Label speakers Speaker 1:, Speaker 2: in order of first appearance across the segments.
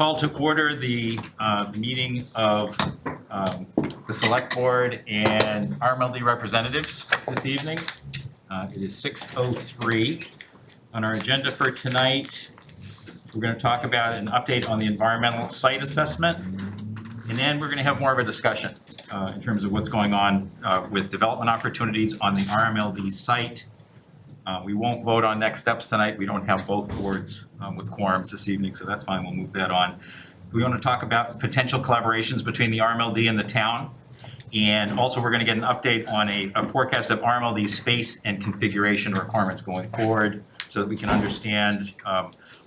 Speaker 1: Call to order the meeting of the Select Board and RMLD representatives this evening. It is 6:03. On our agenda for tonight, we're going to talk about an update on the environmental site assessment, and then we're going to have more of a discussion in terms of what's going on with development opportunities on the RMLD site. We won't vote on next steps tonight. We don't have both boards with quorums this evening, so that's fine. We'll move that on. We want to talk about potential collaborations between the RMLD and the town. And also we're going to get an update on a forecast of RMLD space and configuration requirements going forward so that we can understand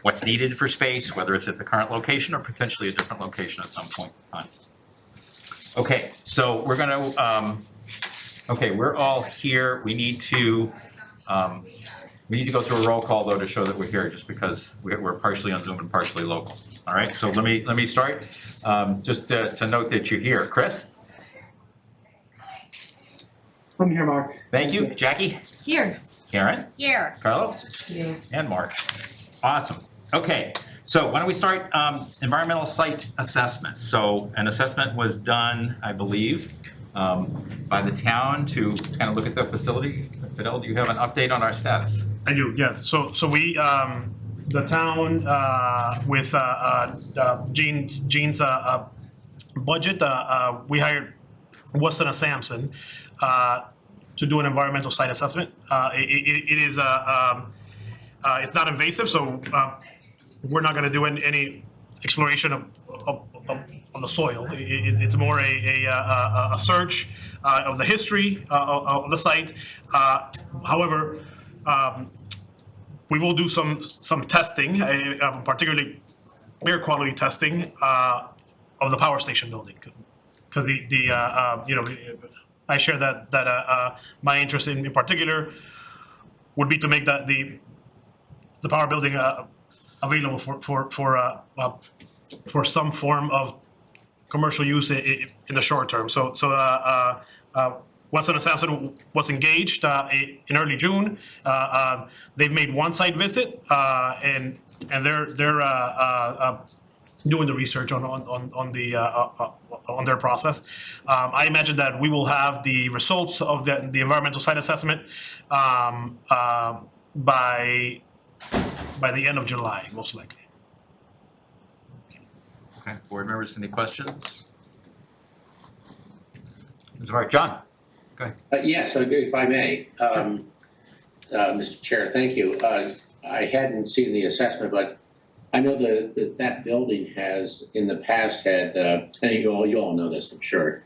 Speaker 1: what's needed for space, whether it's at the current location or potentially a different location at some point in time. Okay, so we're going to, we're all here. We need to go through a roll call though to show that we're here, just because we're partially on Zoom and partially local. All right, so let me start. Just to note that you're here. Chris?
Speaker 2: I'm here, Mark.
Speaker 1: Thank you. Jackie?
Speaker 3: Here.
Speaker 1: Karen?
Speaker 3: Here.
Speaker 1: Carlo?
Speaker 3: Here.
Speaker 1: And Mark. Awesome. Okay, so why don't we start environmental site assessment. So an assessment was done, I believe, by the town to kind of look at the facility. Fidel, do you have an update on our status?
Speaker 2: I do, yeah. So we, the town, with Gene's budget, we hired Weston and Sampson to do an environmental site assessment. It is it's not invasive, so we're not going to do any exploration of the soil. It's more a search of the history of the site. However, we will do some testing, particularly air quality testing of the power station building, because I share that my interest in particular would be to make that the power building available for some form of commercial use in the short term. So Weston and Sampson was engaged in early June. They've made one site visit, and they're doing the research on their process. I imagine that we will have the results of the environmental site assessment by the end of July, most likely.
Speaker 1: Okay, board members, any questions? Ms. Hart, John, go ahead.
Speaker 4: Yes, if I may, Mr. Chair, thank you. I hadn't seen the assessment, but I know that building has in the past had, and you all know this, I'm sure,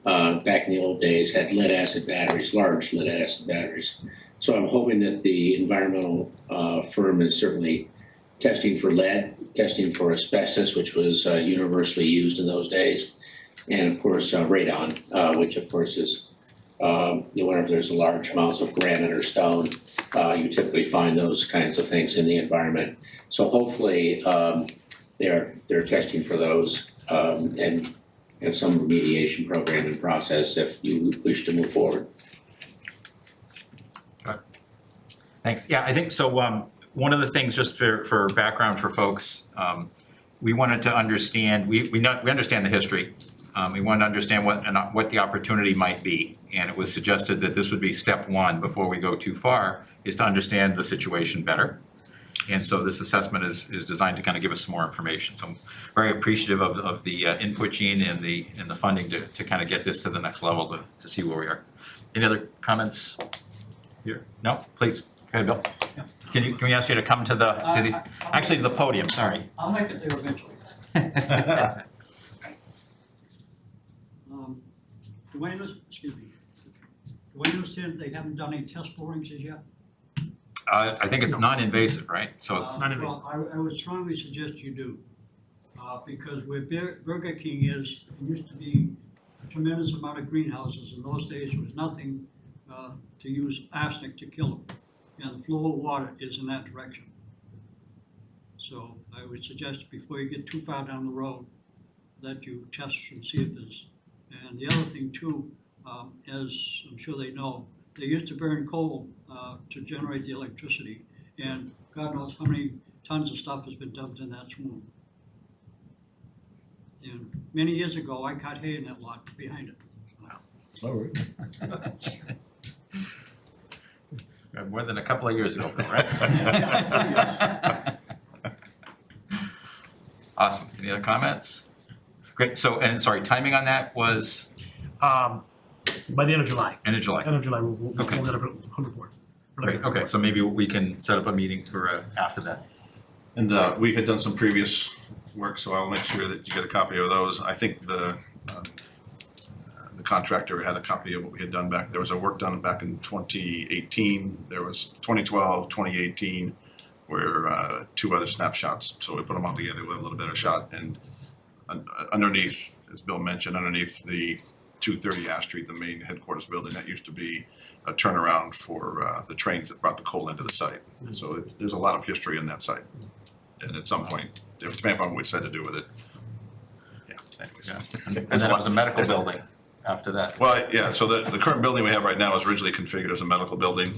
Speaker 4: back in the old days had lead acid batteries, large lead acid batteries. So I'm hoping that the environmental firm is certainly testing for lead, testing for asbestos, which was universally used in those days, and of course radon, which of course is whenever there's large amounts of granite or stone, you typically find those kinds of things in the environment. So hopefully they're testing for those and have some remediation program in process if you wish to move forward.
Speaker 1: Thanks. Yeah, I think so. One of the things, just for background for folks, we wanted to understand. We understand the history. We wanted to understand what the opportunity might be, and it was suggested that this would be step one before we go too far, is to understand the situation better. And so this assessment is designed to kind of give us some more information. So I'm very appreciative of the input, Gene, and the funding to kind of get this to the next level to see where we are. Any other comments here? No, please. Go ahead, Bill. Yeah. Can we ask you to come to the podium? Sorry.
Speaker 5: I'll make it there eventually. Do I understand they haven't done any test borings as yet?
Speaker 1: I think it's non-invasive, right? So
Speaker 2: Non-invasive.
Speaker 5: Well, I would strongly suggest you do, because where Burger King is, there used to be a tremendous amount of greenhouses. In those days, there was nothing to use arsenic to kill them, and the flow of water is in that direction. So I would suggest before you get too far down the road that you test and see if there's. And the other thing too, as I'm sure they know, they used to burn coal to generate the electricity, and God knows how many tons of stuff has been dumped in that swoon. And many years ago, I cut hay in that lot behind it.
Speaker 1: More than a couple of years ago, right? Awesome. Any other comments? Great. So, and sorry, timing on that was
Speaker 2: By the end of July.
Speaker 1: end of July.
Speaker 2: End of July, we'll
Speaker 1: Okay.
Speaker 2: get a report.
Speaker 1: Great. Okay. So maybe we can set up a meeting for after that.
Speaker 3: And we had done some previous work, so I'll make sure that you get a copy of those. I think the contractor had a copy of what we had done back, there was a work done back in 2018, there was 2012, 2018, where two other snapshots, so we put them all together with a little better shot. And underneath, as Bill mentioned, underneath the 230 Ash Street, the main headquarters building, that used to be a turnaround for the trains that brought the coal into the site. So there's a lot of history in that site. And at some point, depending upon what we decide to do with it. Yeah, anyways.
Speaker 1: Yeah. And then it was a medical building after that.
Speaker 3: Well, yeah, so the current building we have right now is originally configured as a medical building.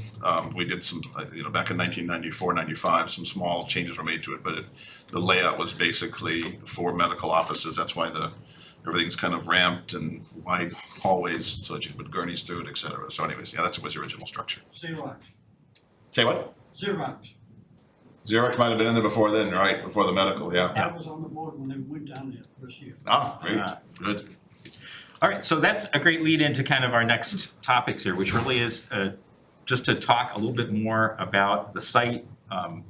Speaker 3: We did some, back in 1994, 95, some small changes were made to it, but the layout was basically for medical offices. That's why everything's kind of ramped and wide hallways, so that you could put gurneys through it, et cetera. So anyways, yeah, that was the original structure.
Speaker 5: Xerox.
Speaker 3: Say what?
Speaker 5: Xerox.
Speaker 3: Xerox might have been in there before then, right? Before the medical, yeah.
Speaker 5: I was on the board when they went down there this year.
Speaker 3: Ah, great,
Speaker 1: Ah.
Speaker 3: good.
Speaker 1: All right, so that's a great lead into kind of our next topics here, which really is just to talk a little bit more about the site,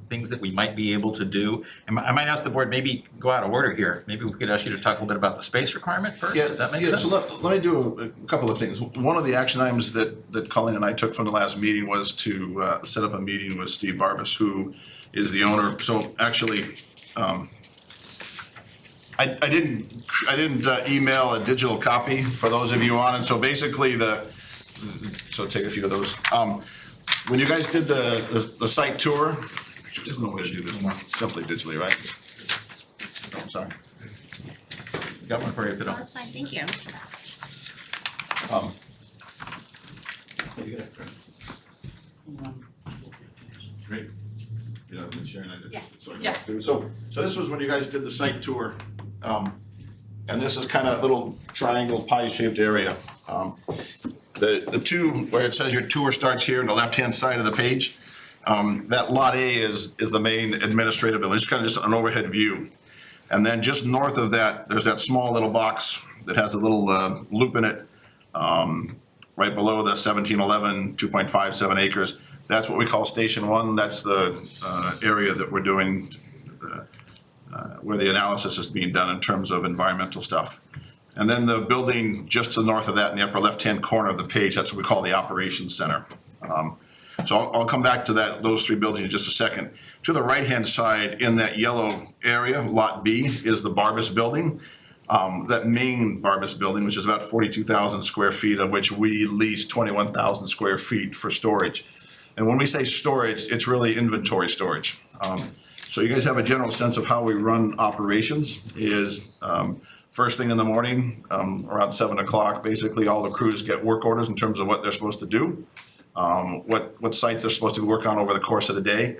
Speaker 1: things that we might be able to do. And I might ask the board, maybe go out of order here. Maybe we could ask you to talk a little bit about the space requirement first. Does that make sense?
Speaker 3: So let me do a couple of things. One of the action items that Colleen and I took from the last meeting was to set up a meeting with Steve Barbas, who is the owner. So actually, I didn't email a digital copy for those of you on, and so basically so take a few of those. When you guys did the site tour, actually, there's no way to do this now, simply digitally, right? Oh, sorry.
Speaker 1: Got one for you if you
Speaker 6: Oh,
Speaker 1: don't.
Speaker 6: that's fine, thank you.
Speaker 3: Great. Yeah, I've been sharing that.
Speaker 6: Yeah.
Speaker 3: So I go
Speaker 6: Yeah.
Speaker 3: through. So this was when you guys did the site tour. And this is kind of a little triangle pie-shaped area. The two, where it says your tour starts here on the left-hand side of the page, that lot A is the main administrative building. It's kind of just an overhead view. And then just north of that, there's that small little box that has a little loop in it, right below the 1711, 2.57 acres. That's what we call Station 1. That's the area that we're doing, where the analysis is being done in terms of environmental stuff. And then the building just to the north of that in the upper left-hand corner of the page, that's what we call the Operations Center. So I'll come back to those three buildings in just a second. To the right-hand side in that yellow area, Lot B, is the Barbas building. That main Barbas building, which is about 42,000 square feet, of which we lease 21,000 square feet for storage. And when we say storage, it's really inventory storage. So you guys have a general sense of how we run operations is first thing in the morning, around 7 o'clock, basically all the crews get work orders in terms of what they're supposed to do, what sites they're supposed to work on over the course of the day.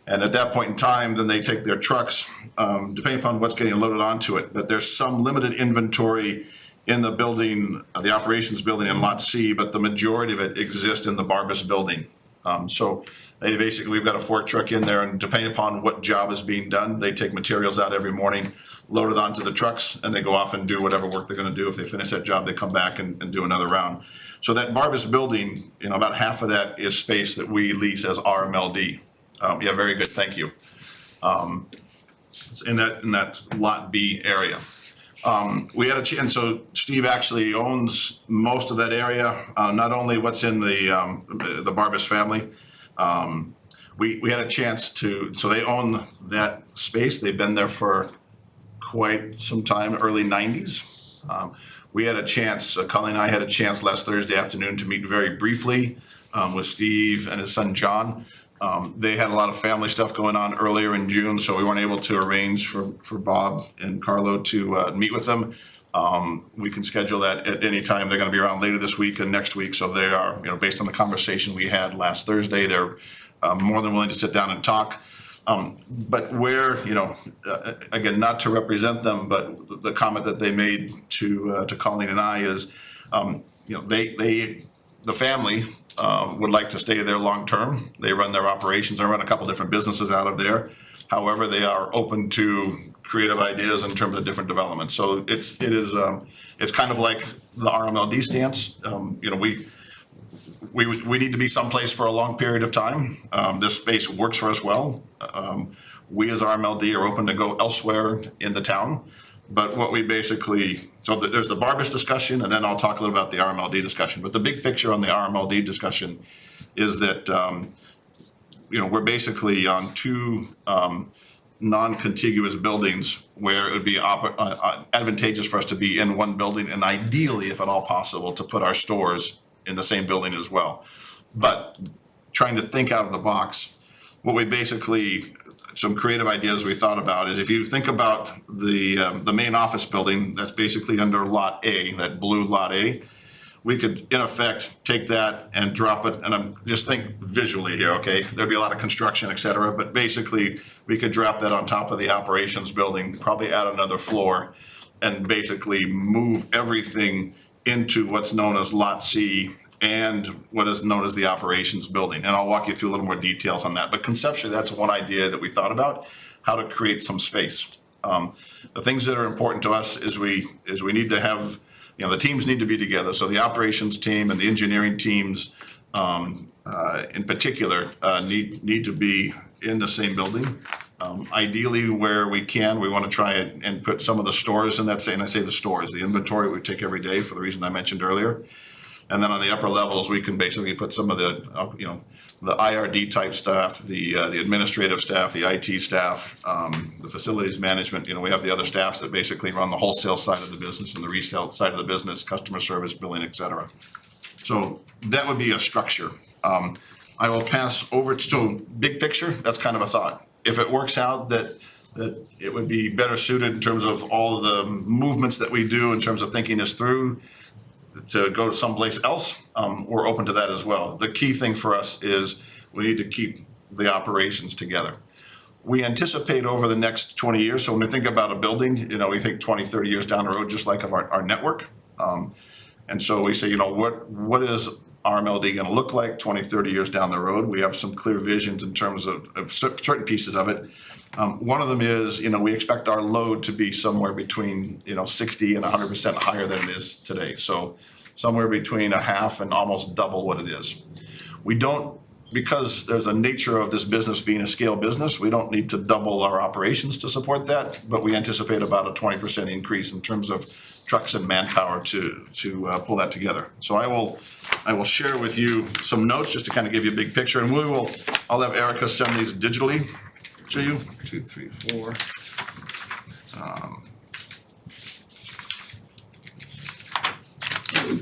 Speaker 3: And at that point in time, then they take their trucks, depending upon what's getting loaded onto it. But there's some limited inventory in the building, the operations building in Lot C, but the majority of it exists in the Barbas building. So they basically, we've got a fork truck in there, and depending upon what job is being done, they take materials out every morning, load it onto the trucks, and they go off and do whatever work they're gonna do. If they finish that job, they come back and do another round. So that Barbas building, about half of that is space that we lease as RMLD. Yeah, very good, thank you. It's in that Lot B area. We had a chance, so Steve actually owns most of that area, not only what's in the Barbas family. We had a chance so they own that space. They've been there for quite some time, early 90s. We had a chance, Colleen and I had a chance last Thursday afternoon to meet very briefly with Steve and his son John. They had a lot of family stuff going on earlier in June, so we weren't able to arrange for Bob and Carlo to meet with them. We can schedule that at any time. They're gonna be around later this week and next week, so they are, based on the conversation we had last Thursday, they're more than willing to sit down and talk. But where, again, not to represent them, but the comment that they made to Colleen and I is, the family would like to stay there long-term. They run their operations, they run a couple different businesses out of there. However, they are open to creative ideas in terms of different developments. So it's kind of like the RMLD stance. We need to be someplace for a long period of time. This space works for us well. We as RMLD are open to go elsewhere in the town. But what we basically, there's the Barbus discussion, and then I'll talk a little about the RMLD discussion. But the big picture on the RMLD discussion is that, we're basically on two non-contiguous buildings where it would be advantageous for us to be in one building, and ideally, if at all possible, to put our stores in the same building as well. But trying to think out of the box, what we basically, some creative ideas we thought about is if you think about the main office building, that's basically under Lot A, that blue Lot A, we could in effect take that and drop it, and I'm just think visually here, okay? There'd be a lot of construction, et cetera, but basically we could drop that on top of the operations building, probably add another floor, and basically move everything into what's known as Lot C and what is known as the operations building. And I'll walk you through a little more details on that. But conceptually, that's one idea that we thought about, how to create some space. The things that are important to us is we need to have, the teams need to be together. So the operations team and the engineering teams in particular need to be in the same building. Ideally, where we can, we want to try and put some of the stores in that, and I say the stores, the inventory we take every day for the reason I mentioned earlier. And then on the upper levels, we can basically put some of the, the IRD type staff, the administrative staff, the IT staff, the facilities management. We have the other staffs that basically run the wholesale side of the business and the resale side of the business, customer service, billing, et cetera. So that would be a structure. I will pass over to, so big picture, that's kind of a thought. If it works out that it would be better suited in terms of all of the movements that we do in terms of thinking this through to go to someplace else, we're open to that as well. The key thing for us is we need to keep the operations together. We anticipate over the next 20 years, so when we think about a building, we think 20, 30 years down the road, just like of our network. And so we say, what is RMLD going to look like 20, 30 years down the road? We have some clear visions in terms of certain pieces of it. One of them is, we expect our load to be somewhere between, 60 and 100% higher than it is today. So somewhere between a half and almost double what it is. We don't, because there's a nature of this business being a scale business, we don't need to double our operations to support that, but we anticipate about a 20% increase in terms of trucks and manpower to pull that together. So I will share with you some notes just to kind of give you a big picture, and I'll have Erica send these digitally to you. 2, 3, 4.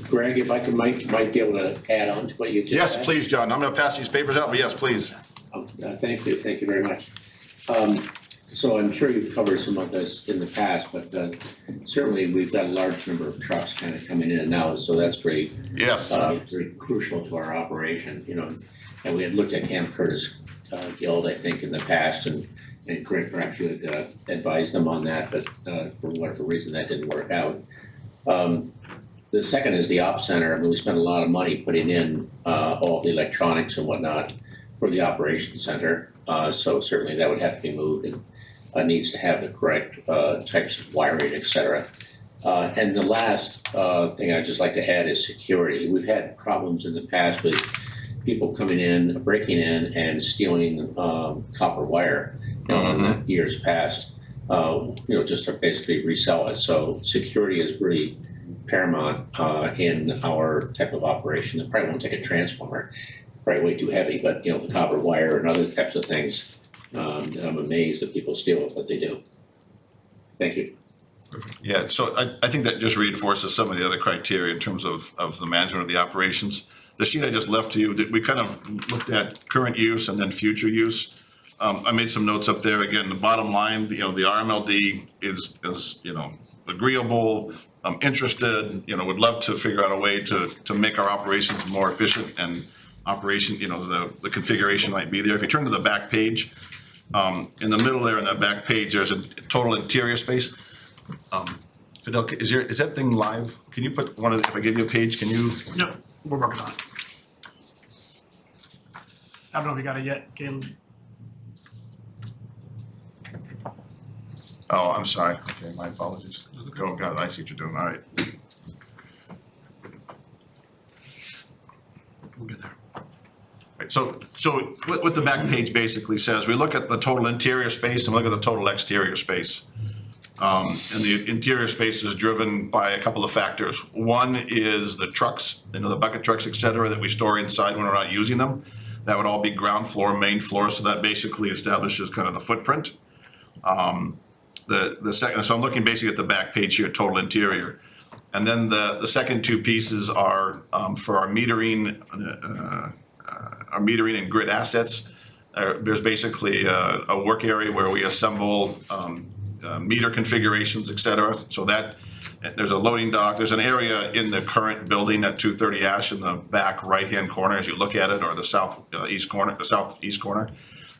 Speaker 4: Greg, if I could, might be able to add on to what you just
Speaker 3: Yes,
Speaker 4: said.
Speaker 3: please, John. I'm going to pass these papers out, but yes, please.
Speaker 4: Thank you very much. So I'm sure you've covered some of this in the past, but certainly we've got a large number of trucks kind of coming in and out, so that's very crucial to our operation, And we had looked at Camp Curtis Guild, I think, in the past, and Greg, perhaps you had advised them on that, but for whatever reason that didn't work out. The second is the ops center. I mean, we spent a lot of money putting in all the electronics and whatnot for the operations center. So certainly that would have to be moved and needs to have the correct types of wiring, et cetera. And the last thing I'd just like to add is security. We've had problems in the past with people coming in, breaking in and stealing copper wire in the years past, just to basically resell it. So security is really paramount in our type of operation. It probably won't take a transformer, probably way too heavy, but the copper wire and other types of things, I'm amazed that people steal it, but they do. Thank you.
Speaker 3: Yeah, so I think that just reinforces some of the other criteria in terms of the management of the operations. The sheet I just left to you, we kind of looked at current use and then future use. I made some notes up there. Again, the bottom line, the RMLD is agreeable, interested, would love to figure out a way to make our operations more efficient, and operation, the configuration might be there. If you turn to the back page, In the middle there, in that back page, there's a total interior space. Fidel, is that thing live? Can you put one of, if I give you a page, can you?
Speaker 2: Yep, we're working on it. I don't know if you got it yet, Caleb.
Speaker 3: Oh, I'm sorry. Okay, my apologies. Oh, God, I see what you're doing. All right.
Speaker 2: We'll get there.
Speaker 3: Right, so what the back page basically says, we look at the total interior space and we look at the total exterior space. And the interior space is driven by a couple of factors. One is the trucks, the bucket trucks, et cetera, that we store inside when we're not using them. That would all be ground floor, main floor, so that basically establishes kind of the footprint. The second, so I'm looking basically at the back page here, total interior. And then the second two pieces are for our metering and grid assets. There's basically a work area where we assemble meter configurations, et cetera. So that there's a loading dock. There's an area in the current building at 230 Ash in the back right-hand corner as you look at it, or the southeast corner,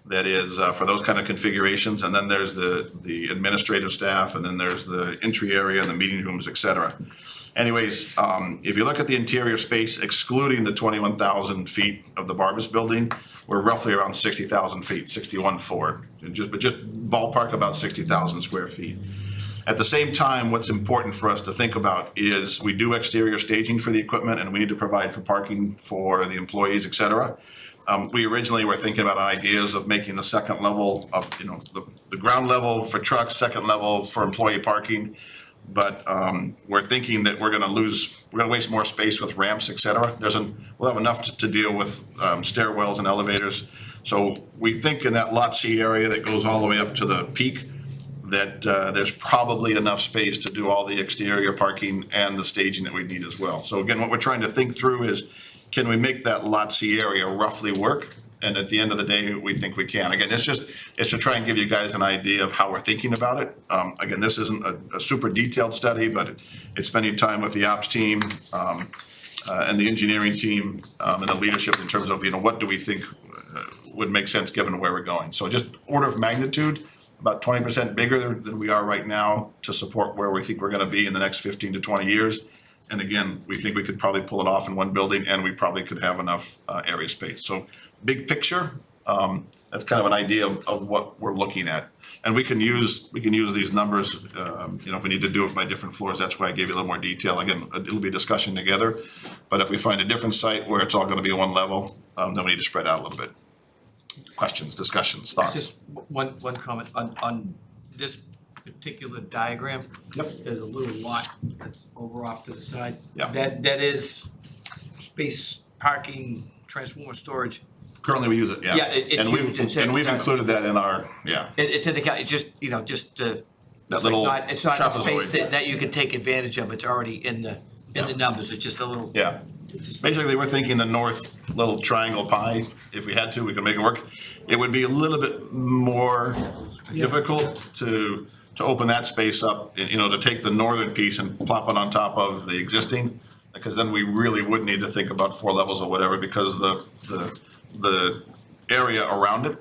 Speaker 3: that is for those kind of configurations. And then there's the administrative staff, and then there's the entry area and the meeting rooms, et cetera. Anyways, if you look at the interior space, excluding the 21,000 feet of the Barbas building, we're roughly around 60,000 feet, 61.4, but just ballpark about 60,000 square feet. At the same time, what's important for us to think about is we do exterior staging for the equipment, and we need to provide for parking for the employees, et cetera. We originally were thinking about ideas of making the second level of, the ground level for trucks, second level for employee parking. But we're thinking that we're gonna waste more space with ramps, et cetera. We'll have enough to deal with stairwells and elevators. So we think in that Lot C area that goes all the way up to the peak, that there's probably enough space to do all the exterior parking and the staging that we need as well. So again, what we're trying to think through is, can we make that Lot C area roughly work? And at the end of the day, we think we can. Again, it's to try and give you guys an idea of how we're thinking about it. Again, this isn't a super detailed study, but it's spending time with the ops team and the engineering team and the leadership in terms of, what do we think would make sense given where we're going. So just order of magnitude, about 20% bigger than we are right now to support where we think we're gonna be in the next 15 to 20 years. And again, we think we could probably pull it off in one building, and we probably could have enough area space. So big picture, that's kind of an idea of what we're looking at. And we can use these numbers, if we need to do it by different floors. That's why I gave you a little more detail. Again, it'll be a discussion together. But if we find a different site where it's all gonna be one level, then we need to spread out a little bit. Questions, discussions, thoughts?
Speaker 6: Just one comment on this particular diagram.
Speaker 3: Yep.
Speaker 6: There's a little lot that's over off to the side.
Speaker 3: Yeah.
Speaker 6: That is space, parking, transformer storage.
Speaker 3: Currently, we use it, yeah.
Speaker 6: Yeah, it's
Speaker 3: And
Speaker 6: used, it's
Speaker 3: we've included that in our,
Speaker 6: It's in the, it's just,
Speaker 3: that
Speaker 6: it's
Speaker 3: little
Speaker 6: not, it's not a
Speaker 3: trapezoid.
Speaker 6: space that you can take advantage of. It's already in the numbers. It's just a little.
Speaker 3: Yeah. Basically, we're thinking the north little triangle pie, if we had to, we could make it work. It would be a little bit more difficult to open that space up, to take the northern piece and plop it on top of the existing, because then we really would need to think about 4 levels or whatever, because the area around it,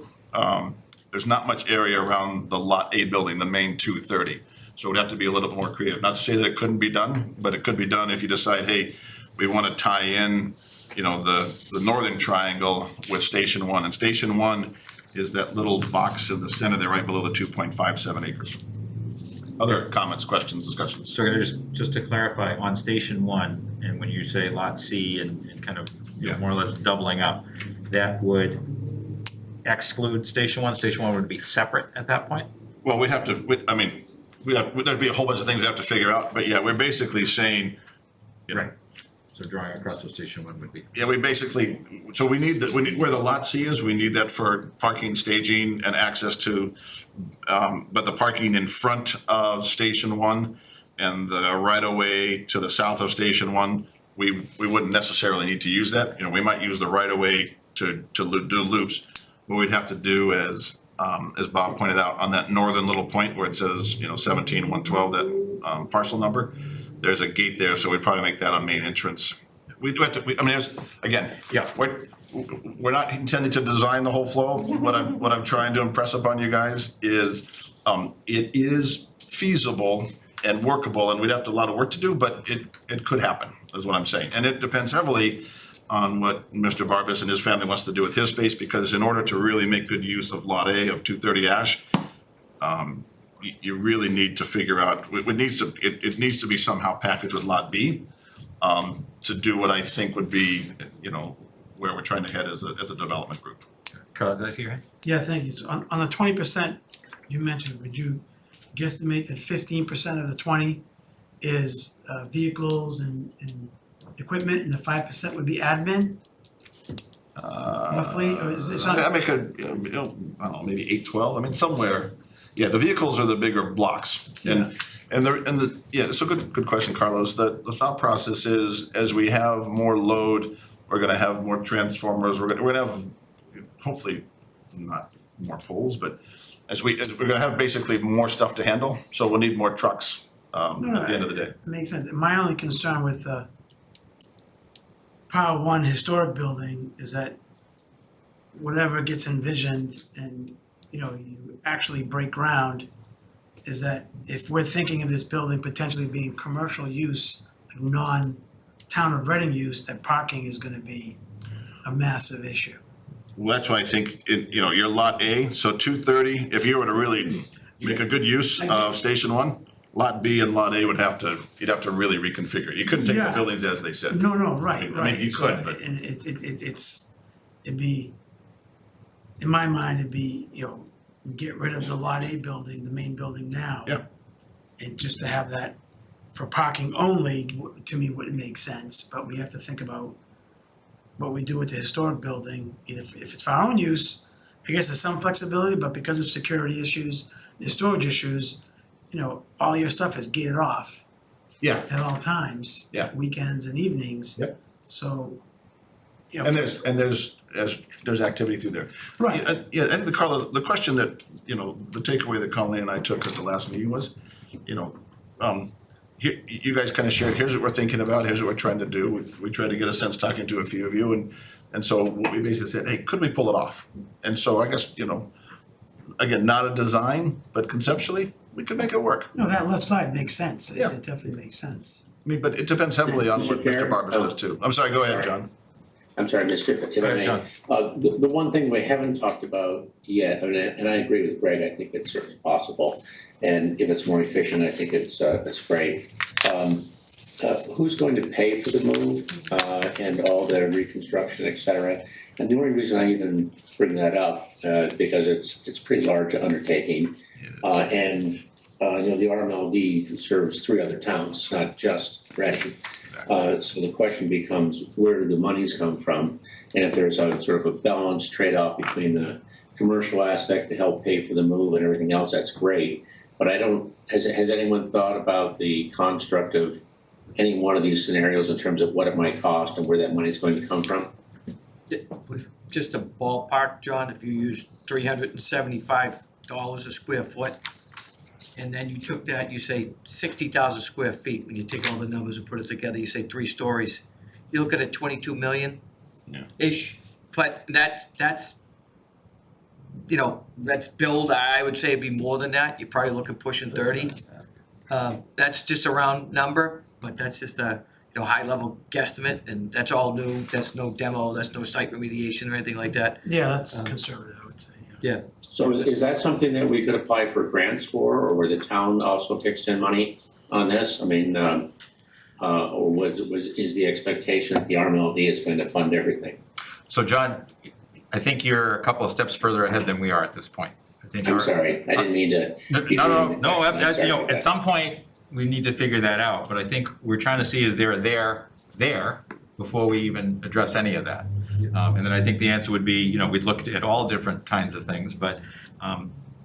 Speaker 3: there's not much area around the Lot A building, the main 230. So it would have to be a little bit more creative. Not to say that it couldn't be done, but it could be done if you decide, hey, we want to tie in, the northern triangle with Station 1. And Station 1 is that little box in the center there, right below the 2.57 acres. Other comments, questions, discussions?
Speaker 1: So just to clarify, on Station 1, and when you say Lot C and kind of more or less doubling up, that would exclude Station 1? Station 1 would be separate at that point?
Speaker 3: Well, there'd be a whole bunch of things we have to figure out, but yeah, we're basically saying,
Speaker 1: Right. So drawing across what Station 1 would be.
Speaker 3: Yeah, we need where the Lot C is, we need that for parking, staging, and access to, but the parking in front of Station 1 and the right-of-way to the south of Station 1, we wouldn't necessarily need to use that. We might use the right-of-way to do loops. What we'd have to do, as Bob pointed out, on that northern little point where it says, 17112, that parcel number, there's a gate there, so we'd probably make that a main entrance. We do have to, there's, again,
Speaker 1: Yeah.
Speaker 3: we're not intending to design the whole flow. What I'm trying to impress upon you guys is, it is feasible and workable, and we'd have a lot of work to do, but it could happen, is what I'm saying. And it depends heavily on what Mr. Barbas and his family wants to do with his space, because in order to really make good use of Lot A of 230 Ash, you really need to figure out, it needs to be somehow packaged with Lot B, to do what I think would be, where we're trying to head as a development group.
Speaker 1: Carl, did I see your hand?
Speaker 7: Yeah, thank you. So on the 20% you mentioned, would you guesstimate that 15% of the 20 is vehicles and equipment, and the 5% would be admin? Roughly, or is it
Speaker 3: I
Speaker 7: not?
Speaker 3: make I don't know, maybe 8, 12, I mean, somewhere, yeah, the vehicles are the bigger blocks. Yeah, it's a good question, Carlos. The thought process is, as we have more load, we're gonna have more transformers, we're gonna have, hopefully, not more poles, but as we're gonna have basically more stuff to handle, so we'll need more trucks, at the end of the day.
Speaker 7: It makes sense. My only concern with Power One historic building is that whatever gets envisioned and, you actually break ground, is that if we're thinking of this building potentially being commercial use, like non-town of Reading use, that parking is gonna be a massive issue.
Speaker 3: Well, that's why I think, your Lot A, so 230, if you were to really make a good use of Station 1, Lot B and Lot A you'd have to really reconfigure. You couldn't take the
Speaker 7: Yeah.
Speaker 3: buildings as they sit.
Speaker 7: No, right,
Speaker 3: I mean,
Speaker 7: right.
Speaker 3: you
Speaker 7: So,
Speaker 3: could, but-
Speaker 7: And it'd be, in my mind, get rid of the Lot A building, the main building now.
Speaker 3: Yeah.
Speaker 7: And just to have that for parking only, to me, wouldn't make sense, but we have to think about what we do with the historic building, if it's for our own use, I guess there's some flexibility, but because of security issues, and storage issues, all your stuff is gated off
Speaker 3: Yeah,
Speaker 7: at all times.
Speaker 3: Yeah.
Speaker 7: Weekends and evenings.
Speaker 3: Yep.
Speaker 7: So,
Speaker 3: and there's activity through there.
Speaker 7: Right.
Speaker 3: Yeah, I think the question that, the takeaway that Colleen and I took at the last meeting was, you guys kind of shared, here's what we're thinking about, here's what we're trying to do. We tried to get a sense talking to a few of you, and so we basically said, hey, could we pull it off? And so I guess, again, not a design, but conceptually, we could make it work.
Speaker 7: No, that left side makes sense. It
Speaker 3: Yeah.
Speaker 7: definitely makes sense.
Speaker 3: I mean, but it depends heavily on what Mr. Barbas does too. I'm sorry, go ahead, John.
Speaker 4: I'm sorry, Mr. If
Speaker 1: Go
Speaker 4: I
Speaker 1: ahead,
Speaker 4: may.
Speaker 1: John.
Speaker 4: The one thing we haven't talked about yet, and I agree with Greg, I think it's certainly possible. And if it's more efficient, I think it's great. Who's going to pay for the move, and all the reconstruction, et cetera? And the only reason I even bring that up, because it's a pretty large undertaking. And the RMLD serves 3 other towns, not just Reading. So the question becomes, where do the monies come from? And if there's a sort of a balanced trade-off between the commercial aspect to help pay for the move and everything else, that's great. But has anyone thought about the construct of any one of these scenarios in terms of what it might cost and where that money is going to come from?
Speaker 6: Just a ballpark, John, if you use $375 a square foot, and then you took that, you say 60,000 square feet, when you take all the numbers and put it together, you say 3 stories. You look at it, 22 million-ish, but that's billed, I would say it'd be more than that, you're probably looking pushing 30. That's just a round number, but that's just a, high level guesstimate, and that's all new, that's no demo, that's no site remediation or anything like that.
Speaker 7: Yeah, that's conservative, I would say, yeah.
Speaker 6: Yeah.
Speaker 4: So is that something that we could apply for grants for, or where the town also takes in money on this? I mean, or is the expectation that the RMLD is going to fund everything?
Speaker 1: So John, I think you're a couple of steps further ahead than we are at this point. I think
Speaker 4: I'm
Speaker 1: you're-
Speaker 4: sorry, I didn't mean to.
Speaker 1: No,
Speaker 4: I'm sorry about
Speaker 1: at
Speaker 4: that.
Speaker 1: some point, we need to figure that out, but I think we're trying to see is there before we even address any of that. And then I think the answer would be, we'd look at all different kinds of things, but,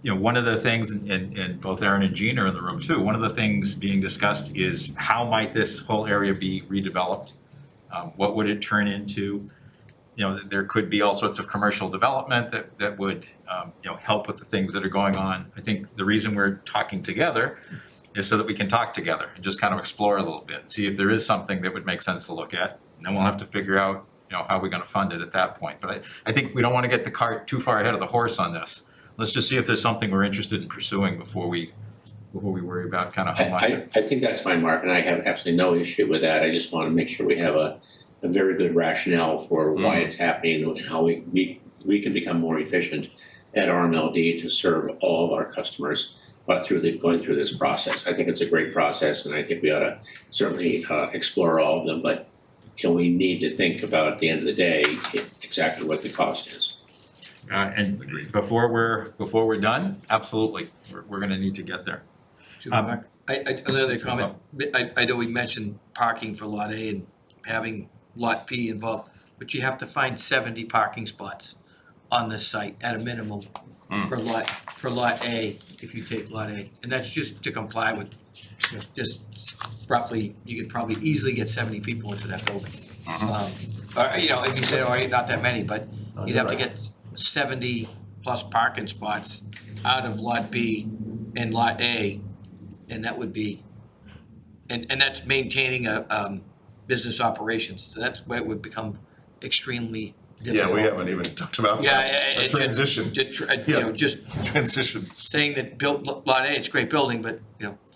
Speaker 1: one of the things, and both Aaron and Gene are in the room too, one of the things being discussed is how might this whole area be redeveloped? What would it turn into? There could be all sorts of commercial development that would, help with the things that are going on. I think the reason we're talking together is so that we can talk together and just kind of explore a little bit, see if there is something that would make sense to look at. And then we'll have to figure out, how are we gonna fund it at that point? But I think we don't wanna get the cart too far ahead of the horse on this. Let's just see if there's something we're interested in pursuing before we worry about kind of how much.
Speaker 4: I think that's fine, Mark, and I have absolutely no issue with that. I just want to make sure we have a very good rationale for why it's happening and how we can become more efficient at RMLD to serve all of our customers going through this process. I think it's a great process, and I think we ought to certainly explore all of them, but we need to think about, at the end of the day, exactly what the cost is.
Speaker 1: And before we're done, absolutely, we're gonna need to get there.
Speaker 6: Another comment, I know we mentioned parking for Lot A and having Lot B involved, but you have to find 70 parking spots on this site at a minimum for Lot A, if you take Lot A. And that's just to comply with, just roughly, you could probably easily get 70 people into that building. Or, if you said, all right, not that many, but you'd have to get 70 plus parking spots out of Lot B and Lot A, and that would be, and that's maintaining a business operations, so that's where it would become extremely difficult.
Speaker 3: Yeah, we haven't even talked about a transition.
Speaker 6: Just
Speaker 3: Transition.
Speaker 6: saying that built Lot A, it's a great building, but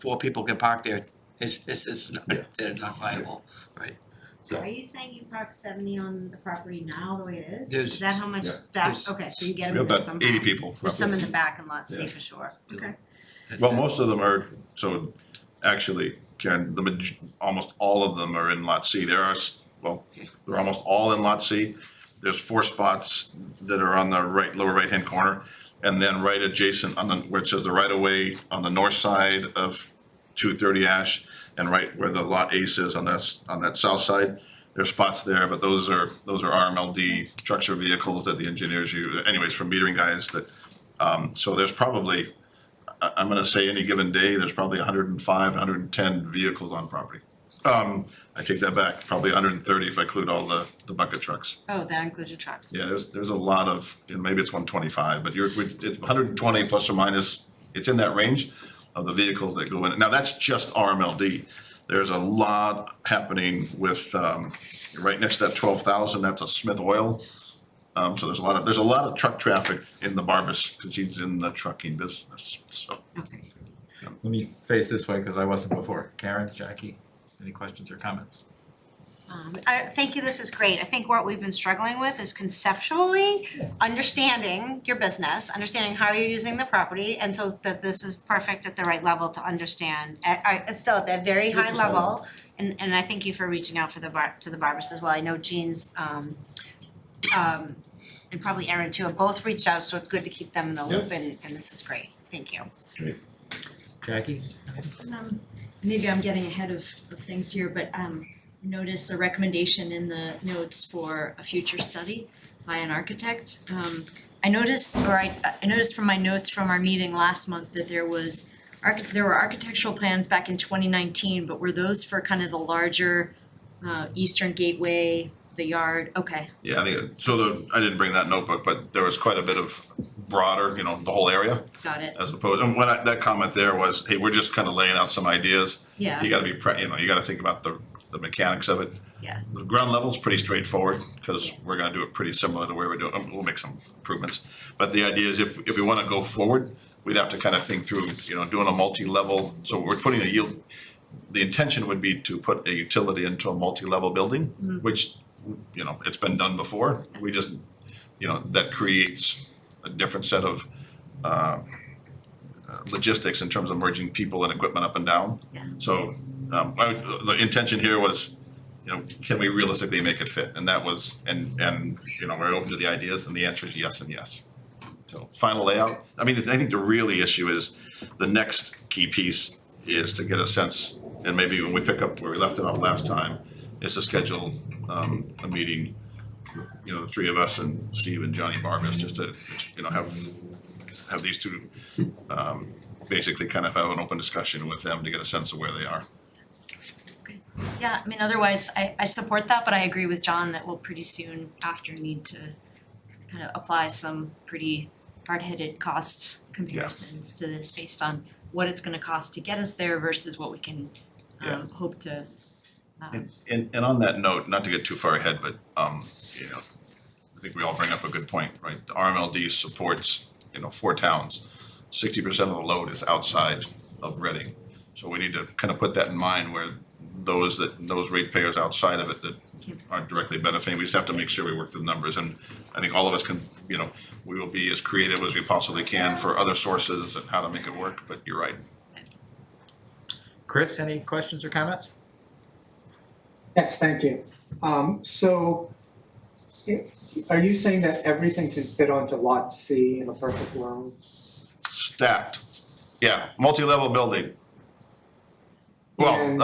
Speaker 6: 4 people can park there, it's not, they're not viable, right? So
Speaker 8: Are you saying you park 70 on the property now, the way it is?
Speaker 6: There's-
Speaker 8: Is that how much
Speaker 3: yeah.
Speaker 8: staff, okay, so you get
Speaker 3: We
Speaker 8: them
Speaker 3: have
Speaker 8: in
Speaker 3: about
Speaker 8: somehow.
Speaker 3: 80 people.
Speaker 8: There's some in
Speaker 3: roughly.
Speaker 8: the back and lot C
Speaker 3: Yeah.
Speaker 8: for sure, okay.
Speaker 3: Well, most of them are, so actually, Karen, almost all of them are in Lot C. They're almost all in Lot C. There's 4 spots that are on the lower right-hand corner. And then right adjacent where it says the right-of-way on the north side of 230 Ash and right where the Lot Ace is on that south side, there's spots there, but those are RMLD trucks or vehicles that the engineers use, anyways, for metering guys that, so there's probably, I'm gonna say any given day, there's probably 105, 110 vehicles on property. I take that back, probably 130 if I include all the bucket trucks.
Speaker 8: Oh, that includes your trucks.
Speaker 3: Yeah, there's a lot of, maybe it's 125, but it's 120 plus or minus, it's in that range of the vehicles that go in. Now, that's just RMLD. There's a lot happening with, right next to that 12,000, that's a Smith Oil. So there's a lot of truck traffic in the Barbas, because he's in the trucking business, so.
Speaker 8: Okay.
Speaker 1: Let me face this way, because I wasn't before. Karen, Jackie, any questions or comments?
Speaker 8: Thank you, this is great. I think what we've been struggling with is conceptually understanding your business, understanding how you're using the property, and so that this is perfect at the right level to understand. It's still at that very high level, and I thank you for reaching out to the Barbas as well. I know Jean's, and probably Erin too, have both reached out, so it's good to keep them in the loop, and this is great. Thank you.
Speaker 1: Jackie?
Speaker 9: Maybe I'm getting ahead of things here, but notice a recommendation in the notes for a future study by an architect. I noticed from my notes from our meeting last month that there were architectural plans back in 2019, but were those for kind of the larger eastern gateway, the yard? Okay.
Speaker 3: Yeah, I didn't bring that notebook, but there was quite a bit of broader, the whole area.
Speaker 9: Got it.
Speaker 3: As opposed, and that comment there was, hey, we're just kind of laying out some ideas.
Speaker 9: Yeah.
Speaker 3: You gotta be, you gotta think about the mechanics of it.
Speaker 9: Yeah.
Speaker 3: The ground level's pretty straightforward, because we're gonna do it pretty similar to where we're doing, we'll make some improvements. But the idea is if we wanna go forward, we'd have to kind of think through, doing a multi-level, so we're putting the intention would be to put a utility into a multi-level building, which, it's been done before. We just, that creates a different set of logistics in terms of merging people and equipment up and down.
Speaker 9: Yeah.
Speaker 3: So the intention here was, can we realistically make it fit? And that was, and we're open to the ideas, and the answer is yes and yes. So final layout, I think the really issue is, the next key piece is to get a sense, and maybe when we pick up where we left it off last time, is to schedule a meeting, the 3 of us and Steve and Johnny Barbas, just to, have these two, basically kind of have an open discussion with them to get a sense of where they are.
Speaker 9: Yeah, otherwise, I support that, but I agree with John that we'll pretty soon after need to kind of apply some pretty hard-headed cost comparisons to this based on what it's gonna cost to get us there versus what we can hope to
Speaker 3: And on that note, not to get too far ahead, but, you know, I think we all bring up a good point, right? The RMLD supports, 4 towns. 60% of the load is outside of Reading. So we need to kind of put that in mind where those ratepayers outside of it that aren't directly benefiting, we just have to make sure we work the numbers. And I think all of us can, we will be as creative as we possibly can for other sources and how to make it work, but you're right.
Speaker 1: Chris, any questions or comments?
Speaker 10: Yes, thank you. So are you saying that everything can fit onto lot C in a perfect world?
Speaker 3: Stacked. Yeah, multi-level building. Well,
Speaker 10: And-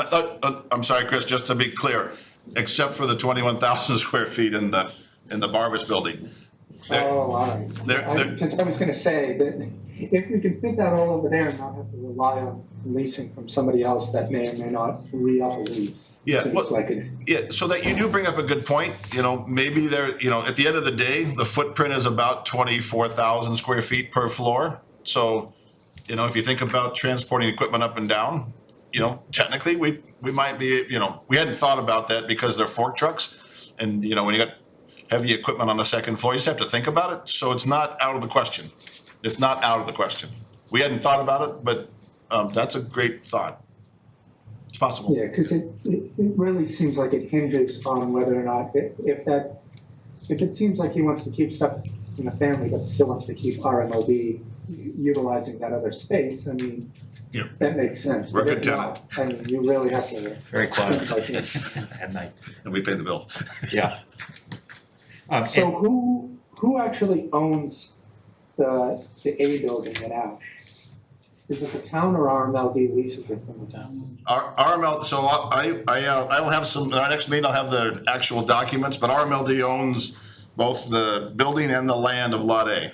Speaker 3: I'm sorry, Chris, just to be clear, except for the 21,000 square feet in the Barbers building. There-
Speaker 10: Oh, all right.
Speaker 3: there-
Speaker 10: Because I was gonna say that if we can fit that all over there and not have to rely on leasing from somebody else that may or may not re-up a lease.
Speaker 3: Yeah,
Speaker 10: seems
Speaker 3: well-
Speaker 10: like it.
Speaker 3: Yeah, so that you do bring up a good point, maybe there, at the end of the day, the footprint is about 24,000 square feet per floor. So, if you think about transporting equipment up and down, technically, we might be, we hadn't thought about that because they're fork trucks. And, when you got heavy equipment on the second floor, you just have to think about it. So it's not out of the question. It's not out of the question. We hadn't thought about it, but that's a great thought. It's possible.
Speaker 10: Yeah, because it really seems like it hinges on whether or not, if it seems like he wants to keep stuff in the family, but still wants to keep RMLD utilizing that other space, I mean,
Speaker 3: Yeah.
Speaker 10: that makes sense.
Speaker 3: We're a
Speaker 10: But
Speaker 3: good
Speaker 10: if not, I mean, you really have to.
Speaker 1: Very quiet
Speaker 10: think like it.
Speaker 1: at night.
Speaker 3: And we pay the bills.
Speaker 1: Yeah.
Speaker 10: So who actually owns the A building at Ash? Is it the town or RMLD leases it from the town?
Speaker 3: RML, so I will have some, in our next meeting, I'll have the actual documents, but RMLD owns both the building and the land of Lot A.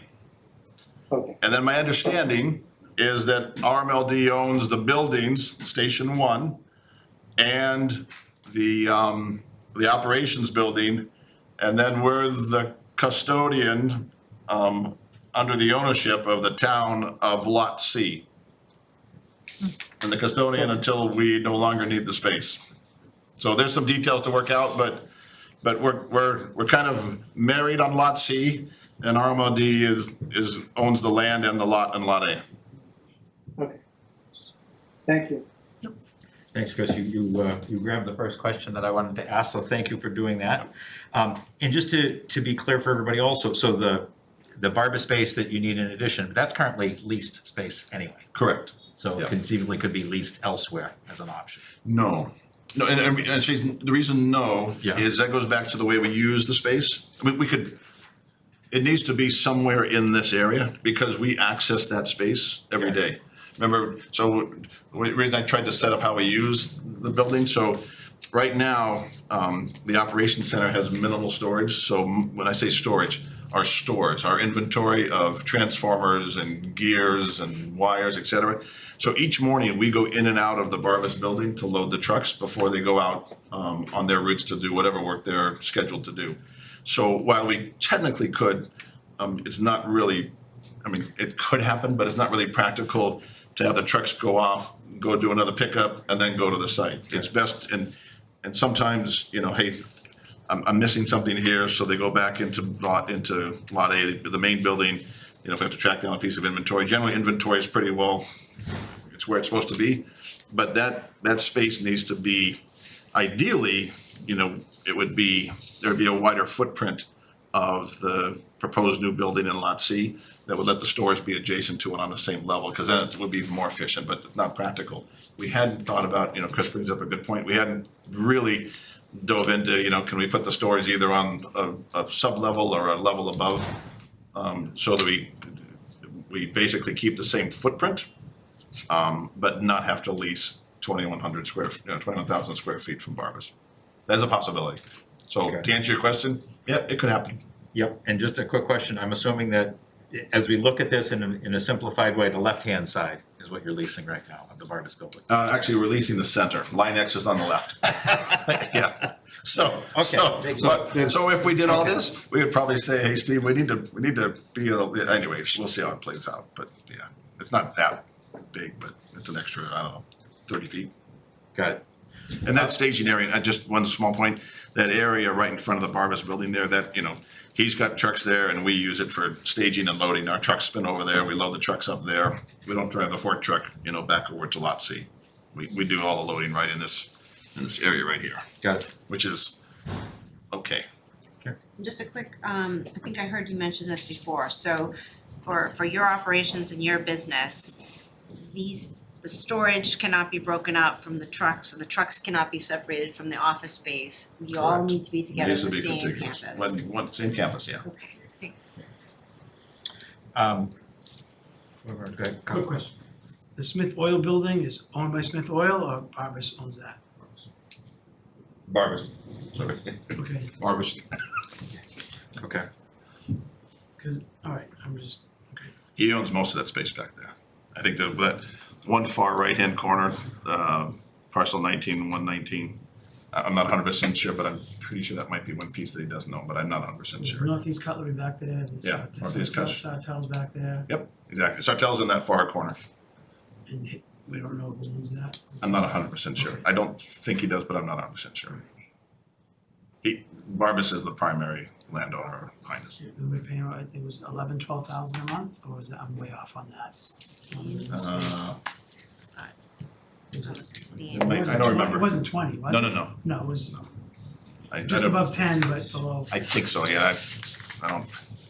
Speaker 10: Okay,
Speaker 3: And then my understanding is that RMLD owns the buildings, Station 1, and the operations building, and then we're the custodian under the ownership of the town of Lot C. And the custodian until we no longer need the space. So there's some details to work out, but we're kind of married on Lot C, and RMLD owns the land and the lot in Lot A.
Speaker 10: okay. Thank you.
Speaker 1: Thanks, Chris. You grabbed the first question that I wanted to ask, so thank you for doing that. And just to be clear for everybody also, so the Barber space that you need in addition, that's currently leased space anyway.
Speaker 3: Correct.
Speaker 1: So
Speaker 3: Yeah.
Speaker 1: conceivably could be leased elsewhere as an option.
Speaker 3: No, and actually, the reason no
Speaker 1: Yeah.
Speaker 3: is that goes back to the way we use the space. I mean, it needs to be somewhere in this area because we access that space every day. Remember, so the reason I tried to set up how we use the building, so right now, the operations center has minimal storage. So when I say storage, our stores, our inventory of transformers and gears and wires, et cetera. So each morning, we go in and out of the Barbas building to load the trucks before they go out on their routes to do whatever work they're scheduled to do. So while we technically could, it's not really, I mean, it could happen, but it's not really practical to have the trucks go off, go do another pickup, and then go to the site. It's best, and sometimes, hey, I'm missing something here, so they go back into lot A, the main building. If we have to track down a piece of inventory, generally inventory is pretty well, it's where it's supposed to be. But that space needs to be, ideally, there'd be a wider footprint of the proposed new building in Lot C that would let the stores be adjacent to it on the same level, because then it would be more efficient, but it's not practical. We hadn't thought about, Chris brings up a good point, we hadn't really dove into, can we put the stores either on a sub-level or a level above, so that we basically keep the same footprint, but not have to lease 21,000 square feet from Barbas. That's a possibility. So
Speaker 1: Okay.
Speaker 3: to answer your question, yeah, it could happen.
Speaker 1: Yep, and just a quick question, I'm assuming that as we look at this in a simplified way, the left-hand side is what you're leasing right now of the Barbas building.
Speaker 3: Actually, we're leasing the center. Line X is on the left. Yeah. So if we did all this, we would probably say, hey, Steve, we need to be, anyways, we'll see how it plays out. But yeah, it's not that big, but it's an extra, 30 feet.
Speaker 1: Got it.
Speaker 3: And that staging area, just one small point, that area right in front of the Barbas building there, that, you know, he's got trucks there and we use it for staging and loading. Our trucks spin over there, we load the trucks up there. We don't drive the fork truck, you know, back over to Lot C. We do all the loading right in this area right here,
Speaker 1: Got it.
Speaker 3: which is okay.
Speaker 8: Just a quick, I think I heard you mention this before, so for your operations and your business, the storage cannot be broken up from the trucks, the trucks cannot be separated from the office space. You all
Speaker 3: Correct.
Speaker 8: need to be together in
Speaker 3: Needs to
Speaker 8: the
Speaker 3: be
Speaker 8: same
Speaker 3: contiguous.
Speaker 8: campus.
Speaker 3: Same campus, yeah.
Speaker 8: Okay, thanks.
Speaker 7: Quick question. The Smith Oil building is owned by Smith Oil or Barbas owns that?
Speaker 3: Barbas, sorry,
Speaker 7: Okay,
Speaker 3: Barbas.
Speaker 1: Okay.
Speaker 7: cause, all right, I'm just, okay.
Speaker 3: He owns most of that space back there. I think that one far right-hand corner, parcel 19 and 119. I'm not 100% sure, but I'm pretty sure that might be one piece that he doesn't own, but I'm not 100%
Speaker 7: There's
Speaker 3: sure.
Speaker 7: Northeast Cutlery back there, there's
Speaker 3: Yeah, Northeast Cutlery.
Speaker 7: Sartell's back there,
Speaker 3: Yep, exactly. Sartell's in that far corner.
Speaker 7: and we don't know who owns that.
Speaker 3: I'm not 100% sure. I don't think he does, but I'm not 100% sure. Barbas is the primary landowner behind us.
Speaker 7: And we're paying, I think it was 12,000 a month, or was that, I'm way off on that.
Speaker 3: I don't remember.
Speaker 7: It wasn't 20, was it?
Speaker 3: No.
Speaker 7: No, it was
Speaker 3: I
Speaker 7: just
Speaker 3: don't-
Speaker 7: above 10, but below.
Speaker 3: I think so, yeah. I don't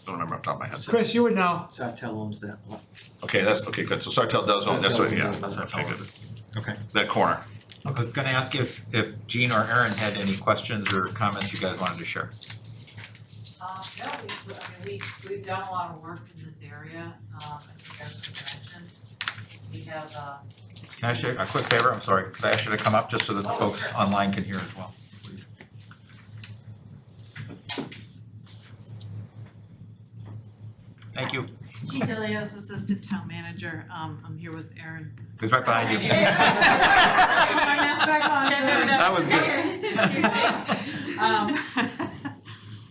Speaker 3: remember off the top of my head.
Speaker 7: Chris, you would know.
Speaker 6: Sartell owns that lot.
Speaker 3: Okay, okay, good. So Sartell does own, that's right, yeah. Okay, good.
Speaker 1: Okay.
Speaker 3: That corner.
Speaker 1: I was gonna ask if Jean or Aaron had any questions or comments you guys wanted to share.
Speaker 11: We've done a lot of work in this area, I think as you mentioned. We have,
Speaker 1: Can I ask you a quick favor? I'm sorry. Could I ask you to come up just so that the folks online can hear as well, please? Thank you.
Speaker 11: Jean Delios, Assistant Town Manager, I'm here with Aaron.
Speaker 1: Who's right behind you?
Speaker 11: That
Speaker 1: was
Speaker 11: good.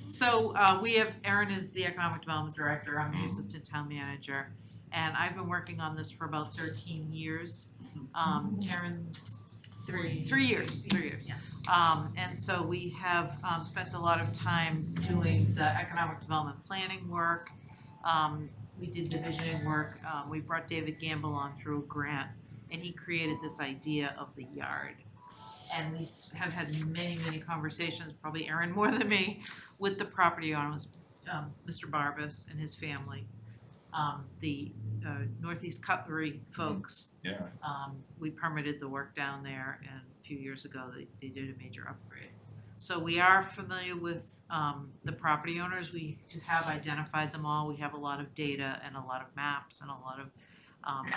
Speaker 11: So we have, Aaron is the Economic Development Director, I'm the Assistant Town Manager, and I've been working on this for about 13 years. Aaron's 3 years. And so we have spent a lot of time doing the economic development planning work. We did the visioning work, we brought David Gamble on through a grant, and he created this idea of the yard. And we have had many conversations, probably Aaron more than me, with the property owners, Mr. Barbas and his family. The Northeast Cutlery folks,
Speaker 3: Yeah.
Speaker 11: we permitted the work down there, and a few years ago, they did a major upgrade. So we are familiar with the property owners. We have identified them all. We have a lot of data and a lot of maps and a lot of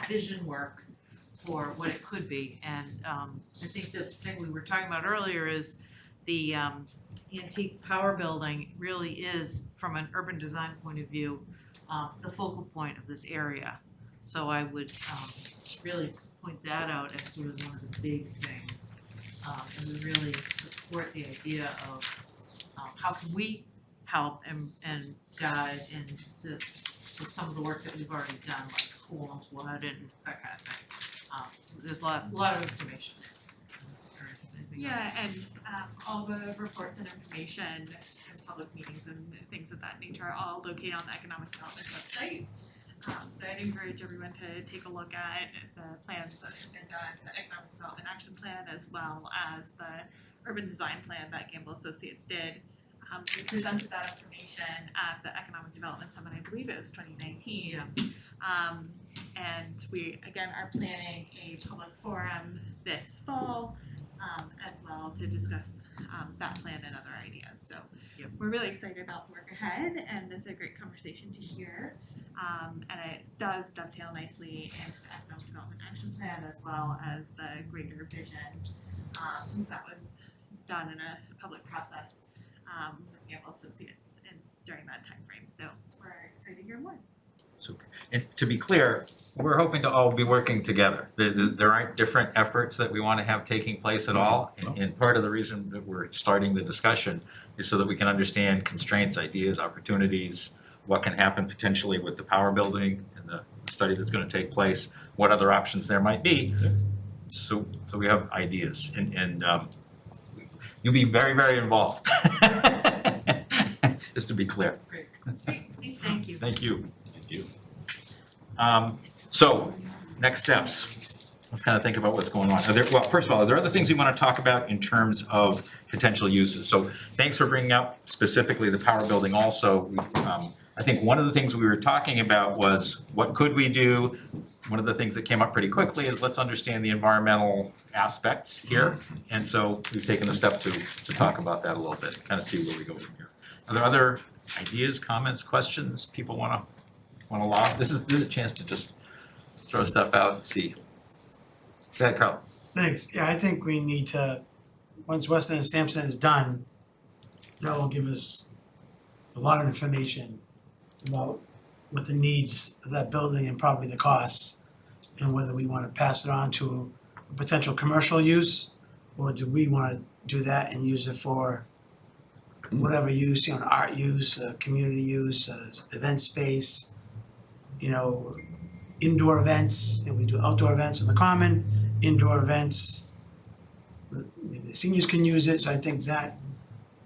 Speaker 11: vision work for what it could be. And I think the thing we were talking about earlier is the antique power building really is, from an urban design point of view, the focal point of this area. So I would really point that out as sort of one of the big things. And we really support the idea of how can we help and guide and assist with some of the work that we've already done, like who owns what and that kind of thing. There's a lot of information. Erin, is there anything else?
Speaker 12: Yeah, and all the reports and information and public meetings and things of that nature are all located on the Economic Development website. So I'd encourage everyone to take a look at the plans that have been done, the Economic Development Action Plan, as well as the Urban Design Plan that Gamble Associates did. We presented that information at the Economic Development Summit, I believe it was 2019. And we, again, are planning a public forum this fall as well to discuss that plan and other ideas. So we're really excited about the work ahead, and this is a great conversation to hear. And it does dovetail nicely into the Economic Development Action Plan as well as the greater vision that was done in a public process with Gamble Associates during that time frame. So we're excited to hear more.
Speaker 1: Super. And to be clear, we're hoping to all be working together. There aren't different efforts that we want to have taking place at all. And part of the reason that we're starting the discussion is so that we can understand constraints, ideas, opportunities, what can happen potentially with the power building and the study that's going to take place, what other options there might be, so we have ideas and you'll be very, very involved. Just to be clear.
Speaker 11: Great. Thank you.
Speaker 1: Thank you. Thank you. So, next steps. Let's kind of think about what's going on. Well, first of all, are there other things we want to talk about in terms of potential uses? So thanks for bringing up specifically the power building also. I think one of the things we were talking about was what could we do? One of the things that came up pretty quickly is let's understand the environmental aspects here. And so we've taken a step to talk about that a little bit, kind of see where we go from here. Are there other ideas, comments, questions people want to lob? This is a chance to just throw stuff out and see. Go ahead, Carl.
Speaker 7: Thanks. Yeah, I think we need to, once Weston and Sampson is done, that will give us a lot of information about what the needs of that building and probably the costs, and whether we want to pass it on to a potential commercial use, or do we want to do that and use it for whatever use, art use, community use, event space, indoor events, and we do outdoor events in the common, indoor events. The seniors can use it, so I think that,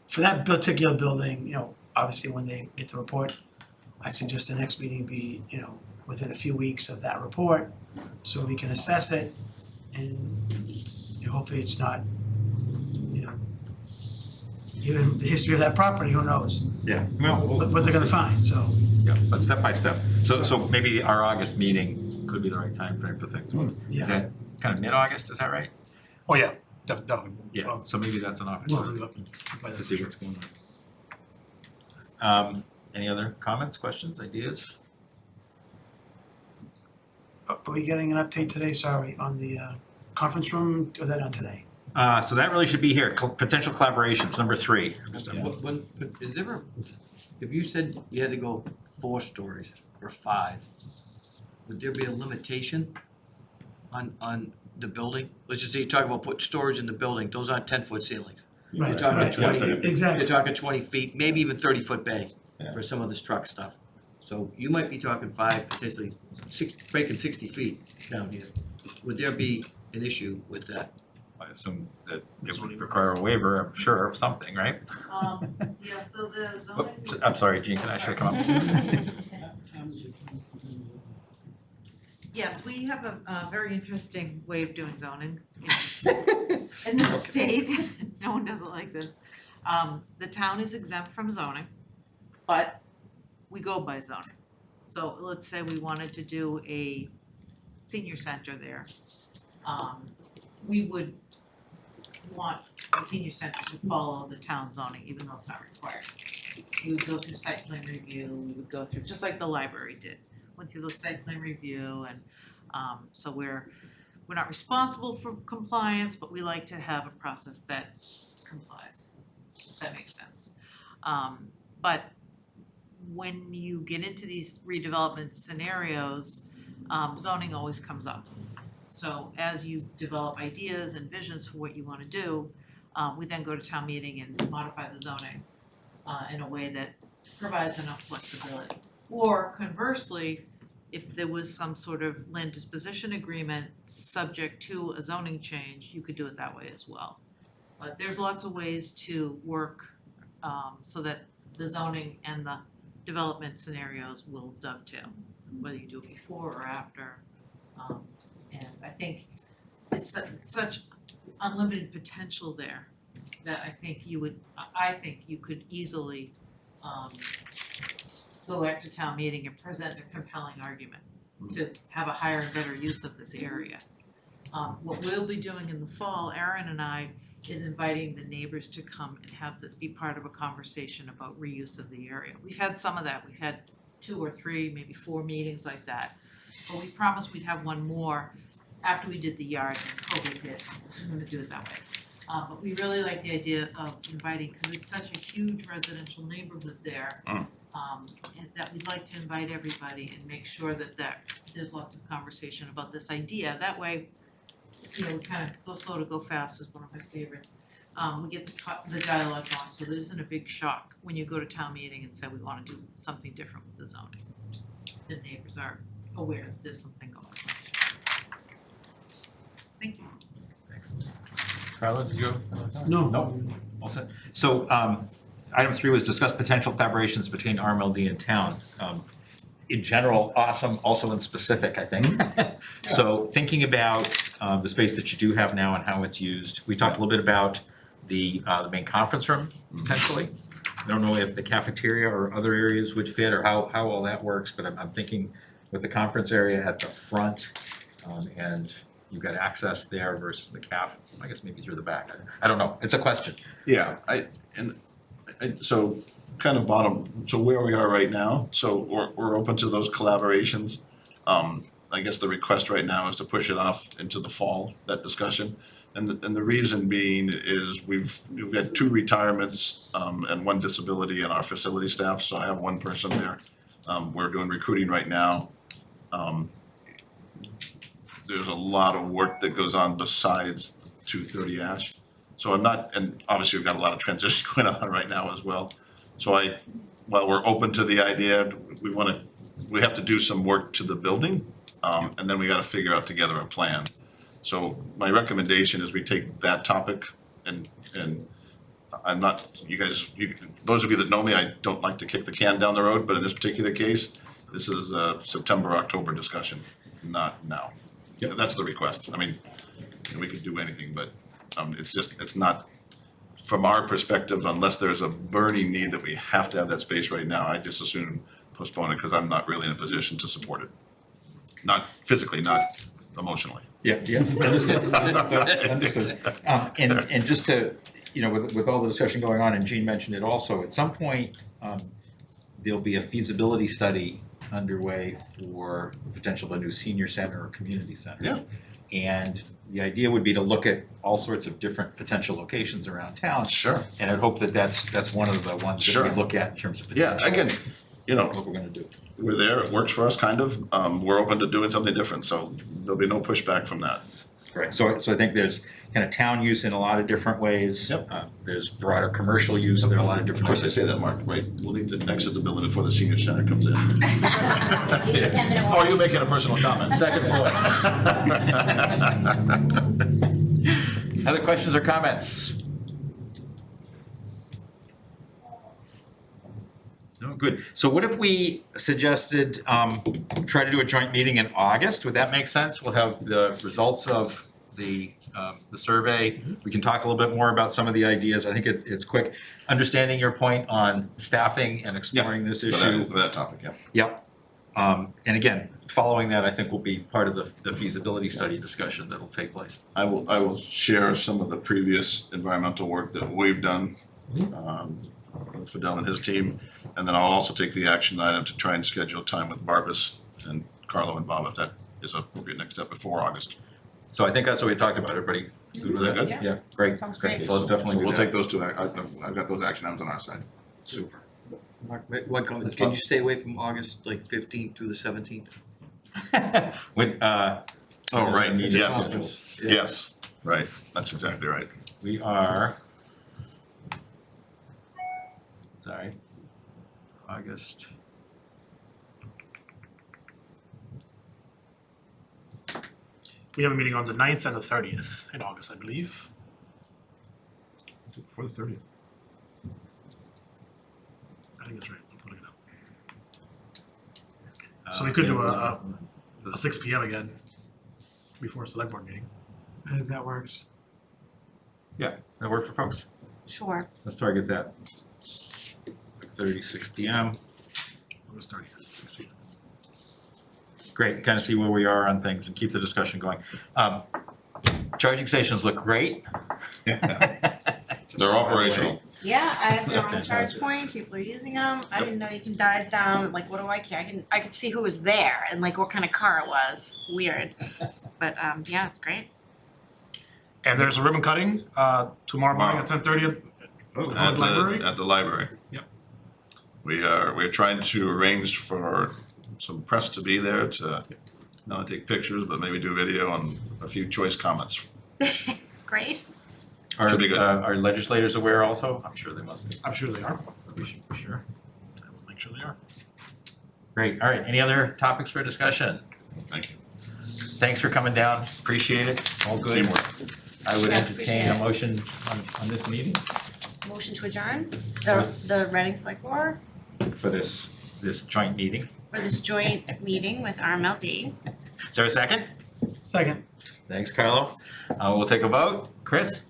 Speaker 7: for that particular building, obviously when they get the report, I suggest the next meeting be, within a few weeks of that report, so we can assess it, and hopefully it's not, given the history of that property, who knows
Speaker 1: Yeah. Well,
Speaker 7: what they're gonna find, so.
Speaker 1: Yeah, but step by step. So maybe our August meeting could be the right time frame for things.
Speaker 7: Yeah.
Speaker 1: Is that kind of mid-August, is that right?
Speaker 2: Oh, yeah, definitely.
Speaker 1: Yeah, so maybe that's an
Speaker 2: We'll
Speaker 1: opportunity
Speaker 2: do that by
Speaker 1: to
Speaker 2: then,
Speaker 1: see
Speaker 2: sure.
Speaker 1: what's going on. Any other comments, questions, ideas?
Speaker 7: Are we getting an update today, sorry, on the conference room, or is that on today?
Speaker 1: So that really should be here, potential collaborations, number 3.
Speaker 6: But is there if you said you had to go 4 stories or 5, would there be a limitation on the building? Let's just say you talk about putting storage in the building, those aren't 10-foot ceilings.
Speaker 7: Right,
Speaker 6: You're talking
Speaker 7: right,
Speaker 6: 20,
Speaker 7: exactly.
Speaker 6: you're talking 20 feet, maybe even 30-foot bay for some of this truck stuff. So you might be talking 5, potentially 6, breaking 60 feet down here. Would there be an issue with that?
Speaker 1: I assume that it would require a waiver, I'm sure, of something, right?
Speaker 11: Yeah, so the
Speaker 1: Oh,
Speaker 11: zoning.
Speaker 1: I'm sorry, Gene, can I actually come up?
Speaker 11: Yes, we have a very interesting way of doing zoning in the state. No one does it like this. The town is exempt from zoning, but we go by zoning. So let's say we wanted to do a senior center there. We would want the senior center to follow the town zoning, even though it's not required. We would go through site plan review, we would go through, just like the library did, went through the site plan review, and so we're not responsible for compliance, but we like to have a process that complies, if that makes sense. But when you get into these redevelopment scenarios, zoning always comes up. So as you develop ideas and visions for what you wanna do, we then go to town meeting and modify the zoning in a way that provides enough flexibility. Or conversely, if there was some sort of land disposition agreement subject to a zoning change, you could do it that way as well. But there's lots of ways to work so that the zoning and the development scenarios will dovetail, whether you do it before or after. And I think it's such unlimited potential there that I think you could easily go back to town meeting and present a compelling argument to have a higher and better use of this area. What we'll be doing in the fall, Aaron and I, is inviting the neighbors to come and be part of a conversation about reuse of the area. We've had some of that, we've had 2 or 3, maybe 4 meetings like that. But we promised we'd have one more after we did the yard and COVID hit, so we're gonna do it that way. But we really like the idea of inviting, because it's such a huge residential neighborhood there. And that we'd like to invite everybody and make sure that there's lots of conversation about this idea. That way, we kind of go slow to go fast is one of my favorites. We get the dialogue on, so there isn't a big shock when you go to town meeting and say we wanna do something different with the zoning. The neighbors are aware that there's something going on.
Speaker 12: Thank you.
Speaker 1: Thanks. Carla, did you have another thought?
Speaker 7: No.
Speaker 1: No? All set. So, item 3 was discuss potential collaborations between RMLD and town. In general, awesome, also in specific, I think. So thinking about the space that you do have now and how it's used, we talked a little bit about the main conference room potentially. I don't know if the cafeteria or other areas would fit or how all that works, but I'm thinking with the conference area at the front, and you've got access there versus the caf, I guess maybe through the back. I don't know, it's a question.
Speaker 3: Yeah, so kind of so where we are right now, so we're open to those collaborations. I guess the request right now is to push it off into the fall, that discussion. And the reason being is we've got 2 retirements and 1 disability in our facility staff, so I have 1 person there. We're doing recruiting right now. There's a lot of work that goes on besides 230 Ash. So I'm not, and obviously we've got a lot of transition going on right now as well. So while we're open to the idea, we have to do some work to the building, and then we gotta figure out together a plan. So my recommendation is we take that topic and I'm not, those of you that know me, I don't like to kick the can down the road, but in this particular case, this is a September, October discussion, not now.
Speaker 1: Yep.
Speaker 3: That's the request. I mean, we could do anything, but it's not, from our perspective, unless there's a burning need that we have to have that space right now, I just assume postpone it because I'm not really in a position to support it. Not physically, not emotionally.
Speaker 1: Yeah, understood. And just to, with all the discussion going on, and Jean mentioned it also, at some point, there'll be a feasibility study underway for the potential of a new senior center or community center.
Speaker 3: Yeah.
Speaker 1: And the idea would be to look at all sorts of different potential locations around town.
Speaker 3: Sure.
Speaker 1: And I'd hope that that's one of the ones that we
Speaker 3: Sure.
Speaker 1: look at in terms of
Speaker 3: Yeah,
Speaker 1: potential.
Speaker 3: again,
Speaker 1: What we're gonna do.
Speaker 3: we're there, it works for us, kind of. We're open to doing something different, so there'll be no pushback from that.
Speaker 1: Right, so I think there's kind of town use in a lot of different ways.
Speaker 3: Yep.
Speaker 1: There's broader commercial use, there are a lot of
Speaker 3: Of
Speaker 1: different
Speaker 3: course I
Speaker 1: ways.
Speaker 3: say that, Mark, right? We'll need to exit the building before the senior center comes in.
Speaker 8: Maybe 10-minute
Speaker 3: Oh,
Speaker 8: walk.
Speaker 3: are you making a personal comment?
Speaker 1: Second floor. Other questions or comments? No, good. So what if we suggested, try to do a joint meeting in August? Would that make sense? We'll have the results of the survey. We can talk a little bit more about some of the ideas. I think it's quick. Understanding your point on staffing and exploring this issue.
Speaker 3: For that topic, yeah.
Speaker 1: Yep. And again, following that, I think will be part of the feasibility study discussion that'll take place.
Speaker 3: I will share some of the previous environmental work that we've done, Fidel and his team, and then I'll also take the action item to try and schedule time with Barbas and Carlo and Bob if that is a appropriate next step before August.
Speaker 1: So I think that's what we talked about. Everybody good with
Speaker 3: Is that
Speaker 1: that?
Speaker 3: good?
Speaker 1: Yeah, great.
Speaker 8: Sounds great.
Speaker 1: So let's definitely
Speaker 3: So
Speaker 1: do
Speaker 3: we'll
Speaker 1: that.
Speaker 3: take those 2, I've got those action items on our side.
Speaker 1: Super.
Speaker 6: Mark, one comment, can you stay away from August, like 15th through the 17th?
Speaker 1: When,
Speaker 3: Oh, right,
Speaker 1: Need to
Speaker 3: yes,
Speaker 1: accomplish.
Speaker 3: yes, right, that's exactly right.
Speaker 1: we are, sorry, August.
Speaker 2: We have a meeting on the 9th and the 30th in August, I believe.
Speaker 3: Before the 30th.
Speaker 2: I think that's right. I'm putting it up. So we could do a 6 PM again before a select board meeting.
Speaker 7: I think that works.
Speaker 1: Yeah, that work for folks?
Speaker 8: Sure.
Speaker 1: Let's target that. 6 PM.
Speaker 2: August 30th, 6 PM.
Speaker 1: Great, kind of see where we are on things and keep the discussion going. Charging stations look great.
Speaker 3: They're operational.
Speaker 8: Yeah, they're on
Speaker 1: Fantastic.
Speaker 8: charge point, people are using them, I didn't know you can dive down, like, what do I care, I could see who was there and like what kind of car it was, weird. But, yeah, it's great.
Speaker 2: And there's a ribbon cutting tomorrow morning at 10:30 at the library.
Speaker 3: At the library.
Speaker 2: Yep.
Speaker 3: We're trying to arrange for some press to be there to not only take pictures, but maybe do video and a few choice comments.
Speaker 8: Great.
Speaker 3: Should be good.
Speaker 1: Are legislators aware also? I'm sure they must be.
Speaker 2: I'm sure they are.
Speaker 1: We should be sure.
Speaker 2: I will make sure they are.
Speaker 1: Great, all right, any other topics for discussion?
Speaker 3: Thank you.
Speaker 1: thanks for coming down, appreciate it, all good.
Speaker 3: Teamwork.
Speaker 1: I would
Speaker 8: Yeah,
Speaker 1: entertain a
Speaker 8: appreciate it.
Speaker 1: motion on this meeting
Speaker 8: Motion to adjourn, the Reading Select Board
Speaker 1: for this joint meeting.
Speaker 8: for this joint meeting with RMLD.
Speaker 1: Is there a second?
Speaker 7: Second.
Speaker 1: Thanks, Carlo. We'll take a vote. Chris?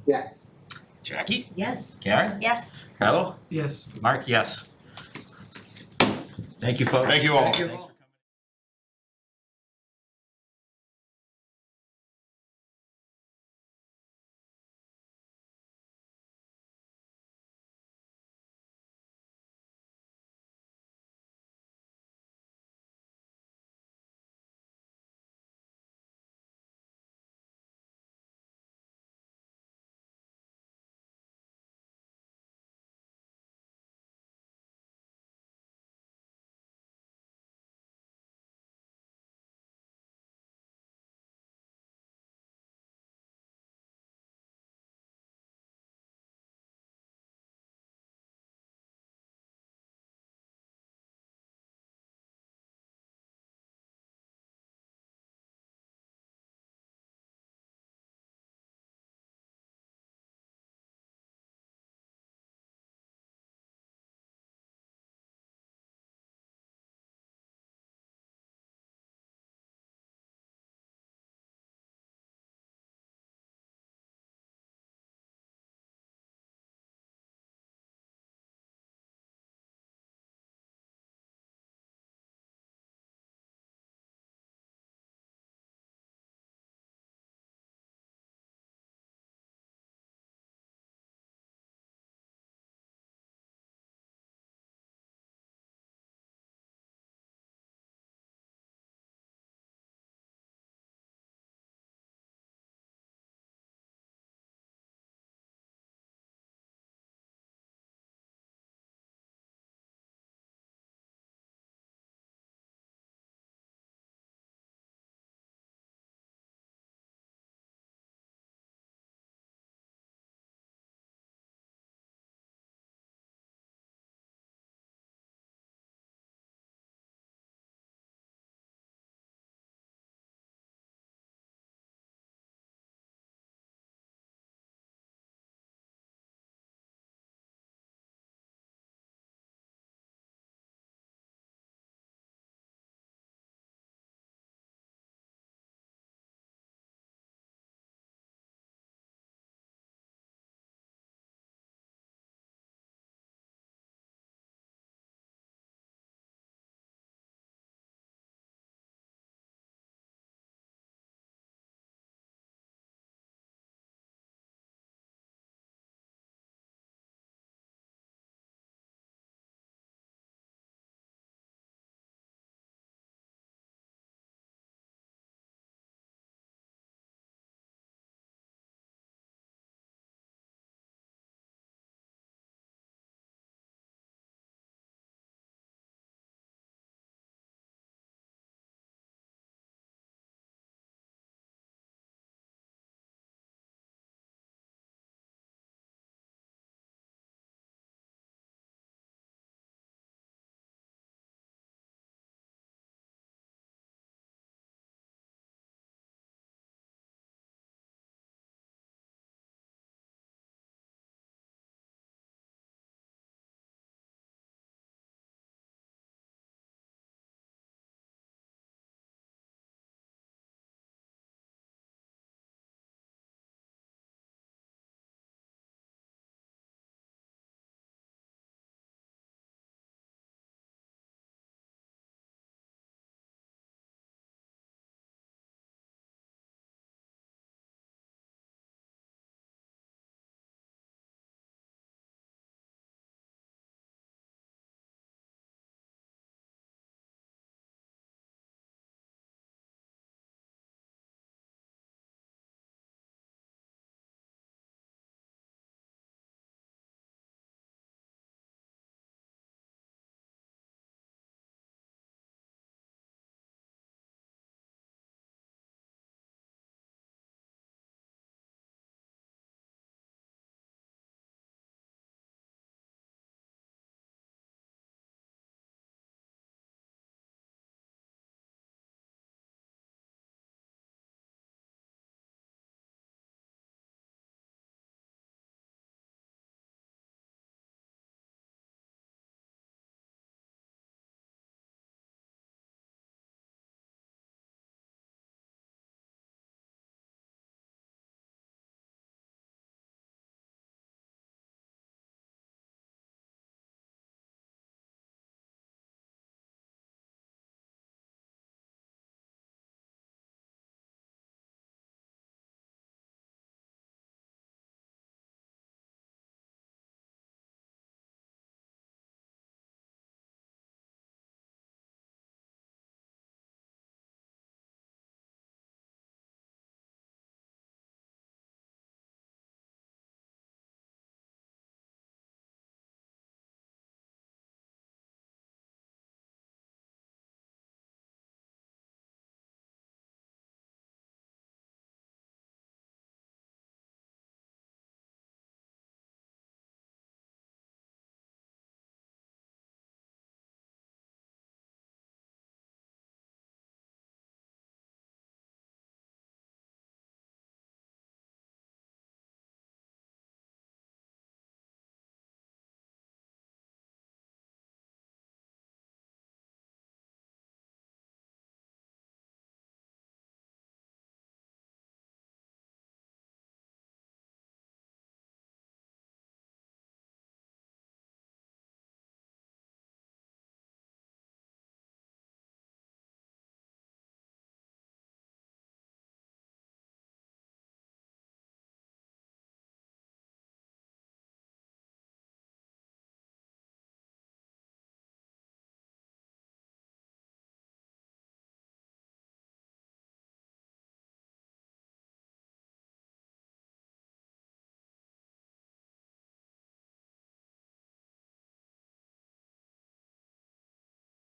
Speaker 10: Yes.
Speaker 1: Jackie?
Speaker 9: Yes.
Speaker 1: Karen?
Speaker 8: Yes.
Speaker 1: Carlo?
Speaker 7: Yes.
Speaker 1: Mark, yes. Thank you, folks.
Speaker 3: Thank you all.
Speaker 6: Thank you.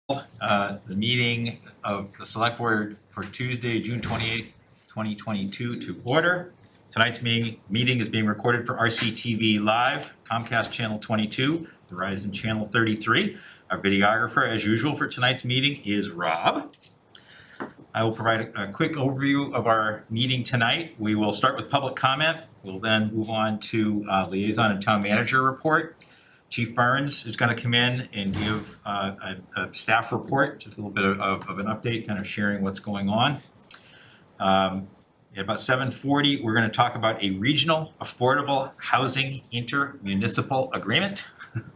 Speaker 1: the meeting of the Select Board for Tuesday, June 28th, 2022 to order. Tonight's meeting is being recorded for RCTV Live, Comcast Channel 22, Verizon Channel 33. Our videographer, as usual, for tonight's meeting is Rob. I will provide a quick overview of our meeting tonight. We will start with public comment. We'll then move on to Liaison and Town Manager report. Chief Burns is going to come in and give a staff report, just a little bit of an update, kind of sharing what's going on. At about 7:40, we're going to talk about a regional affordable housing inter-municipal agreement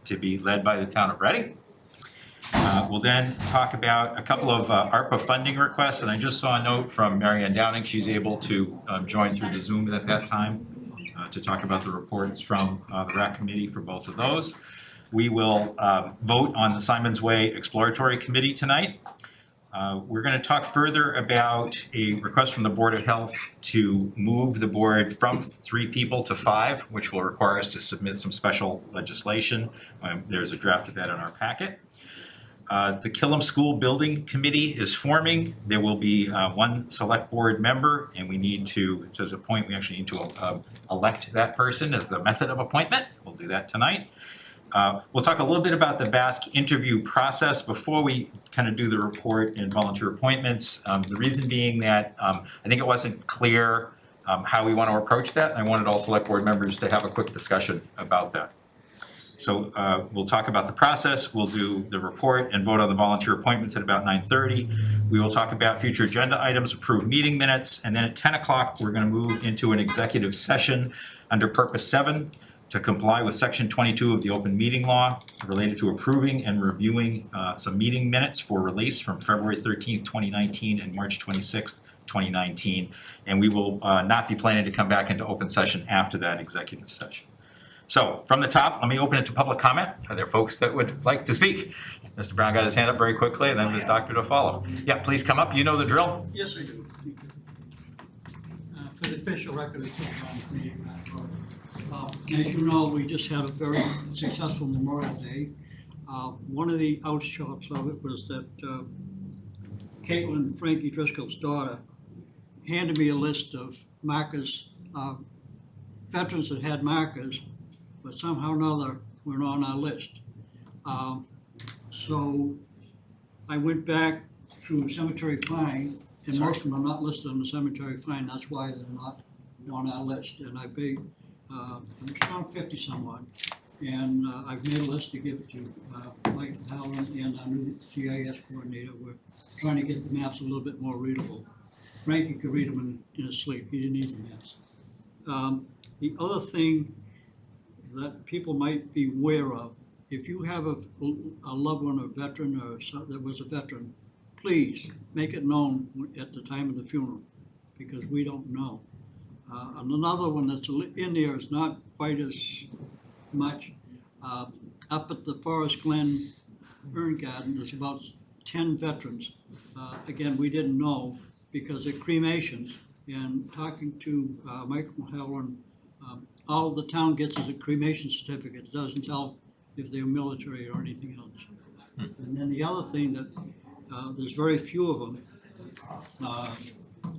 Speaker 1: to be led by the town of Reading. We'll then talk about a couple of ARPA funding requests, and I just saw a note from Marianne Downing. She's able to join through the Zoom at that time to talk about the reports from the RAC committee for both of those. We will vote on the Simons Way Exploratory Committee tonight. We're going to talk further about a request from the Board of Health to move the board from 3 people to 5, which will require us to submit some special legislation. There's a draft of that in our packet. The Killam School Building Committee is forming. There will be 1 select board member, and we need to, it says appoint, we actually need to elect that person as the method of appointment. We'll do that tonight. We'll talk a little bit about the Basque interview process before we kind of do the report and volunteer appointments. The reason being that I think it wasn't clear how we want to approach that. I wanted all select board members to have a quick discussion about that. So we'll talk about the process, we'll do the report and vote on the volunteer appointments at about 9:30. We will talk about future agenda items, approve meeting minutes, and then at 10 o'clock, we're going to move into an executive session under Purpose 7 to comply with Section 22 of the Open Meeting Law related to approving and reviewing some meeting minutes for release from February 13th, 2019 and March 26th, 2019. And we will not be planning to come back into open session after that executive session. So from the top, let me open it to public comment. Are there folks that would like to speak? Mr. Brown got his hand up very quickly, and then Ms. Doctor to follow. Yeah, please come up. You know the drill.
Speaker 5: Yes, I do. For the official record, it's on me. As you know, we just had a very successful Memorial Day. One of the outshouts of it was that Caitlin, Frankie Driscoll's daughter, handed me a list of markers, veterans that had markers, but somehow or another were on our list. So I went back through cemetery fine, and most of them are not listed on the cemetery fine. That's why they're not on our list. And I paid, it's around 50 somewhat. And I've made a list to give to Mike Howland and our new GIS coordinator. We're trying to get the maps a little bit more readable. Frankie could read them in his sleep. He didn't need the maps. The other thing that people might be aware of, if you have a loved one, a veteran, or that was a veteran, please make it known at the time of the funeral, because we don't know. And another one that's in there is not quite as much. Up at the Forest Glen Urn Garden, there's about 10 veterans. Again, we didn't know because they're cremations. And talking to Michael Howland, all the town gets is a cremation certificate. It doesn't tell if they're military or anything else. And then the other thing that there's very few of them.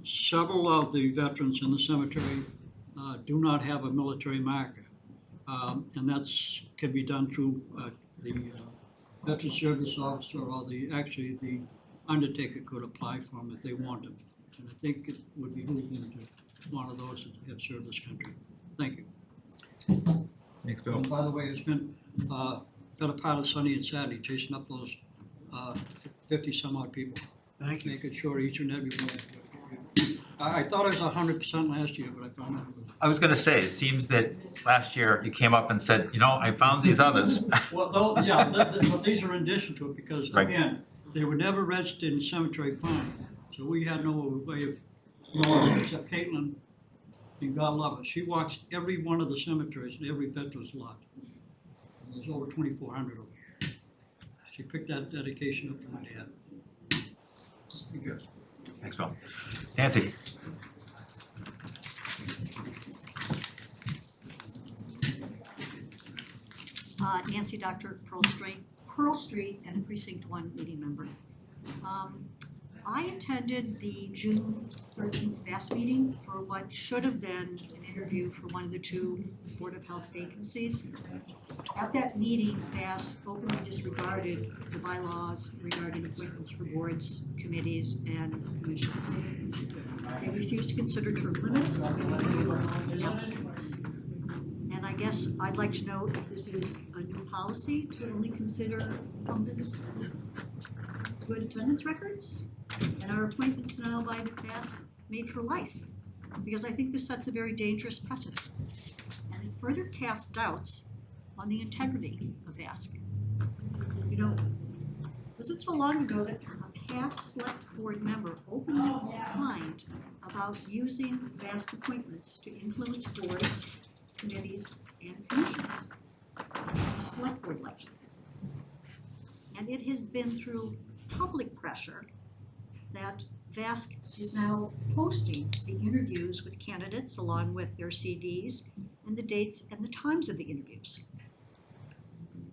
Speaker 5: Several of the veterans in the cemetery do not have a military marker. And that's can be done through the veteran service officer, or the undertaker could apply for them if they want them. And I think it would behoove them to one of those that have served this country. Thank you.
Speaker 1: Thanks, Bill.
Speaker 5: And by the way, it's been better part of Sunday and Saturday chasing up those 50 some odd people.
Speaker 7: Thank you.
Speaker 5: Making sure each and every one. I thought it was 100% last year, but I found out.
Speaker 1: I was going to say, it seems that last year you came up and said, you know, I found these others.
Speaker 5: Well, yeah, but these are in addition to it because,
Speaker 1: Right.
Speaker 5: again, they were never registered in cemetery fine. So we had no way of knowing except Caitlin, and God love her. She walks every one of the cemeteries and every veteran's lot. And there's over 2,400 of them. She picked that dedication up from my dad.
Speaker 1: Good. Thanks, Bill. Nancy.
Speaker 13: Nancy, Dr. Pearl Strait,
Speaker 5: Pearl Street and a Precinct 1 meeting member. I attended the June 13th VAST meeting for what should have been an interview for one of the 2 Board of Health vacancies. At that meeting, VAST openly disregarded the bylaws regarding appointments for boards, committees, and commissions. They refused to consider term limits and applicants. And I guess I'd like to know if this is a new policy to only consider incumbents with good attendance records? And are appointments now by VAST made for life? Because I think this sets a very dangerous precedent. And it further casts doubts on the integrity of VAST. You know, wasn't so long ago that a past select board member openly opined about using VAST appointments to influence boards, committees, and commissions. The select board likes it. And it has been through public pressure that VASC is now posting the interviews with candidates along with their CDs and the dates and the times of the interviews.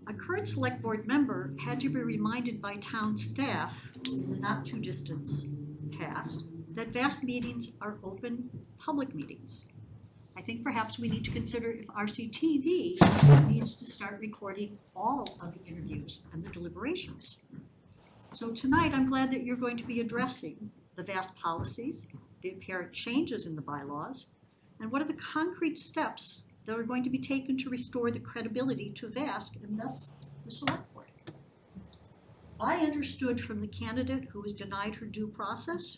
Speaker 5: A current select board member had to be reminded by town staff in the not too distant past that VASC meetings are open public meetings. I think perhaps we need to consider if RCTV needs to start recording all of the interviews and the deliberations. So tonight, I'm glad that you're going to be addressing the VASC policies, the apparent changes in the bylaws, and what are the concrete steps that are going to be taken to restore the credibility to VASC and thus the select board. I understood from the candidate who was denied her due process,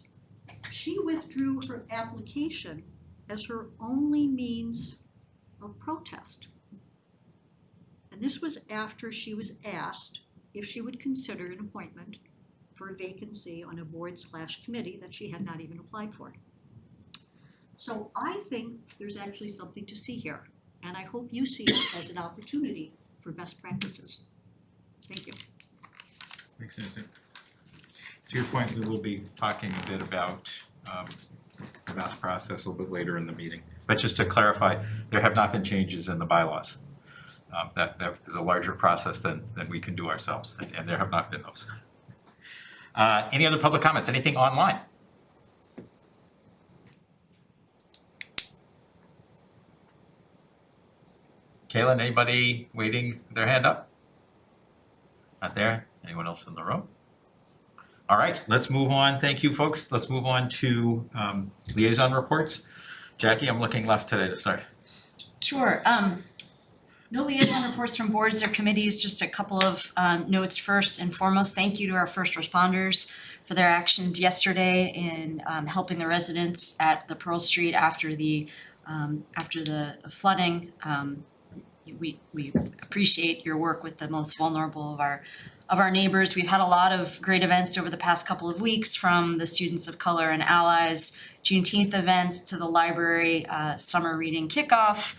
Speaker 5: she withdrew her application as her only means of protest. And this was after she was asked if she would consider an appointment for a vacancy on a board/committee that she had not even applied for. So I think there's actually something to see here, and I hope you see it as an opportunity for best practices. Thank you.
Speaker 1: Thanks, Susan. To your point, we will be talking a bit about the VASC process a little bit later in the meeting. But just to clarify, there have not been changes in the bylaws. That is a larger process than we can do ourselves, and there have not been those. Any other public comments? Anything online? Kaylin, anybody waiting their hand up? Not there? Anyone else in the room? All right, let's move on. Thank you, folks. Let's move on to liaison reports. Jackie, I'm looking left today to start.
Speaker 9: Sure. No liaison reports from boards or committees, just a couple of notes. First and foremost, thank you to our first responders for their actions yesterday in helping the residents at the Pearl Street after the flooding. We appreciate your work with the most vulnerable of our neighbors. We've had a lot of great events over the past couple of weeks, from the Students of Color and Allies Juneteenth events to the library summer reading kickoff,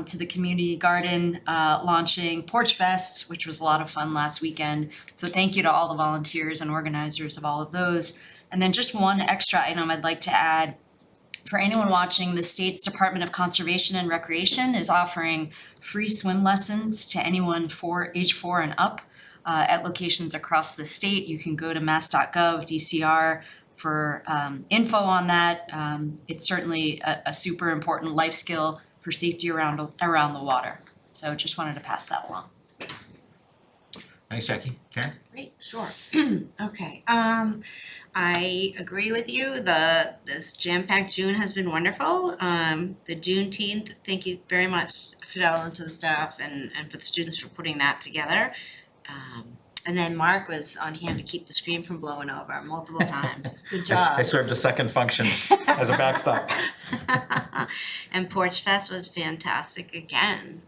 Speaker 9: to the community garden launching Porch Fest, which was a lot of fun last weekend. So thank you to all the volunteers and organizers of all of those. And then just one extra item I'd like to add. For anyone watching, the state's Department of Conservation and Recreation is offering free swim lessons to anyone age 4 and up at locations across the state. You can go to mass.gov DCR for info on that. It's certainly a super important life skill for safety around the water. So just wanted to pass that along.
Speaker 1: Thanks, Jackie. Karen?
Speaker 8: Great, sure. Okay, I agree with you. This jam-packed June has been wonderful. The Juneteenth, thank you very much, Fidel, and to the staff and for the students for putting that together. And then Mark was on hand to keep the screen from blowing over multiple times. Good job.
Speaker 1: I served a second function as a backstop.
Speaker 8: And Porch Fest was fantastic again.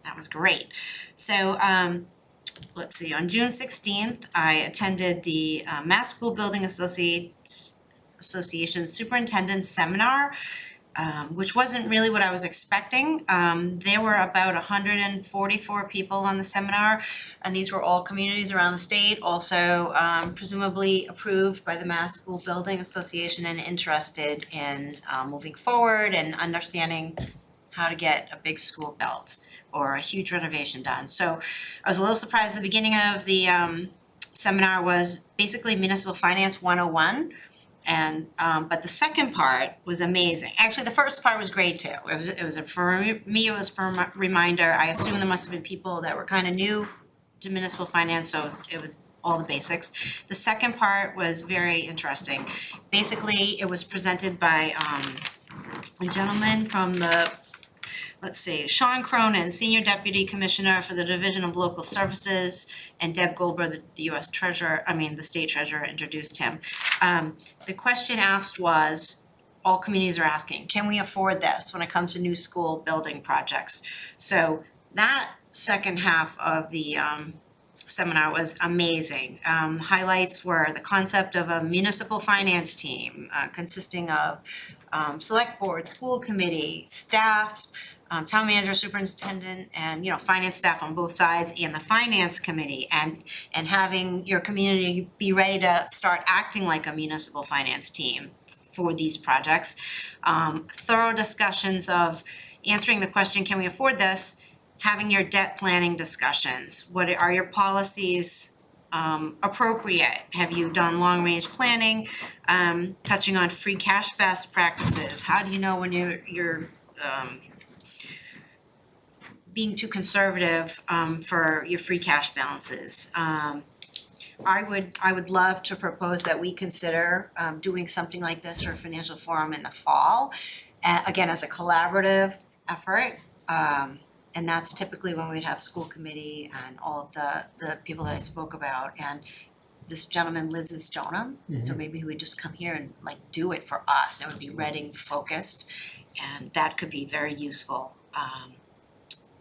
Speaker 8: That was great. So let's see, on June 16th, I attended the Mass School Building Association Superintendent Seminar, which wasn't really what I was expecting. There were about 144 people on the seminar, and these were all communities around the state, also presumably approved by the Mass School Building Association and interested in moving forward and understanding how to get a big school built or a huge renovation done. So I was a little surprised at the beginning of the seminar was basically municipal finance 101. And but the second part was amazing. Actually, the first part was great too. It was for me, it was for a reminder. I assume there must have been people that were kind of new to municipal finance, so it was all the basics. The second part was very interesting. Basically, it was presented by a gentleman from the, let's see, Sean Cronin, Senior Deputy Commissioner for the Division of Local Services, and Deb Goldberg, the US Treasurer, the State Treasurer, introduced him. The question asked was, all communities are asking, can we afford this when it comes to new school building projects? So that second half of the seminar was amazing. Highlights were the concept of a municipal finance team consisting of select board, school committee, staff, town manager, superintendent, and finance staff on both sides, and the finance committee, and having your community be ready to start acting like a municipal finance team for these projects. Thorough discussions of answering the question, can we afford this? Having your debt planning discussions. What are your policies appropriate? Have you done long-range planning? Touching on free cash best practices. How do you know when you're being too conservative for your free cash balances? I would love to propose that we consider doing something like this for a financial forum in the fall, again, as a collaborative effort. And that's typically when we'd have school committee and all of the people that I spoke about. And this gentleman lives in Stoneham, so maybe he would just come here and do it for us. It would be Reading focused, and that could be very useful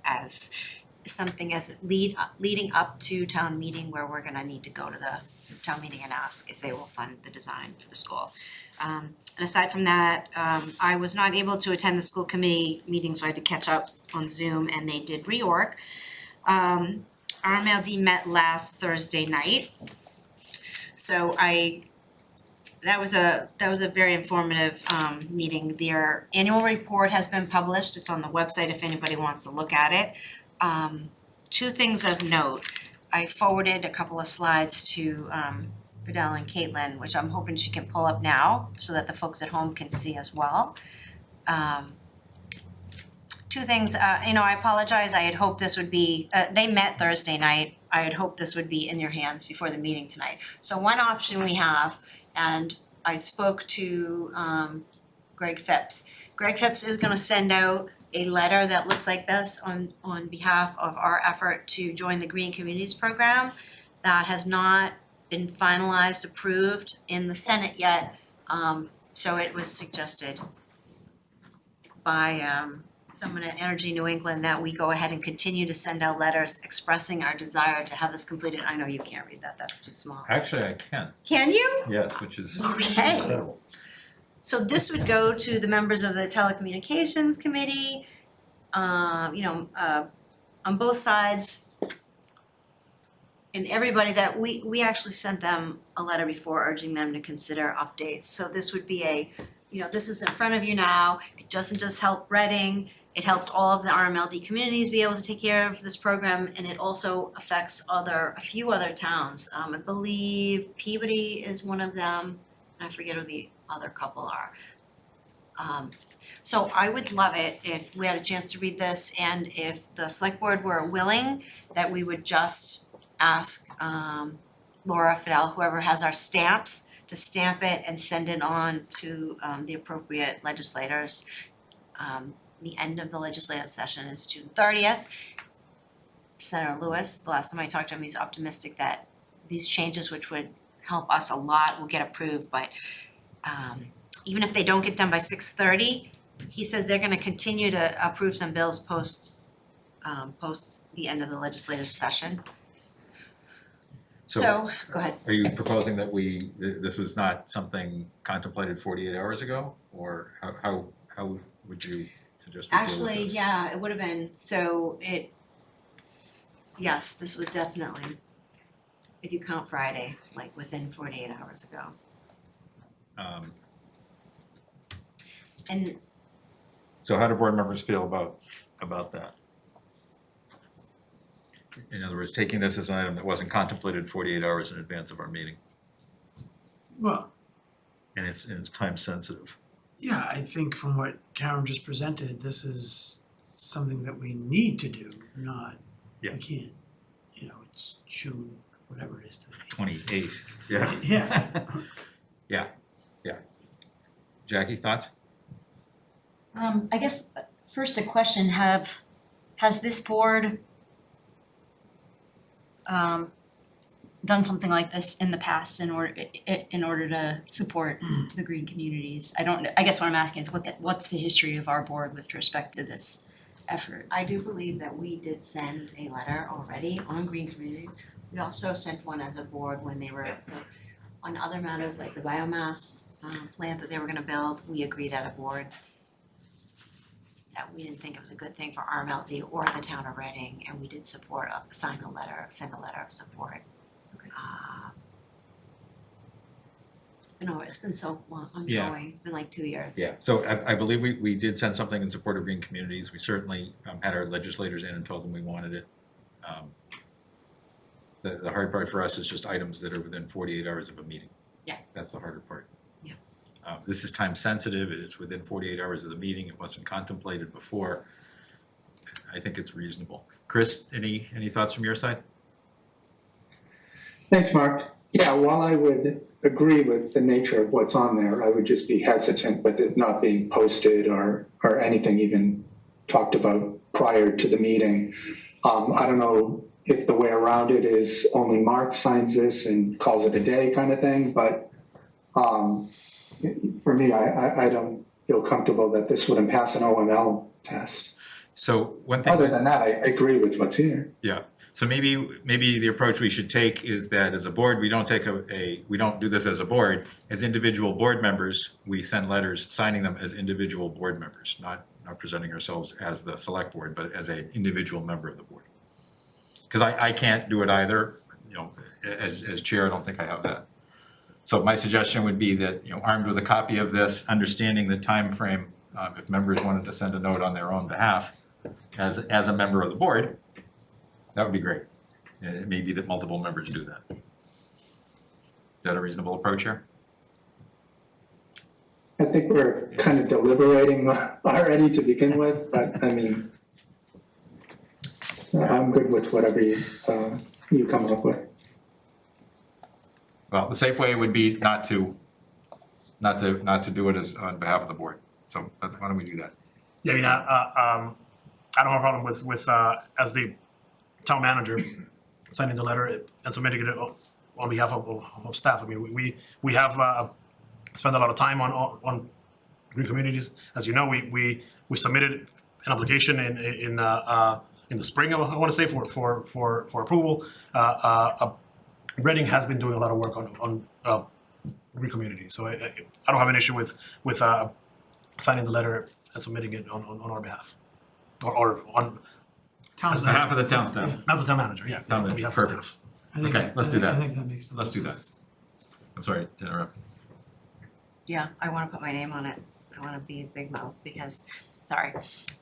Speaker 8: as something as leading up to town meeting, where we're gonna need to go to the town meeting and ask if they will fund the design for the school. And aside from that, I was not able to attend the school committee meeting, so I had to catch up on Zoom, and they did reorg. RMLD met last Thursday night. So that was a very informative meeting. Their annual report has been published. It's on the website if anybody wants to look at it. Two things of note. I forwarded a couple of slides to Fidel and Caitlin, which I'm hoping she can pull up now so that the folks at home can see as well. Two things, I apologize. I had hoped this would be, they met Thursday night. I had hoped this would be in your hands before the meeting tonight. So one option we have, and I spoke to Greg Phipps. Greg Phipps is gonna send out a letter that looks like this on behalf of our effort to join the Green Communities Program. That has not been finalized, approved in the Senate yet. So it was suggested by someone at Energy New England that we go ahead and continue to send out letters expressing our desire to have this completed. I know you can't read that, that's too small.
Speaker 1: Actually, I can,
Speaker 8: Can you?
Speaker 1: yes, which is
Speaker 8: Okay.
Speaker 1: incredible.
Speaker 8: So this would go to the members of the Telecommunications Committee, on both sides. And everybody that we actually sent them a letter before urging them to consider updates. So this would be this is in front of you now. It doesn't just help Reading, it helps all of the RMLD communities be able to take care of this program, and it also affects a few other towns. I believe Peabody is one of them, and I forget who the other couple are. So I would love it if we had a chance to read this, and if the select board were willing, that we would just ask Laura, Fidel, whoever has our stamps, to stamp it and send it on to the appropriate legislators. The end of the legislative session is June 30th. Senator Lewis, the last time I talked to him, he's optimistic that these changes, which would help us a lot, will get approved, but even if they don't get done by 6:30, he says they're gonna continue to approve some bills post the end of the legislative session. So, go ahead.
Speaker 1: Are you proposing that this was not something contemplated 48 hours ago? Or how would you suggest we deal with this?
Speaker 8: Actually, yeah, it would have been, yes, this was definitely, if you count Friday, within 48 hours ago. And
Speaker 1: So how do board members feel about that? In other words, taking this as an item that wasn't contemplated 48 hours in advance of our meeting,
Speaker 7: Well,
Speaker 1: and it's time sensitive.
Speaker 7: yeah, I think from what Karen just presented, this is something that we need to do, not,
Speaker 1: Yeah.
Speaker 7: we can't. You know, it's June, whatever it is today.
Speaker 1: 28th, yeah.
Speaker 7: Yeah.
Speaker 1: Yeah. Jackie, thoughts?
Speaker 9: I guess first a question, has this board done something like this in the past in order to support the green communities? I guess what I'm asking is what's the history of our board with respect to this effort?
Speaker 8: I do believe that we did send a letter already on green communities. We also sent one as a board when they were on other matters like the biomass plant that they were gonna build. We agreed at a board that we didn't think it was a good thing for RMLD or the town of Reading, and we did send a letter of support.
Speaker 9: Okay.
Speaker 8: It's been so long,
Speaker 1: Yeah.
Speaker 8: ongoing, it's been like 2 years.
Speaker 1: Yeah, so I believe we did send something in support of green communities. We certainly had our legislators in and told them we wanted it. The hard part for us is just items that are within 48 hours of a meeting.
Speaker 8: Yeah.
Speaker 1: That's the harder part.
Speaker 8: Yeah.
Speaker 1: This is time sensitive, it is within 48 hours of the meeting, it wasn't contemplated before. I think it's reasonable. Chris, any thoughts from your side?
Speaker 10: Thanks, Mark. Yeah, while I would agree with the nature of what's on there, I would just be hesitant with it not being posted or anything even talked about prior to the meeting. I don't know if the way around it is only Mark signs this and calls it a day kind of thing, but for me, I don't feel comfortable that this wouldn't pass an OML test.
Speaker 1: So one thing.
Speaker 10: Other than that, I agree with what's here.
Speaker 1: Yeah, so maybe the approach we should take is that as a board, we don't take we don't do this as a board. As individual board members, we send letters signing them as individual board members, not presenting ourselves as the select board, but as an individual member of the board. Because I can't do it either, you know, as chair, I don't think I have that. So my suggestion would be that, you know, armed with a copy of this, understanding the time frame, if members wanted to send a note on their own behalf as a member of the board, that would be great. And it may be that multiple members do that. Is that a reasonable approach here?
Speaker 10: I think we're kind of deliberating already to begin with, but I mean, I'm good with whatever you come up with.
Speaker 1: Well, the safe way would be not to do it as on behalf of the board. So why don't we do that?
Speaker 2: Yeah, I mean, I don't have a problem with as the town manager signing the letter and submitting it on behalf of staff. I mean, we have spent a lot of time on green communities. As you know, we submitted an application in the spring, I want to say, for approval. Reading has been doing a lot of work on green communities, so I don't have an issue with signing the letter and submitting it on our behalf, or on
Speaker 1: On behalf of the town staff.
Speaker 2: as a town manager, yeah.
Speaker 1: Town
Speaker 2: on
Speaker 1: manager,
Speaker 2: behalf of
Speaker 1: perfect.
Speaker 2: staff.
Speaker 7: I think-
Speaker 1: Okay, let's do that.
Speaker 7: I think that makes sense.
Speaker 1: Let's do that. I'm sorry to interrupt.
Speaker 8: Yeah, I wanna put my name on it. I wanna be a big mouth because, sorry.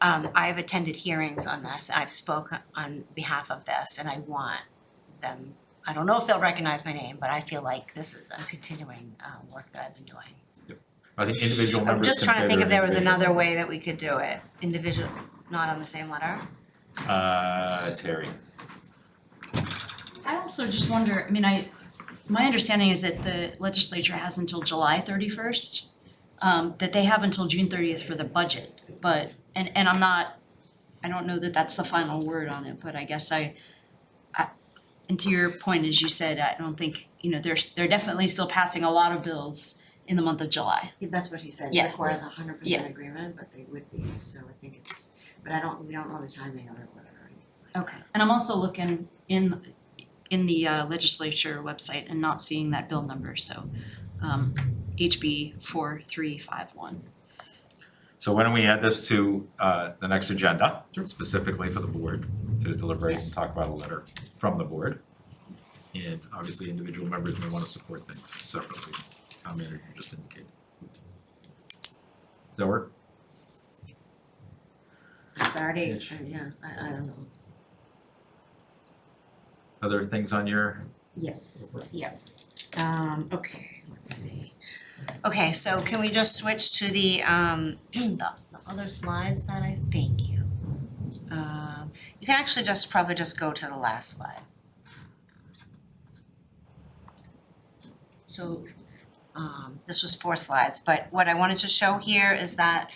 Speaker 8: I've attended hearings on this, I've spoken on behalf of this, and I want them, I don't know if they'll recognize my name, but I feel like this is a continuing work that I've been doing.
Speaker 1: I think individual
Speaker 8: I'm
Speaker 1: members
Speaker 8: just trying to think if there was
Speaker 1: consider
Speaker 8: another way that we could do it. Individual, not on the same letter?
Speaker 1: Terry.
Speaker 9: I also just wonder, I mean, my understanding is that the legislature has until July 31st, that they have until June 30th for the budget, but, and I don't know that that's the final word on it, but I guess and to your point, as you said, I don't think, you know, they're definitely still passing a lot of bills in the month of July.
Speaker 8: That's what he said,
Speaker 9: Yeah.
Speaker 8: it requires 100%
Speaker 9: Yeah.
Speaker 8: agreement, but they would be, so I think it's, but we don't know the timing of it or whatever.
Speaker 9: Okay. And I'm also looking in the legislature website and not seeing that bill number, so HB 4351.
Speaker 1: So why don't we add this to the next agenda, specifically for the board, to deliberate and talk about a letter from the board. And obviously, individual members may want to support things separately, town manager just indicated. Does that work?
Speaker 8: It's already, yeah, I don't know.
Speaker 1: other things on your?
Speaker 8: Yes, yep. Okay, let's see. Okay, so can we just switch to the the other slides that thank you. You can actually probably just go to the last slide. So, this was 4 slides, but what I wanted to show here is that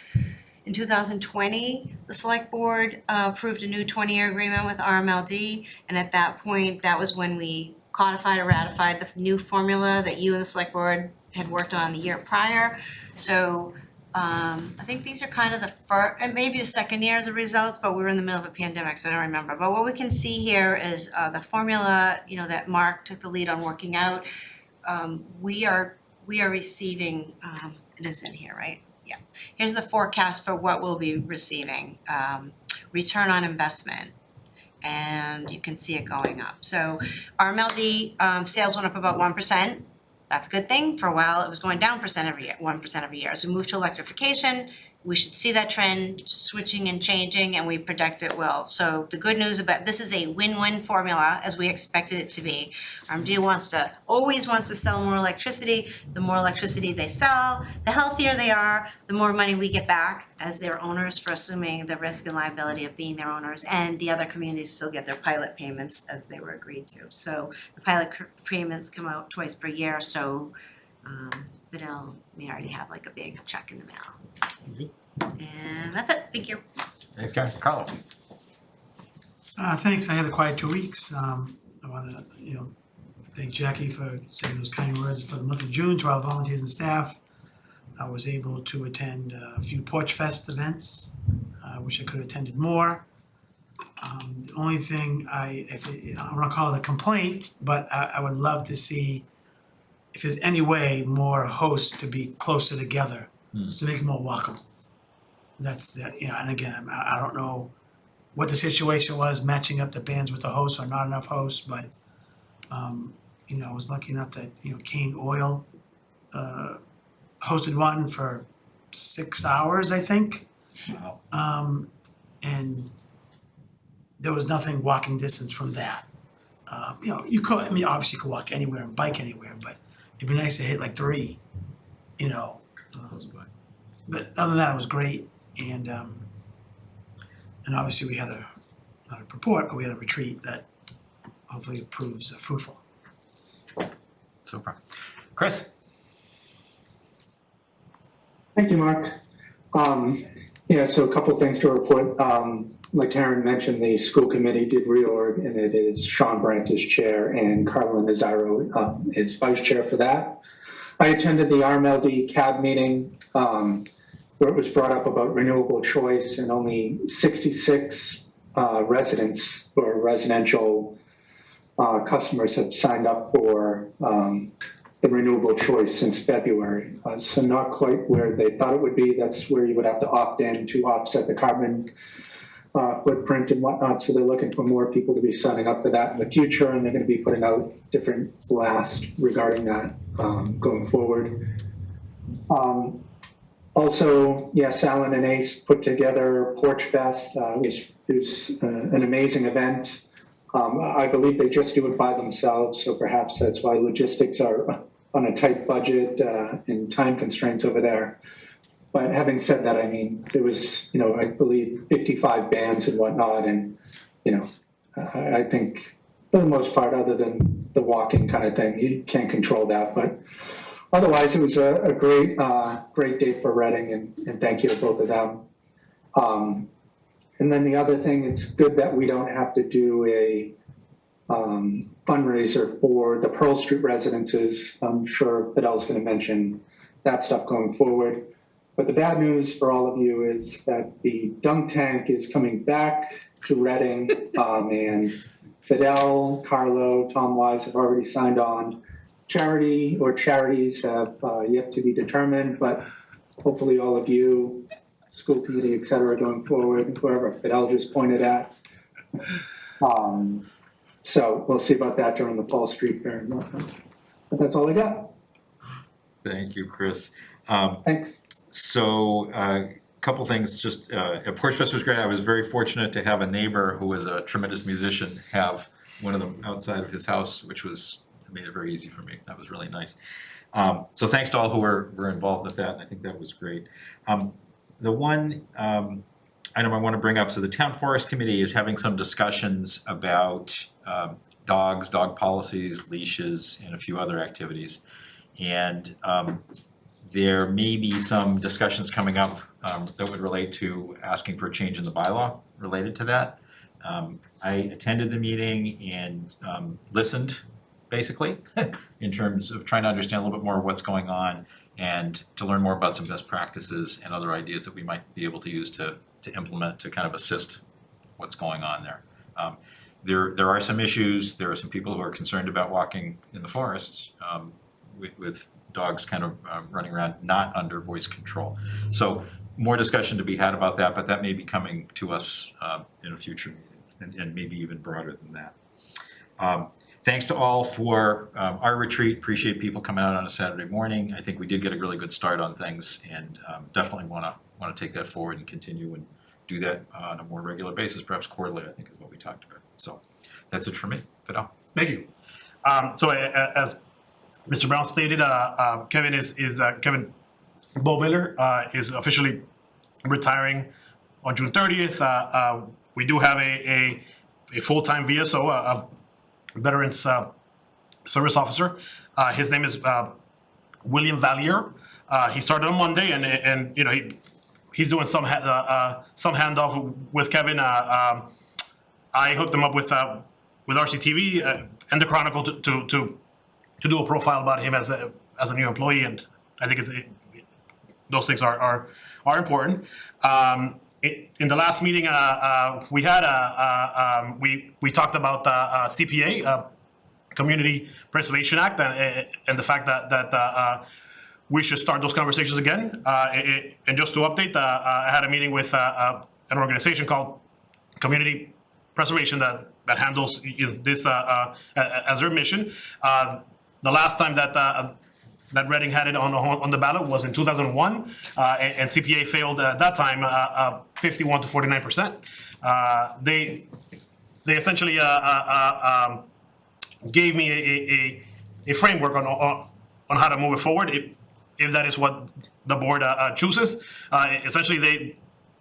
Speaker 8: in 2020, the select board approved a new 20-year agreement with RMLD, and at that point, that was when we codified or ratified the new formula that you and the select board had worked on the year prior. So I think these are kind of the first, and maybe the second years of results, but we were in the middle of a pandemic, so I don't remember. But what we can see here is the formula, that Mark took the lead on working out. We are receiving, it is in here, right? Yeah. Here's the forecast for what we'll be receiving. Return on investment. And you can see it going up. So RMLD sales went up about 1%. That's a good thing. For a while, it was going down 1% every year. As we move to electrification, we should see that trend switching and changing, and we predict it will. So the good news about this is a win-win formula, as we expected it to be. RMD always wants to sell more electricity. The more electricity they sell, the healthier they are, the more money we get back as their owners for assuming the risk and liability of being their owners, and the other communities still get their pilot payments as they were agreed to. So the pilot payments come out twice per year, so Fidel may already have like a big check in the mail. And that's it, thank you.
Speaker 1: Thanks, Karen. Carlo?
Speaker 7: Thanks, I had a quiet 2 weeks. I wanna, thank Jackie for saying those kind words for the month of June to our volunteers and staff. I was able to attend a few Porch Fest events. I wish I could have attended more. The only thing I don't wanna call it a complaint, but I would love to see if there's any way more hosts to be closer together, to make it more walkable. That's that, and again, I don't know what the situation was, matching up the bands with the hosts or not enough hosts, but, I was lucky enough that, Kane Oil hosted one for 6 hours, I think.
Speaker 1: Wow.
Speaker 7: And there was nothing walking distance from that. You could, obviously you could walk anywhere and bike anywhere, but it'd be nice to hit like 3, But other than that, it was great, and obviously we had not a purport, but we had a retreat that hopefully proves fruitful.
Speaker 1: Super. Chris?
Speaker 10: Thank you, Mark. So a couple of things to report. Like Karen mentioned, the school committee did reorg, and it is Sean Brandt as chair and Carla Nazaro is vice chair for that. I attended the RMLD CAB meeting where it was brought up about renewable choice, and only 66 residents or residential customers have signed up for the renewable choice since February. So not quite where they thought it would be. That's where you would have to opt in to offset the carbon footprint and whatnot. So they're looking for more people to be signing up for that in the future, and they're going to be putting out different blasts regarding that going forward. Also, yes, Alan and Ace put together Porch Fest. It was an amazing event. I believe they just do it by themselves, so perhaps that's why logistics are on a tight budget and time constraints over there. But having said that, there was, I believe 55 bands and whatnot, and, I think for the most part, other than the walking kind of thing, you can't control that. But otherwise, it was a great day for Reading, and thank you to both of them. And then the other thing, it's good that we don't have to do a fundraiser for the Pearl Street residences. I'm sure Fidel's going to mention that stuff going forward. But the bad news for all of you is that the dunk tank is coming back to Reading, and Fidel, Carlo, Tom Wise have already signed on. Charity or charities have yet to be determined, but hopefully all of you, school committee, et cetera, going forward, whoever Fidel just pointed at. So we'll see about that during the Fall Street Fair and whatnot. But that's all I got.
Speaker 1: Thank you, Chris.
Speaker 10: Thanks.
Speaker 1: So a couple things, just Porch Fest was great. I was very fortunate to have a neighbor who was a tremendous musician have one of them outside of his house, which made it very easy for me. That was really nice. So thanks to all who were involved with that, and I think that was great. The one item I want to bring up, so the Town Forest Committee is having some discussions about dogs, dog policies, leashes, and a few other activities. And there may be some discussions coming up that would relate to asking for a change in the bylaw related to that. I attended the meeting and listened, basically, in terms of trying to understand a little bit more what's going on and to learn more about some best practices and other ideas that we might be able to use to implement to kind of assist what's going on there. There are some issues. There are some people who are concerned about walking in the forests with dogs kind of running around not under voice control. So more discussion to be had about that, but that may be coming to us in a future meeting and maybe even broader than that. Thanks to all for our retreat. Appreciate people coming out on a Saturday morning. I think we did get a really good start on things, and definitely want to take that forward and continue and do that on a more regular basis, perhaps quarterly, I think is what we talked about. So that's it for me. Fidel.
Speaker 2: Thank you. So as Mr. Brown stated, Kevin Bowmiller is officially retiring on June 30th. We do have a full-time VSO, a Veterans Service Officer. His name is William Valier. He started on Monday, and you know he's doing some handoff with Kevin. I hooked him up with RCTV and the Chronicle to do a profile about him as a new employee, and I think those things are important. In the last meeting we had, we talked about CPA, Community Preservation Act, and the fact that we should start those conversations again. And just to update, I had a meeting with an organization called Community Preservation that handles this as their mission. The last time that Reading had it on the ballot was in 2001, and CPA failed at that time 51 to 49%. They essentially gave me a framework on how to move it forward if that is what the board chooses. Essentially,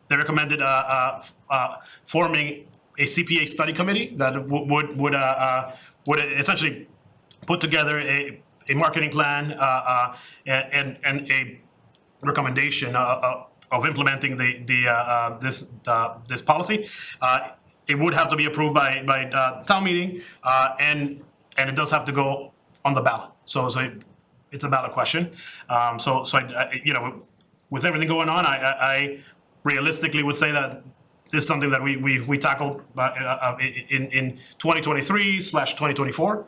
Speaker 2: they recommended forming a CPA study committee that would essentially put together a marketing plan and a recommendation of implementing this policy. It would have to be approved by town meeting, and it does have to go on the ballot. So it's a ballot question. So with everything going on, I realistically would say that this is something that we tackled in 2023/2024,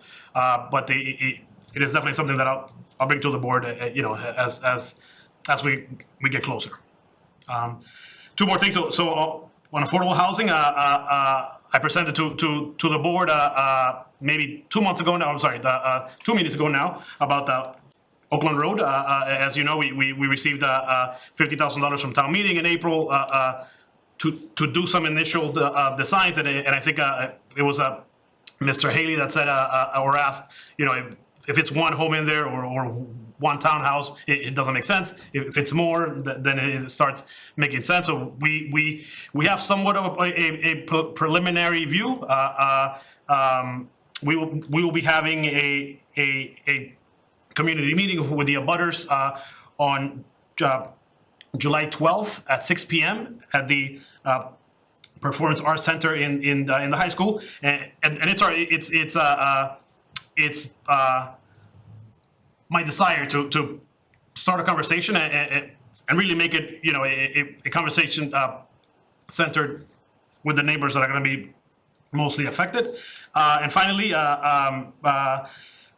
Speaker 2: but it is definitely something that I'll bring to the board, as we get closer. Two more things. So on affordable housing, I presented to the board maybe 2 months ago now. I'm sorry, 2 meetings ago now about Oakland Road. As you know, we received $50,000 from town meeting in April to do some initial designs, and I think it was Mr. Haley that said or asked, if it's one home in there or one townhouse, it doesn't make sense. If it's more, then it starts making sense. So we have somewhat of a preliminary view. We will be having a community meeting with the abutters on July 12th at 6 p.m. at the Performance Arts Center in the high school, and it's my desire to start a conversation and really make it a conversation centered with the neighbors that are going to be mostly affected. And finally,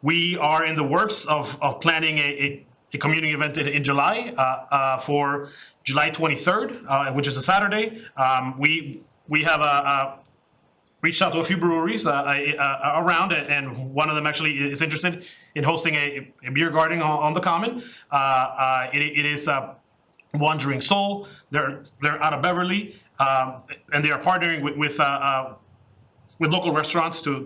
Speaker 2: we are in the works of planning a community event in July for July 23rd, which is a Saturday. We have reached out to a few breweries around, and one of them actually is interested in hosting a beer garden on the Common. It is Wandering Soul. They're out of Beverly, and they are partnering with with local restaurants to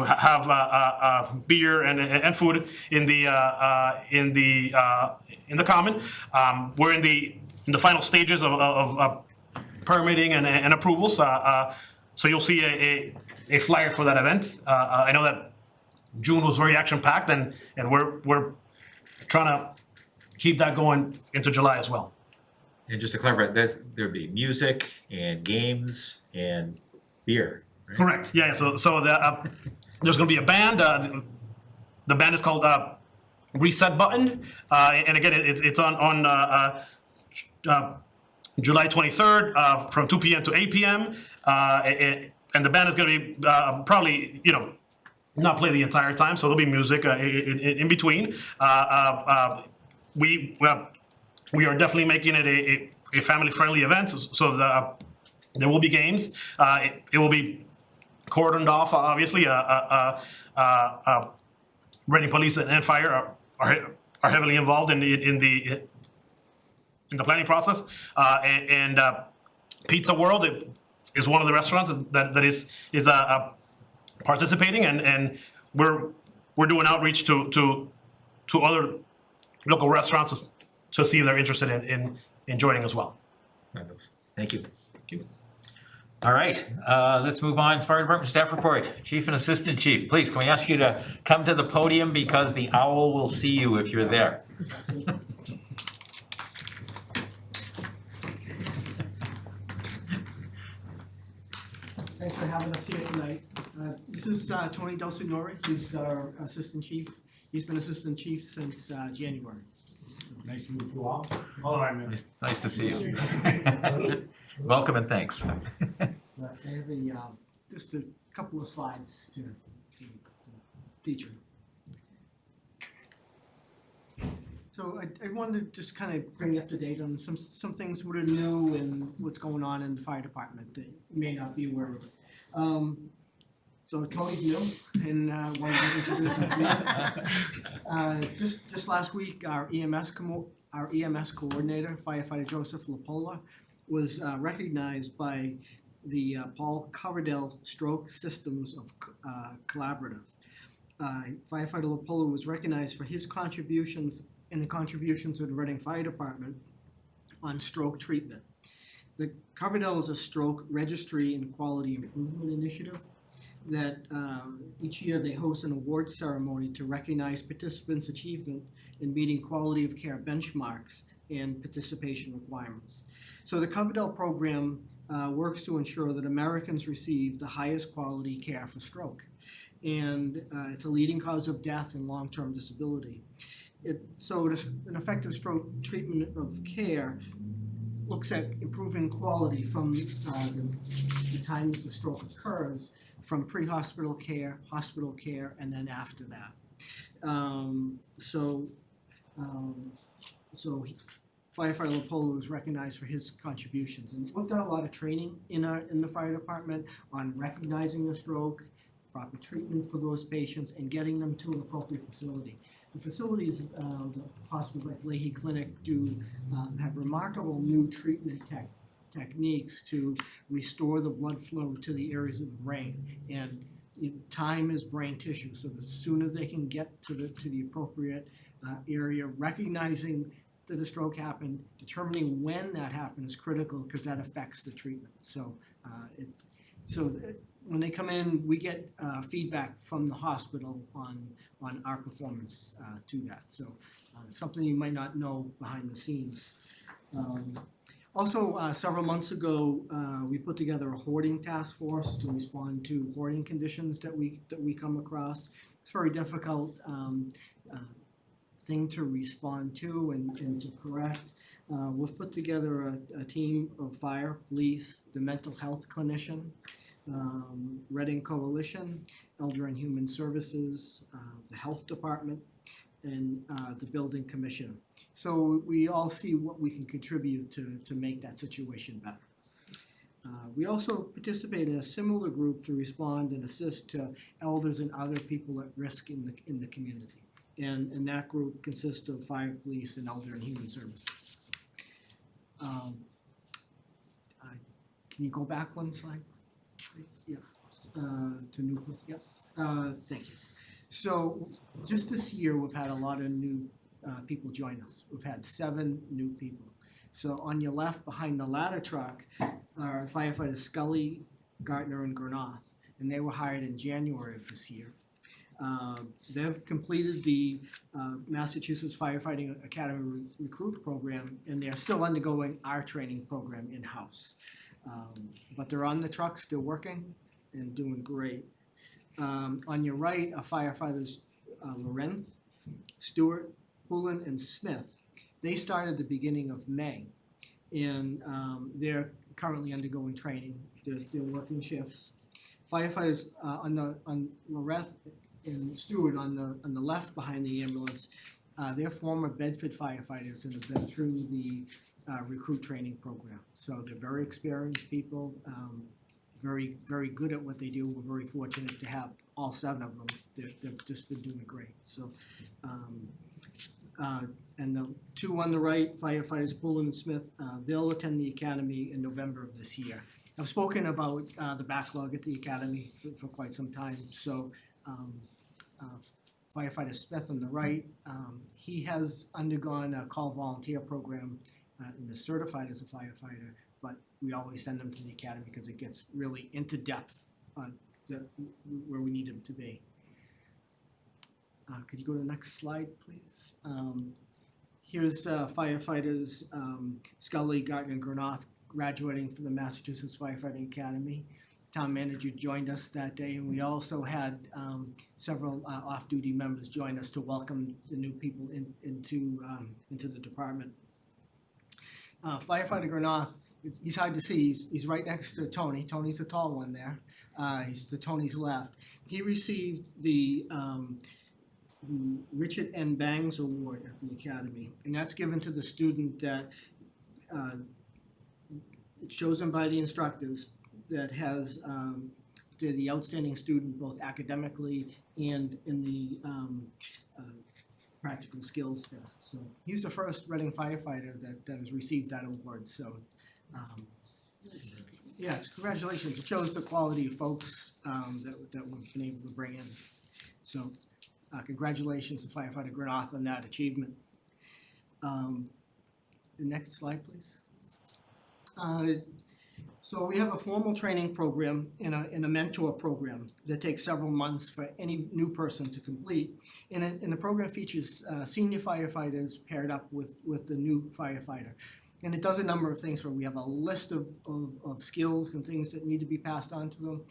Speaker 2: have beer and food in the common. We're in the final stages of permitting and approvals. So you'll see a flyer for that event. I know that June was very action-packed, and we're trying to keep that going into July as well.
Speaker 1: And just to clarify, there'd be music and games and beer, right?
Speaker 2: Correct. Yeah. So there's going to be a band. The band is called Reset Button, and again, it's on July 23rd from 2 p.m. to 8 p.m. And the band is going to be probably not play the entire time, so there'll be music in between. We are definitely making it a family-friendly event, so there will be games. It will be cordoned off, obviously. Reading Police and Fire are heavily involved in the planning process. And Pizza World is one of the restaurants that is participating, and we're doing outreach to other local restaurants to see if they're interested in joining as well.
Speaker 1: Fabulous. Thank you. All right, let's move on. Fire Department staff report. Chief and Assistant Chief, please, can we ask you to come to the podium because the owl will see you if you're there.
Speaker 13: Thanks for having us here tonight. This is Tony Del Signore. He's our Assistant Chief. He's been Assistant Chief since January.
Speaker 14: Nice to meet you all.
Speaker 2: All right, man.
Speaker 1: Nice to see you. Welcome and thanks.
Speaker 13: I have just a couple of slides to feature. So I wanted to just kind of bring you up to date on some things that are new and what's going on in the fire department that you may not be aware of. So Tony's new, and one of the introductions just last week, our EMS coordinator, firefighter Joseph Lapola, was recognized by the Paul Coverdale Stroke Systems of Collaborative. Firefighter Lapola was recognized for his contributions and the contributions of the Reading Fire Department on stroke treatment. The Coverdale is a stroke registry and quality improvement initiative that each year they host an awards ceremony to recognize participants' achievement in meeting quality of care benchmarks and participation requirements. So the Coverdale program works to ensure that Americans receive the highest quality care for stroke. And it's a leading cause of death and long-term disability. So an effective stroke treatment of care looks at improving quality from the time that the stroke occurs, from pre-hospital care, hospital care, and then after that. So firefighter Lapola was recognized for his contributions, and we've done a lot of training in the fire department on recognizing the stroke, proper treatment for those patients, and getting them to an appropriate facility. The facilities, the hospitals like Leahy Clinic do have remarkable new treatment techniques to restore the blood flow to the areas of the brain. And time is brain tissue, so the sooner they can get to the appropriate area, recognizing that a stroke happened, determining when that happened is critical because that affects the treatment. So when they come in, we get feedback from the hospital on our performance to that. So something you might not know behind the scenes. Also, several months ago, we put together a hoarding task force to respond to hoarding conditions that we come across. It's a very difficult thing to respond to and to correct. We've put together a team of fire, police, the mental health clinician, Reading Coalition, Elder and Human Services, the Health Department, and the Building Commissioner. So we all see what we can contribute to make that situation better. We also participate in a similar group to respond and assist to elders and other people at risk in the community. And that group consists of fire, police, and Elder and Human Services. Can you go back one slide? Yeah. to new, yep, thank you. So just this year, we've had a lot of new people join us. We've had 7 new people. So on your left, behind the ladder truck, are firefighters Scully, Gartner, and Granath, and they were hired in January of this year. They've completed the Massachusetts Firefighting Academy Recruit Program, and they're still undergoing our training program in-house. But they're on the truck, still working and doing great. On your right are firefighters Lorenz, Stewart, Pullen, and Smith. They started at the beginning of May, and they're currently undergoing training. They're working shifts. Firefighters on Lorenz and Stewart on the left behind the ambulance, they're former Bedford firefighters and have been through the recruit training program. So they're very experienced people, very, very good at what they do. We're very fortunate to have all 7 of them. They've just been doing great. So, and the 2 on the right, firefighters Pullen and Smith, they'll attend the academy in November of this year. I've spoken about the backlog at the academy for quite some time. So firefighter Smith on the right, he has undergone a call volunteer program and is certified as a firefighter, but we always send him to the academy because it gets really into depth on where we need him to be. Could you go to the next slide, please? Here's firefighters Scully, Gartner, and Granath graduating from the Massachusetts Firefighting Academy. Town manager joined us that day, and we also had several off-duty members join us to welcome the new people into the department. Firefighter Granath, he's hard to see. He's right next to Tony. Tony's the tall one there. He's to Tony's left. He received the Richard N. Bangs Award at the Academy, and that's given to the student that it's chosen by the instructors that has the outstanding student both academically and in the practical skills test. So he's the first Reading firefighter that has received that award. So yeah, it's congratulations. It shows the quality of folks that we've been able to bring in. So congratulations to firefighter Granath on that achievement. The next slide, please. So we have a formal training program and a mentor program that takes several months for any new person to complete. And the program features senior firefighters paired up with the new firefighter. And it does a number of things where we have a list of skills and things that need to be passed on to them.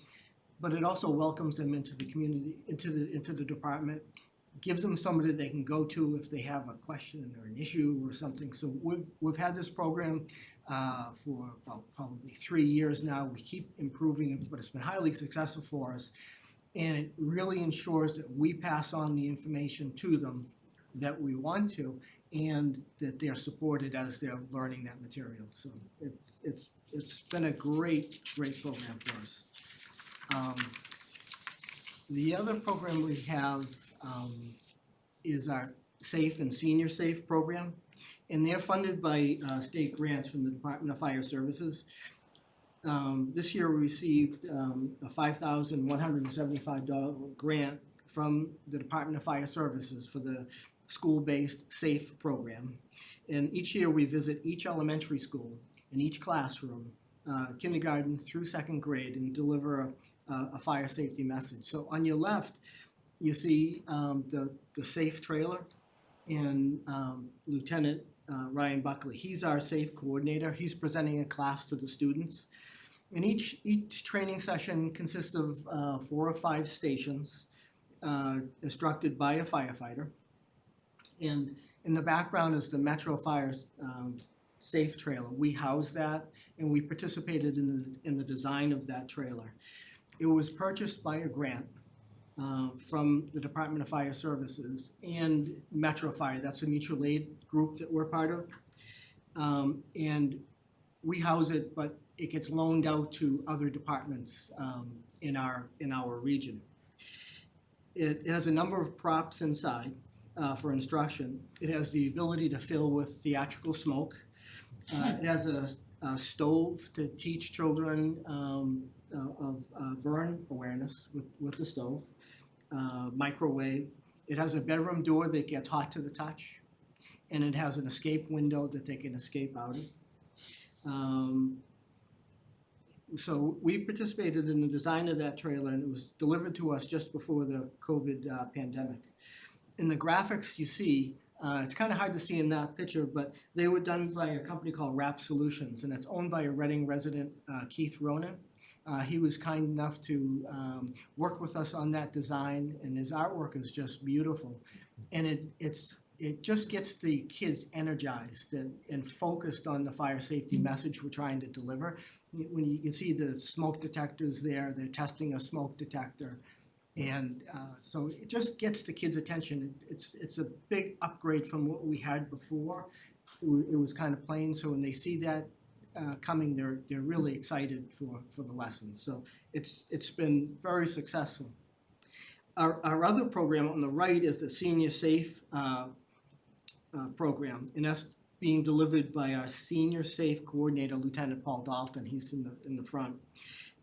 Speaker 13: But it also welcomes them into the community, into the department, gives them somebody they can go to if they have a question or an issue or something. So we've had this program for about probably 3 years now. We keep improving it, but it's been highly successful for us. And it really ensures that we pass on the information to them that we want to, and that they're supported as they're learning that material. So it's been a great program for us. The other program we have is our Safe and Senior Safe program, and they're funded by state grants from the Department of Fire Services. This year we received a $5,175 grant from the Department of Fire Services for the school-based SAFE program. And each year we visit each elementary school in each classroom, kindergarten through 2nd grade, and deliver a fire safety message. So on your left, you see the SAFE trailer and Lieutenant Ryan Buckley. He's our SAFE coordinator. He's presenting a class to the students. And each training session consists of 4 or 5 stations instructed by a firefighter. And in the background is the Metro Fire's SAFE trailer. We house that, and we participated in the design of that trailer. It was purchased by a grant from the Department of Fire Services and Metro Fire. That's a mutual aid group that we're part of. And we house it, but it gets loaned out to other departments in our region. It has a number of props inside for instruction. It has the ability to fill with theatrical smoke. It has a stove to teach children burn awareness with the stove, microwave. It has a bedroom door that gets hot to the touch, and it has an escape window that they can escape out of. So we participated in the design of that trailer, and it was delivered to us just before the COVID pandemic. In the graphics you see, it's kind of hard to see in that picture, but they were done by a company called Wrap Solutions, and it's owned by a Reading resident, Keith Ronan. He was kind enough to work with us on that design, and his artwork is just beautiful. And it just gets the kids energized and focused on the fire safety message we're trying to deliver. When you can see the smoke detectors there, they're testing a smoke detector. And so it just gets the kids' attention. It's a big upgrade from what we had before. It was kind of plain, so when they see that coming, they're really excited for the lessons. So it's been very successful. Our other program on the right is the Senior Safe program, and that's being delivered by our Senior Safe Coordinator, Lieutenant Paul Dalton. He's in the front.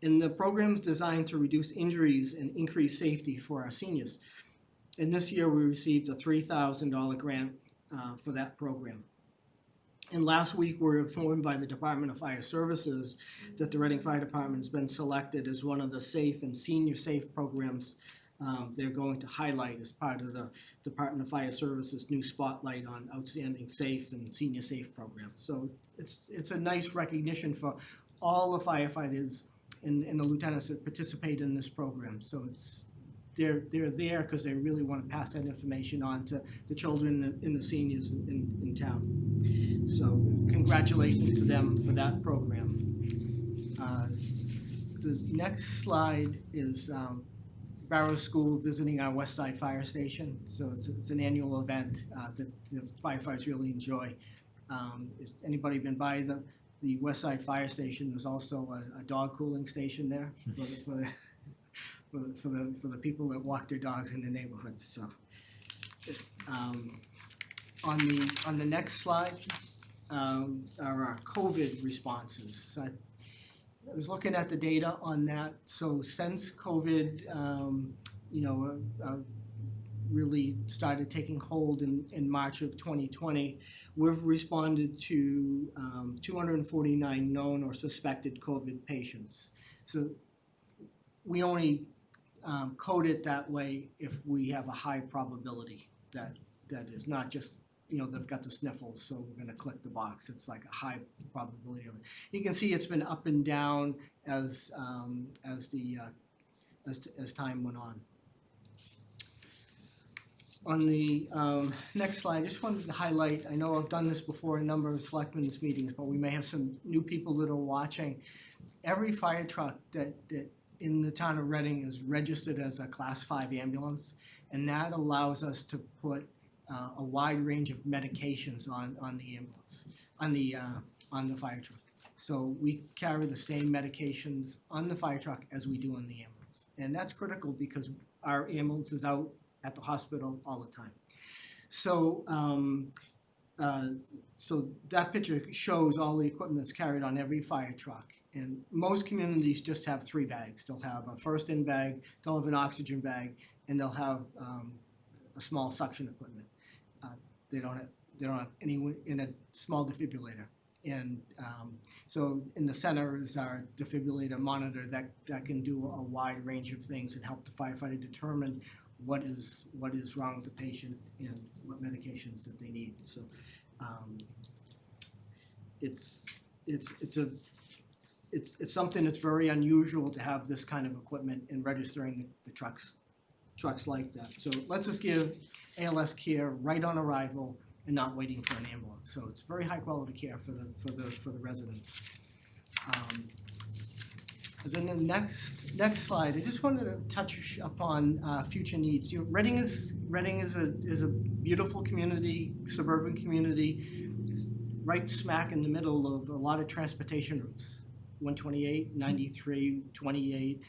Speaker 13: And the program is designed to reduce injuries and increase safety for our seniors. And this year we received a $3,000 grant for that program. And last week we were informed by the Department of Fire Services that the Reading Fire Department has been selected as one of the safe and senior safe programs they're going to highlight as part of the Department of Fire Services new spotlight on outstanding safe and senior safe programs. So it's a nice recognition for all the firefighters and the lieutenants that participate in this program. So they're there because they really want to pass that information on to the children and the seniors in town. So congratulations to them for that program. The next slide is Vero School visiting our West Side Fire Station. So it's an annual event that the firefighters really enjoy. If anybody been by the West Side Fire Station, there's also a dog cooling station there for the people that walk their dogs in the neighborhoods. So on the next slide are our COVID responses. So I was looking at the data on that. So since COVID, really started taking hold in March of 2020, we've responded to 249 known or suspected COVID patients. So we only code it that way if we have a high probability that is not just, they've got the sniffles, so we're gonna click the box. It's like a high probability of it. You can see it's been up and down as time went on. On the next slide, I just wanted to highlight, I know I've done this before in a number of selectmen's meetings, but we may have some new people that are watching. Every fire truck that in the town of Reading is registered as a Class 5 ambulance, and that allows us to put a wide range of medications on the ambulance, on the fire truck. So we carry the same medications on the fire truck as we do on the ambulance. And that's critical because our ambulance is out at the hospital all the time. So so that picture shows all the equipment that's carried on every fire truck. And most communities just have 3 bags. They'll have a first in bag, they'll have an oxygen bag, and they'll have a small suction equipment. They don't have any in a small defibrillator. And so in the center is our defibrillator monitor that can do a wide range of things and help the firefighter determine what is wrong with the patient and what medications that they need. So it's something that's very unusual to have this kind of equipment and registering the trucks like that. So it lets us give ALS care right on arrival and not waiting for an ambulance. So it's very high quality care for the residents. Then the next slide, I just wanted to touch upon future needs. Reading is a beautiful community, suburban community. It's right smack in the middle of a lot of transportation routes. 128, 93, 28,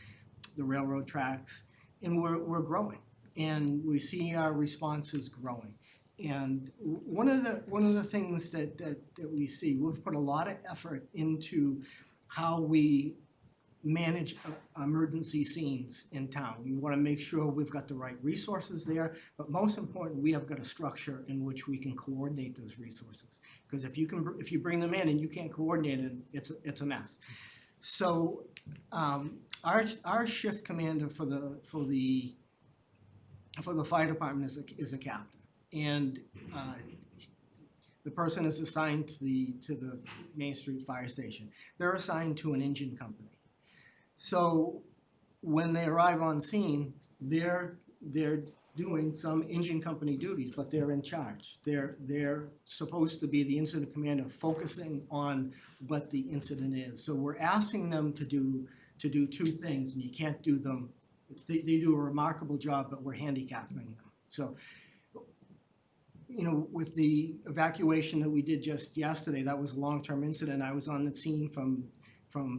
Speaker 13: the railroad tracks, and we're growing, and we see our responses growing. And one of the things that we see, we've put a lot of effort into how we manage emergency scenes in town. We wanna make sure we've got the right resources there, but most important, we have got a structure in which we can coordinate those resources. Because if you bring them in and you can't coordinate it, it's a mess. So, our shift commander for the fire department is a captain. And, the person is assigned to the Main Street Fire Station. They're assigned to an engine company. So when they arrive on scene, they're doing some engine company duties, but they're in charge. They're supposed to be the incident commander, focusing on what the incident is. So we're asking them to do two things, and you can't do them. They do a remarkable job, but we're handicapping them. So, with the evacuation that we did just yesterday, that was a long-term incident. I was on the scene from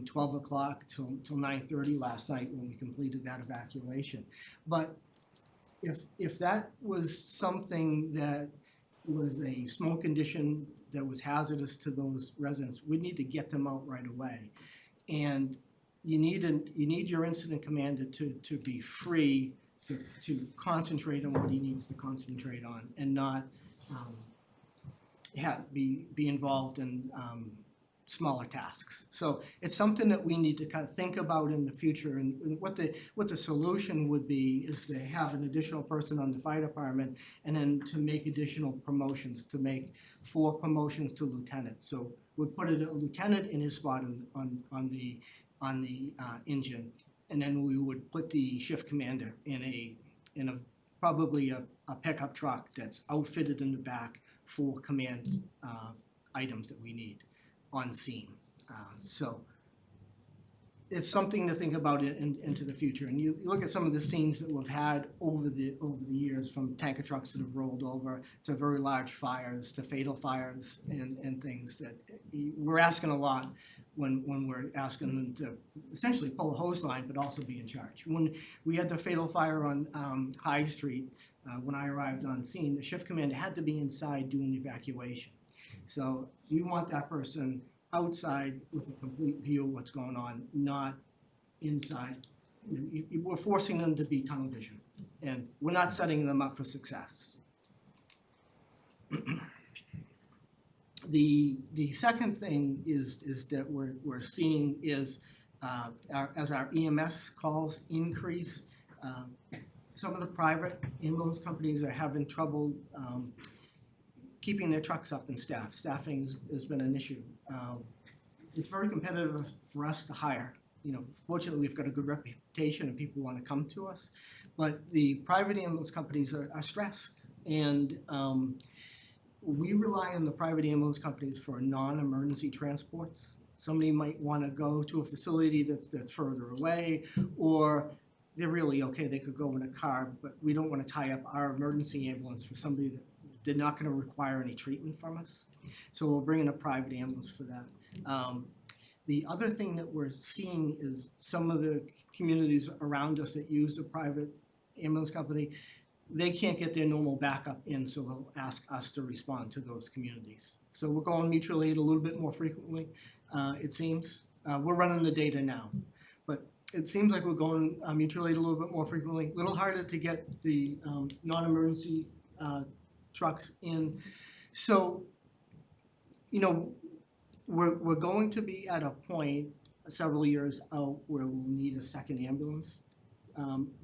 Speaker 13: 12 o'clock till 9:30 last night when we completed that evacuation. But if that was something that was a smoke condition that was hazardous to those residents, we'd need to get them out right away. And you need your incident commander to be free to concentrate on what he needs to concentrate on, and not be involved in smaller tasks. So it's something that we need to kind of think about in the future, and what the solution would be is to have an additional person on the fire department, and then to make additional promotions, to make 4 promotions to lieutenant. So we'd put a lieutenant in his spot on the engine, and then we would put the shift commander in a probably a pickup truck that's outfitted in the back for command items that we need on scene. So it's something to think about into the future. And you look at some of the scenes that we've had over the years, from tanker trucks that have rolled over to very large fires to fatal fires and things, that we're asking a lot when we're asking them to essentially pull a hose line but also be in charge. When we had the fatal fire on High Street, when I arrived on scene, the shift commander had to be inside doing the evacuation. So you want that person outside with a complete view of what's going on, not inside. We're forcing them to be tunnel vision, and we're not setting them up for success. The second thing is that we're seeing is as our EMS calls increase, some of the private ambulance companies are having trouble keeping their trucks up and staffed. Staffing has been an issue. It's very competitive for us to hire. Fortunately, we've got a good reputation and people want to come to us. But the private ambulance companies are stressed. And we rely on the private ambulance companies for non-emergency transports. Somebody might want to go to a facility that's further away, or they're really okay, they could go in a car, but we don't want to tie up our emergency ambulance for somebody that they're not going to require any treatment from us. So we'll bring in a private ambulance for that. The other thing that we're seeing is some of the communities around us that use a private ambulance company, they can't get their normal backup in, so they'll ask us to respond to those communities. So we're going mutual aid a little bit more frequently, it seems. We're running the data now, but it seems like we're going mutual aid a little bit more frequently. A little harder to get the non-emergency trucks in. So, we're going to be at a point several years out where we'll need a second ambulance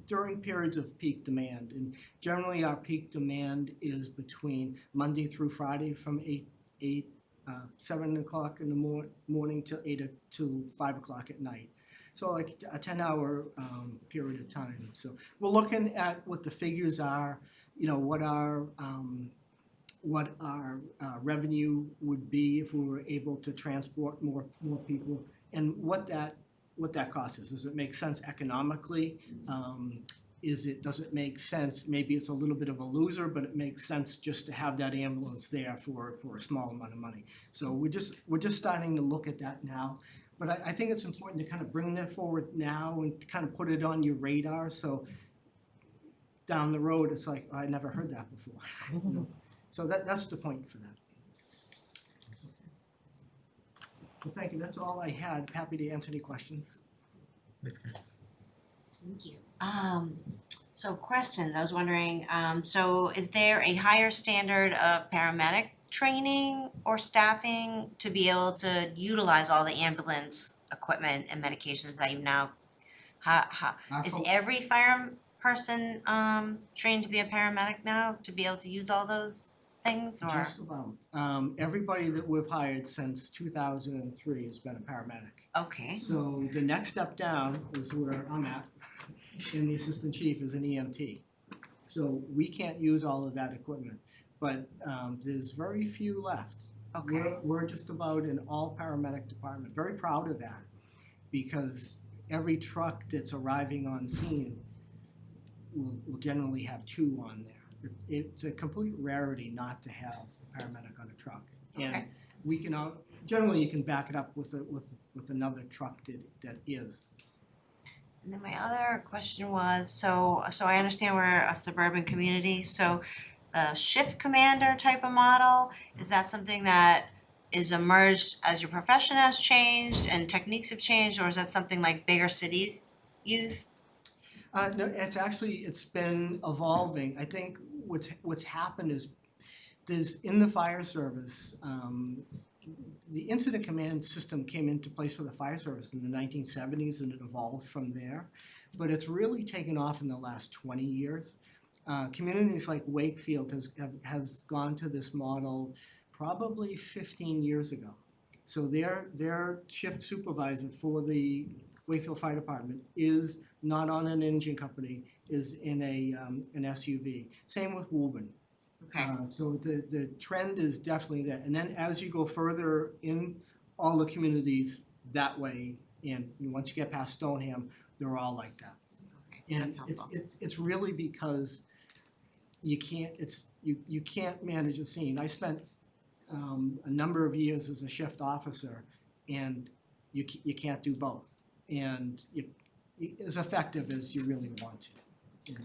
Speaker 13: during periods of peak demand. And generally our peak demand is between Monday through Friday from 7 o'clock in the morning to 5 o'clock at night. So like a 10-hour period of time. So we're looking at what the figures are, what our revenue would be if we were able to transport more people, and what that cost is. Does it make sense economically? Does it make sense? Maybe it's a little bit of a loser, but it makes sense just to have that ambulance there for a small amount of money. So we're just starting to look at that now. But I think it's important to kind of bring that forward now and to kind of put it on your radar. So down the road, it's like, I never heard that before. So that's the point for that. Well, thank you. That's all I had. Happy to answer any questions.
Speaker 8: Thank you. So questions, I was wondering, so is there a higher standard of paramedic training or staffing to be able to utilize all the ambulance equipment and medications that you now, is every fire person, trained to be a paramedic now, to be able to use all those things, or?
Speaker 13: Just about. Everybody that we've hired since 2003 has been a paramedic.
Speaker 8: Okay,
Speaker 13: So the next step down is where I'm at, and the assistant chief is an EMT. So we can't use all of that equipment, but there's very few left.
Speaker 8: okay,
Speaker 13: We're just about an all paramedic department, very proud of that, because every truck that's arriving on scene will generally have 2 on there. It's a complete rarity not to have a paramedic on a truck. And
Speaker 8: Okay.
Speaker 13: we can, generally you can back it up with another truck that is.
Speaker 8: and then my other question was, so I understand we're a suburban community, so the shift commander type of model, is that something that is emerged as your profession has changed and techniques have changed, or is that something like bigger cities use?
Speaker 13: No, it's been evolving. I think what's happened is there's in the fire service, the incident command system came into place for the fire service in the 1970s and it evolved from there. But it's really taken off in the last 20 years. Communities like Wakefield has gone to this model probably 15 years ago. So their shift supervisor for the Wakefield Fire Department is not on an engine company, is in an SUV. Same with Woburn.
Speaker 8: Okay,
Speaker 13: So the trend is definitely that. And then as you go further in all the communities that way, and once you get past Stoneham, they're all like that. And
Speaker 8: that's helpful.
Speaker 13: it's really because you can't manage a scene. I spent a number of years as a shift officer, and you can't do both. And as effective as you really want to.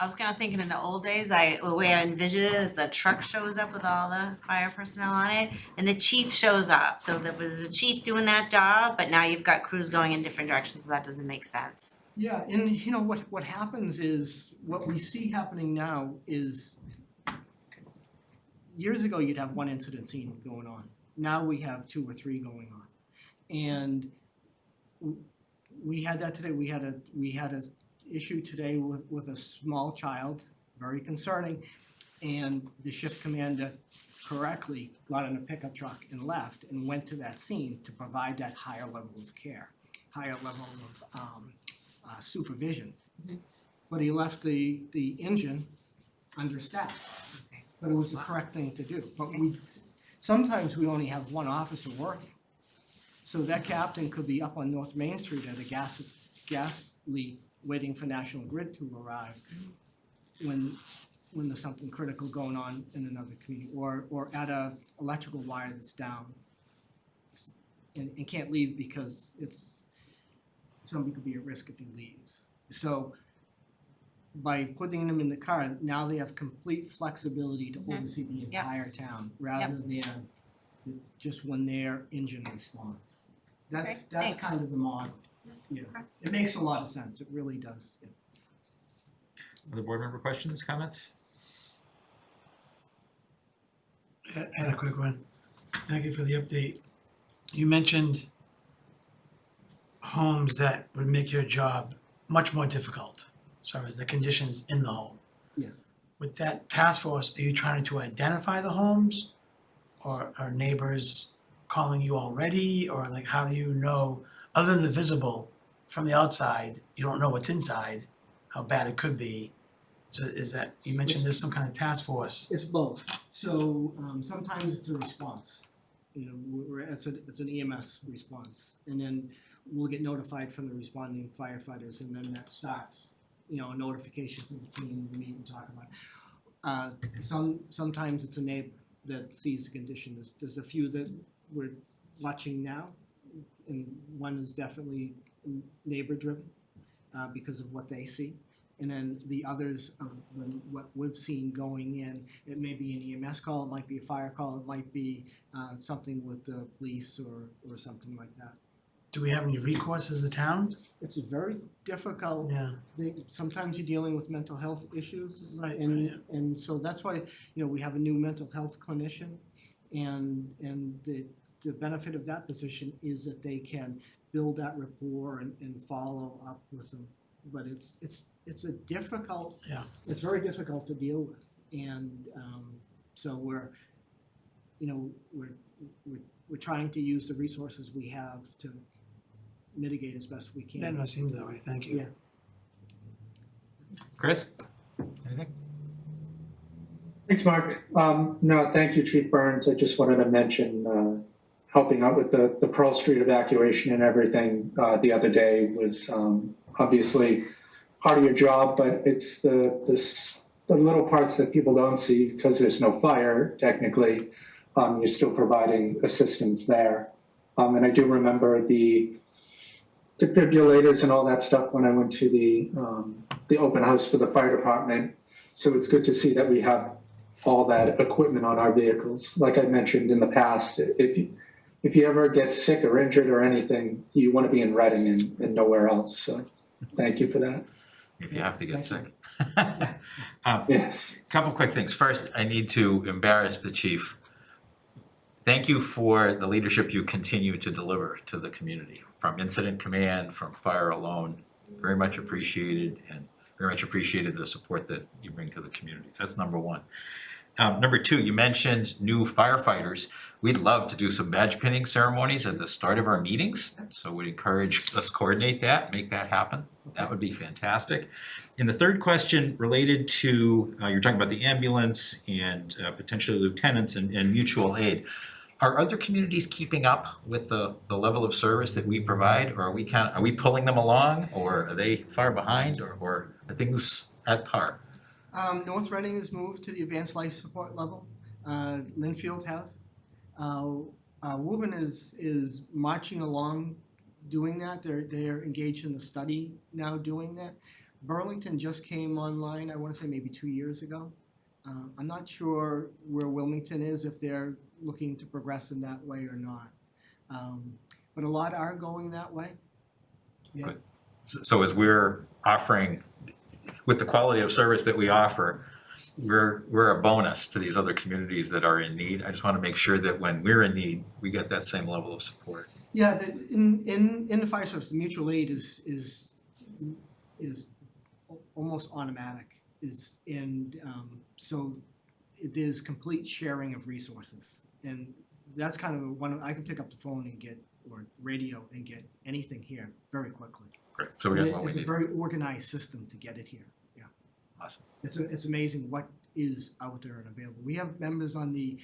Speaker 8: I was kind of thinking in the old days, the way I envisioned it is the truck shows up with all the fire personnel on it, and the chief shows up. So there was a chief doing that job, but now you've got crews going in different directions, so that doesn't make sense.
Speaker 13: Yeah, and what happens is, what we see happening now is, years ago you'd have one incident scene going on. Now we have 2 or 3 going on. And we had that today. We had a issue today with a small child, very concerning, and the shift commander correctly got in a pickup truck and left and went to that scene to provide that higher level of care, higher level of supervision. But he left the engine understaffed. But it was the correct thing to do. But sometimes we only have one officer working. So that captain could be up on North Main Street at a gas leak waiting for National Grid to arrive when there's something critical going on in another community, or at a electrical wire that's down and can't leave because somebody could be at risk if he leaves. So by putting them in the car, now they have complete flexibility to oversee the entire town rather than just when their engine responds. That's
Speaker 8: thanks.
Speaker 13: kind of the model. Yeah, it makes a lot of sense. It really does. Yeah.
Speaker 1: Other board member questions, comments?
Speaker 7: I had a quick one. Thank you for the update. You mentioned homes that would make your job much more difficult as far as the conditions in the home.
Speaker 13: Yes.
Speaker 7: With that task force, are you trying to identify the homes, or are neighbors calling you already, or like how do you know, other than the visible from the outside, you don't know what's inside, how bad it could be? So is that, you mentioned there's some kind of task force.
Speaker 13: It's both. So sometimes it's a response. It's an EMS response, and then we'll get notified from the responding firefighters, and then that starts, a notification to the team to meet and talk about it. Sometimes it's a neighbor that sees the condition. There's a few that we're watching now, and one is definitely neighbor driven because of what they see. And then the others, what we've seen going in, it may be an EMS call, it might be a fire call, it might be something with the police or something like that.
Speaker 7: do we have any recourse as a town?
Speaker 13: It's a very difficult
Speaker 7: Yeah.
Speaker 13: thing. Sometimes you're dealing with mental health issues.
Speaker 7: Right,
Speaker 13: And so that's why, we have a new mental health clinician. And the benefit of that position is that they can build that rapport and follow up with them. But it's a difficult,
Speaker 7: Yeah.
Speaker 13: it's very difficult to deal with. And so we're trying to use the resources we have to mitigate as best we can.
Speaker 7: Yeah, no, it seems that way, thank you.
Speaker 13: Yeah.
Speaker 1: Chris? Anything?
Speaker 10: Thanks, Mark. No, thank you, Chief Burns. I just wanted to mention, helping out with the Pearl Street evacuation and everything, the other day was, obviously part of your job, but it's the little parts that people don't see because there's no fire, technically. You're still providing assistance there. And I do remember the defibrillators and all that stuff when I went to the open house for the fire department. So it's good to see that we have all that equipment on our vehicles. Like I mentioned in the past, if you ever get sick or injured or anything, you want to be in Reading and nowhere else. So thank you for that.
Speaker 1: If you have to get sick.
Speaker 10: Yes.
Speaker 1: Couple quick things. First, I need to embarrass the chief. Thank you for the leadership you continue to deliver to the community, from incident command, from fire alone. Very much appreciated, and very much appreciated the support that you bring to the communities. That's number one. Number two, you mentioned new firefighters. We'd love to do some badge pinning ceremonies at the start of our meetings. So we'd encourage, let's coordinate that, make that happen. That would be fantastic. And the third question related to, you're talking about the ambulance and potentially lieutenants and mutual aid. Are other communities keeping up with the level of service that we provide, or are we pulling them along, or are they far behind, or are things at par?
Speaker 13: North Reading has moved to the advanced life support level. Linfield has. Woburn is marching along doing that. They're engaged in the study now doing that. Burlington just came online, I want to say maybe 2 years ago. I'm not sure where Wilmington is, if they're looking to progress in that way or not. But a lot are going that way. Yes.
Speaker 1: Good. So as we're offering, with the quality of service that we offer, we're a bonus to these other communities that are in need. I just want to make sure that when we're in need, we get that same level of support.
Speaker 13: Yeah, in the fire service, the mutual aid is almost automatic. So there's complete sharing of resources, and that's kind of I can pick up the phone and get, or radio and get anything here very quickly.
Speaker 1: Great. So we got what we
Speaker 13: It's a
Speaker 1: need.
Speaker 13: very organized system to get it here. Yeah.
Speaker 1: Awesome.
Speaker 13: It's amazing what is out there and available. We have members on the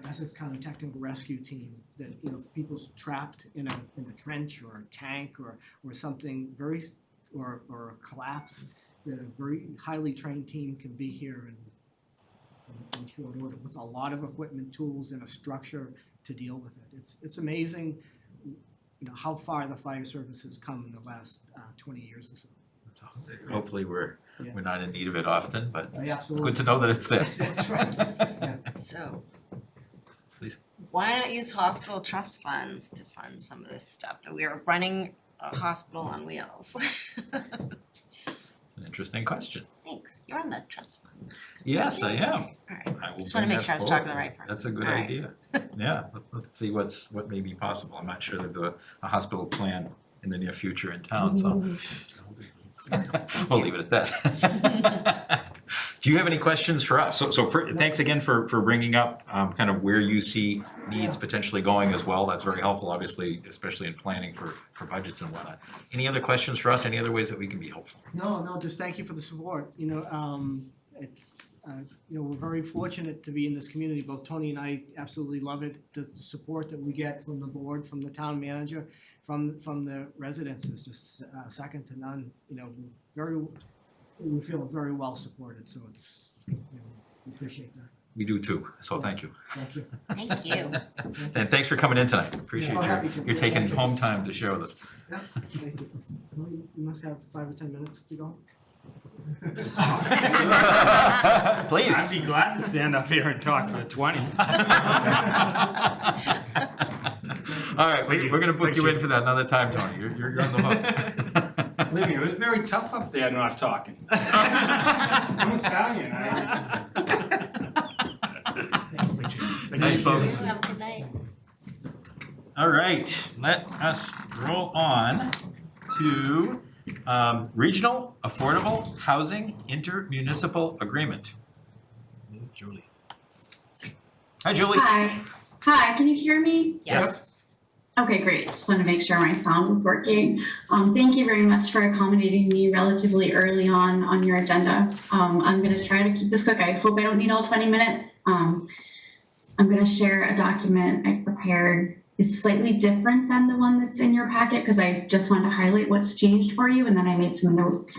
Speaker 13: Essex County Technical Rescue Team that, if people's trapped in a trench or a tank or something or a collapse, that a very highly trained team can be here in short order with a lot of equipment, tools, and a structure to deal with it. It's amazing, how far the fire service has come in the last 20 years or so.
Speaker 1: Hopefully we're not in need of it often, but
Speaker 13: Yeah,
Speaker 1: it's good to know that it's there.
Speaker 13: That's right. Yeah.
Speaker 8: So.
Speaker 1: Please.
Speaker 8: Why not use hospital trust funds to fund some of this stuff, that we are running a hospital on wheels?
Speaker 1: It's an interesting question.
Speaker 8: Thanks, you're on the trust fund.
Speaker 1: Yes, I am.
Speaker 8: All right,
Speaker 1: I will
Speaker 8: just wanna
Speaker 1: bring
Speaker 8: make
Speaker 1: that
Speaker 8: sure I was talking to the
Speaker 1: forward.
Speaker 8: right person.
Speaker 1: That's a good
Speaker 8: All right.
Speaker 1: idea. Yeah, let's see what may be possible. I'm not sure there's a hospital plan in the near future in town, so we'll leave it at that. Do you have any questions for us? Thanks again for bringing up kind of where you see needs potentially going as well. That's very helpful, obviously, especially in planning for budgets and whatnot. Any other questions for us? Any other ways that we can be helpful?
Speaker 13: No, just thank you for the support. We're very fortunate to be in this community. Both Tony and I absolutely love it. The support that we get from the board, from the town manager, from the residents is just second to none. We feel very well supported, so we appreciate that.
Speaker 1: We do too, so thank you.
Speaker 13: Thank you.
Speaker 8: Thank you.
Speaker 1: And thanks for coming in tonight. Appreciate
Speaker 13: happy to.
Speaker 1: you're taking
Speaker 13: Thank you.
Speaker 1: home time to share with us.
Speaker 13: Yeah, thank you. Tony, you must have 5 or 10 minutes to go.
Speaker 1: Please.
Speaker 14: I'd be glad to stand up here and talk for 20.
Speaker 1: All right, we're gonna book you in for that another time, Tony. You're on the hook.
Speaker 14: Believe me, it was very tough up there not talking. I'm Italian,
Speaker 1: Thanks, folks.
Speaker 8: Have a good night.
Speaker 1: All right, let us roll on to Regional Affordable Housing Inter-Municipal Agreement. This is Julie. Hi, Julie.
Speaker 15: Hi, can you hear me?
Speaker 1: Yes.
Speaker 15: Okay, great. Just wanted to make sure my sound was working. Thank you very much for accommodating me relatively early on your agenda. I'm going to try to keep this quick. I hope I don't need all 20 minutes. I'm going to share a document I prepared. It's slightly different than the one that's in your packet because I just wanted to highlight what's changed for you, and then I made some notes,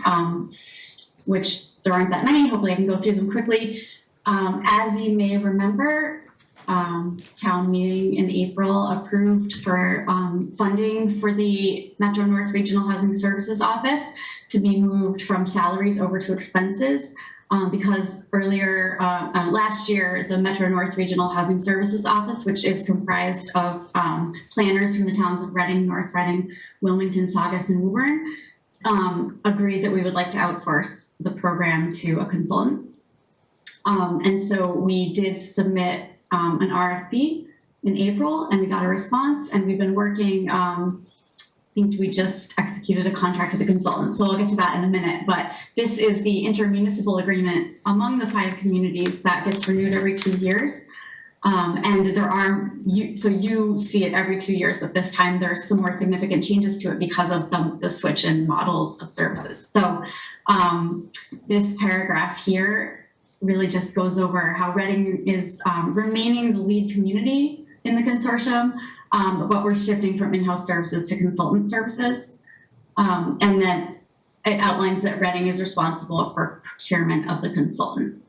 Speaker 15: which there aren't that many. Hopefully I can go through them quickly. As you may remember, town meeting in April approved for funding for the Metro North Regional Housing Services Office to be moved from salaries over to expenses because earlier last year the Metro North Regional Housing Services Office, which is comprised of planners from the towns of Reading, North Reading, Wilmington, Saugus, and Woburn, agreed that we would like to outsource the program to a consultant. And so we did submit an RFP in April, and we got a response, and we've been working, I think we just executed a contract with the consultant, so I'll get to that in a minute, but this is the inter-municipal agreement among the 5 communities that gets renewed every 2 years. And there are, so you see it every 2 years, but this time there's some more significant changes to it because of the switch in models of services. So this paragraph here really just goes over how Reading is remaining the lead community in the consortium, but we're shifting from in-house services to consultant services. And then it outlines that Reading is responsible for procurement of the consultant.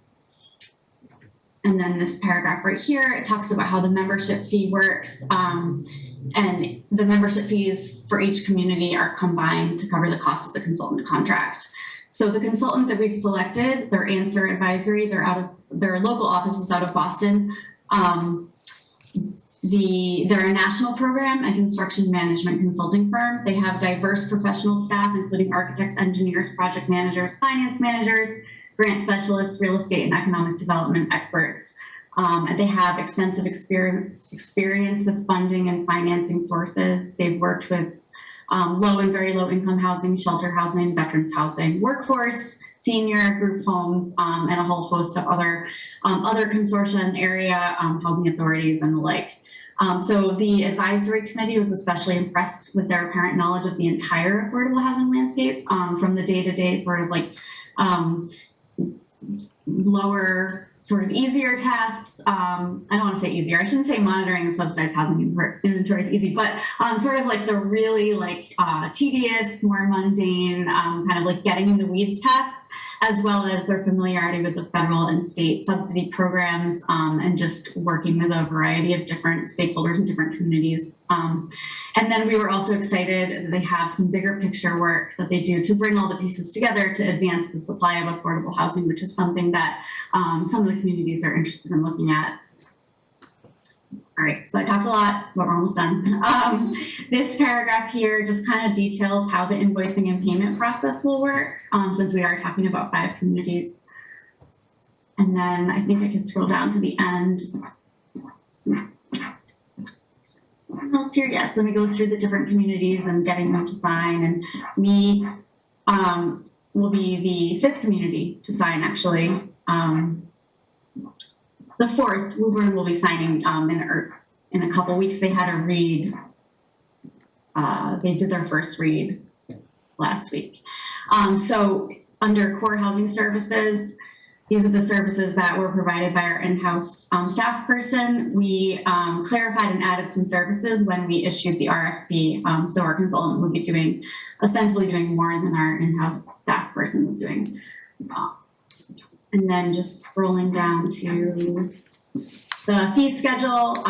Speaker 15: And then this paragraph right here, it talks about how the membership fee works. And the membership fees for each community are combined to cover the cost of the consultant contract. So the consultant that we've selected, their Answer Advisory, their local offices out of Boston. They're a national program and construction management consulting firm. They have diverse professional staff, including architects, engineers, project managers, finance managers, grant specialists, real estate and economic development experts. And they have extensive experience with funding and financing sources. They've worked with low and very low income housing, shelter housing, veterans housing, workforce, senior group homes, and a whole host of other consortia and area housing authorities and the like. So the advisory committee was especially impressed with their apparent knowledge of the entire affordable housing landscape, from the day-to-day sort of like lower, sort of easier tasks. I don't want to say easier. I shouldn't say monitoring the subsidized housing inventory is easy, but sort of like the really like tedious, more mundane, kind of like getting in the weeds tasks, as well as their familiarity with the federal and state subsidy programs, and just working with a variety of different stakeholders in different communities. And then we were also excited that they have some bigger picture work that they do to bring all the pieces together to advance the supply of affordable housing, which is something that some of the communities are interested in looking at. All right, so I talked a lot, but we're almost done. This paragraph here just kind of details how the invoicing and payment process will work, since we are talking about 5 communities. And then I think I can scroll down to the end. Something else here, yes, let me go through the different communities and getting them to sign. And we will be the 5th community to sign, actually. The 4th, Woburn will be signing in a couple weeks. They had a read. They did their first read last week. So under core housing services, these are the services that were provided by our in-house staff person. We clarified and added some services when we issued the RFP. So our consultant would be ostensibly doing more than our in-house staff person was doing. And then just scrolling down to the fee schedule.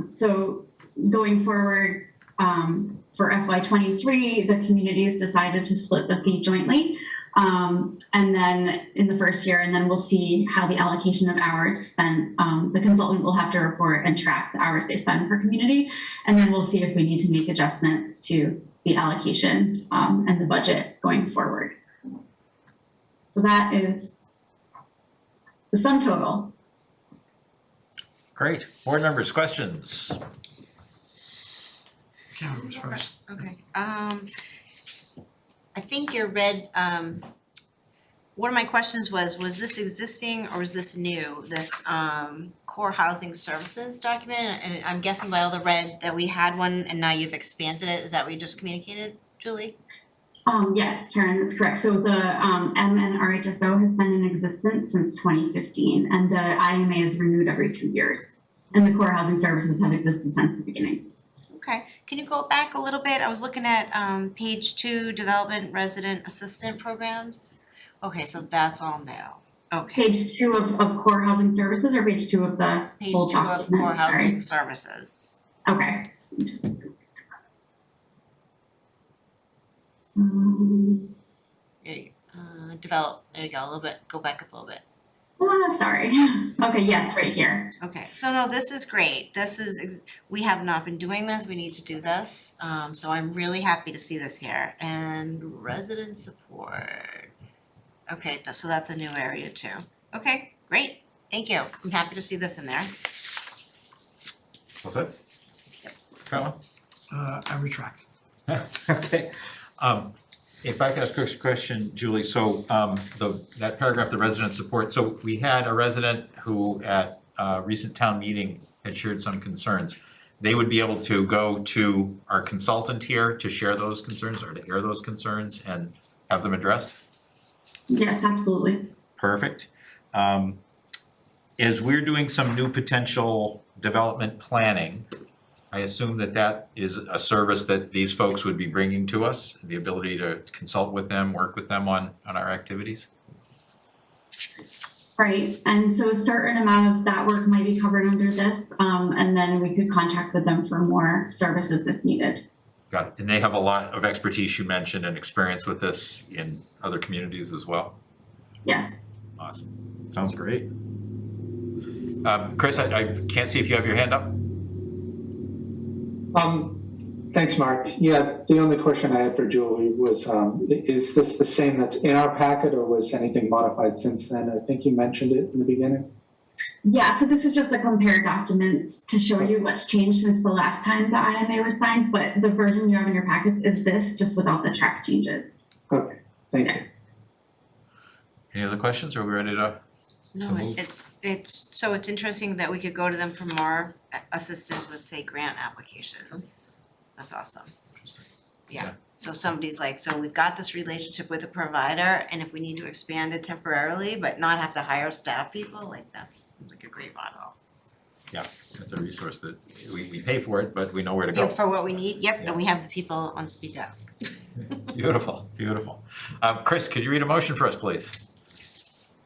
Speaker 15: So going forward for FY23, the communities decided to split the fee jointly. And then in the first year, and then we'll see how the allocation of hours spent. The consultant will have to report and track the hours they spend per community. And then we'll see if we need to make adjustments to the allocation and the budget going forward. So that is the sum total.
Speaker 1: Great. Board members, questions?
Speaker 7: Karen was first.
Speaker 8: Okay, I think your red, one of my questions was this existing or was this new, this core housing services document? And I'm guessing by all the red that we had one and now you've expanded it, is that what you just communicated, Julie?
Speaker 15: Yes, Karen, that's correct. So the MNRHSO has been in existence since 2015, and the IMA is renewed every 2 years. And the core housing services have existed since the beginning.
Speaker 8: Okay, can you go back a little bit? I was looking at page 2, development resident assistant programs. Okay, so that's all new. Okay.
Speaker 15: Page 2 of core housing services, or page 2 of the
Speaker 8: Page
Speaker 15: full
Speaker 8: 2 of
Speaker 15: document?
Speaker 8: core
Speaker 15: Sorry.
Speaker 8: housing services.
Speaker 15: Okay. Let me just-
Speaker 8: There you develop, there you go, a little bit, go back up a little bit.
Speaker 15: Sorry. Okay, yes, right here.
Speaker 8: Okay, so no, this is great. This is, we have not been doing this, we need to do this. So I'm really happy to see this here. And resident support. Okay, so that's a new area too. Okay, great, thank you. I'm happy to see this in there.
Speaker 1: What's that? Carla?
Speaker 7: I retract.
Speaker 1: Okay. If I could ask a question, Julie, so that paragraph, the resident support, so we had a resident who at a recent town meeting had shared some concerns. They would be able to go to our consultant here to share those concerns or to air those concerns and have them addressed?
Speaker 15: Yes, absolutely.
Speaker 1: Perfect. As we're doing some new potential development planning, I assume that that is a service that these folks would be bringing to us, the ability to consult with them, work with them on our activities?
Speaker 15: Right, and so a certain amount of that work might be covered under this, and then we could contract with them for more services if needed.
Speaker 1: Got it. And they have a lot of expertise, you mentioned, and experience with this in other communities as well?
Speaker 15: Yes.
Speaker 1: Awesome. Sounds great. Chris, I can't see if you have your hand up.
Speaker 10: Thanks, Mark. Yeah, the only question I had for Julie was, is this the same that's in our packet, or was anything modified since then? I think you mentioned it in the beginning.
Speaker 15: Yeah, so this is just to compare documents to show you what's changed since the last time the IMA was signed, but the version you have in your packets is this, just without the track changes.
Speaker 10: Okay, thank you.
Speaker 1: Any other questions? Are we ready to?
Speaker 8: No, it's, so it's interesting that we could go to them for more assistance with, say, grant applications. That's awesome. Yeah, so somebody's like, so we've got this relationship with a provider, and if we need to expand it temporarily, but not have to hire staff people, like that's like a great model.
Speaker 1: Yeah, it's a resource that we pay for it, but we know where to
Speaker 8: Yeah,
Speaker 1: go.
Speaker 8: for what we need, yep, and we have the people on speed dial.
Speaker 1: Beautiful, beautiful. Chris, could you read a motion for us, please?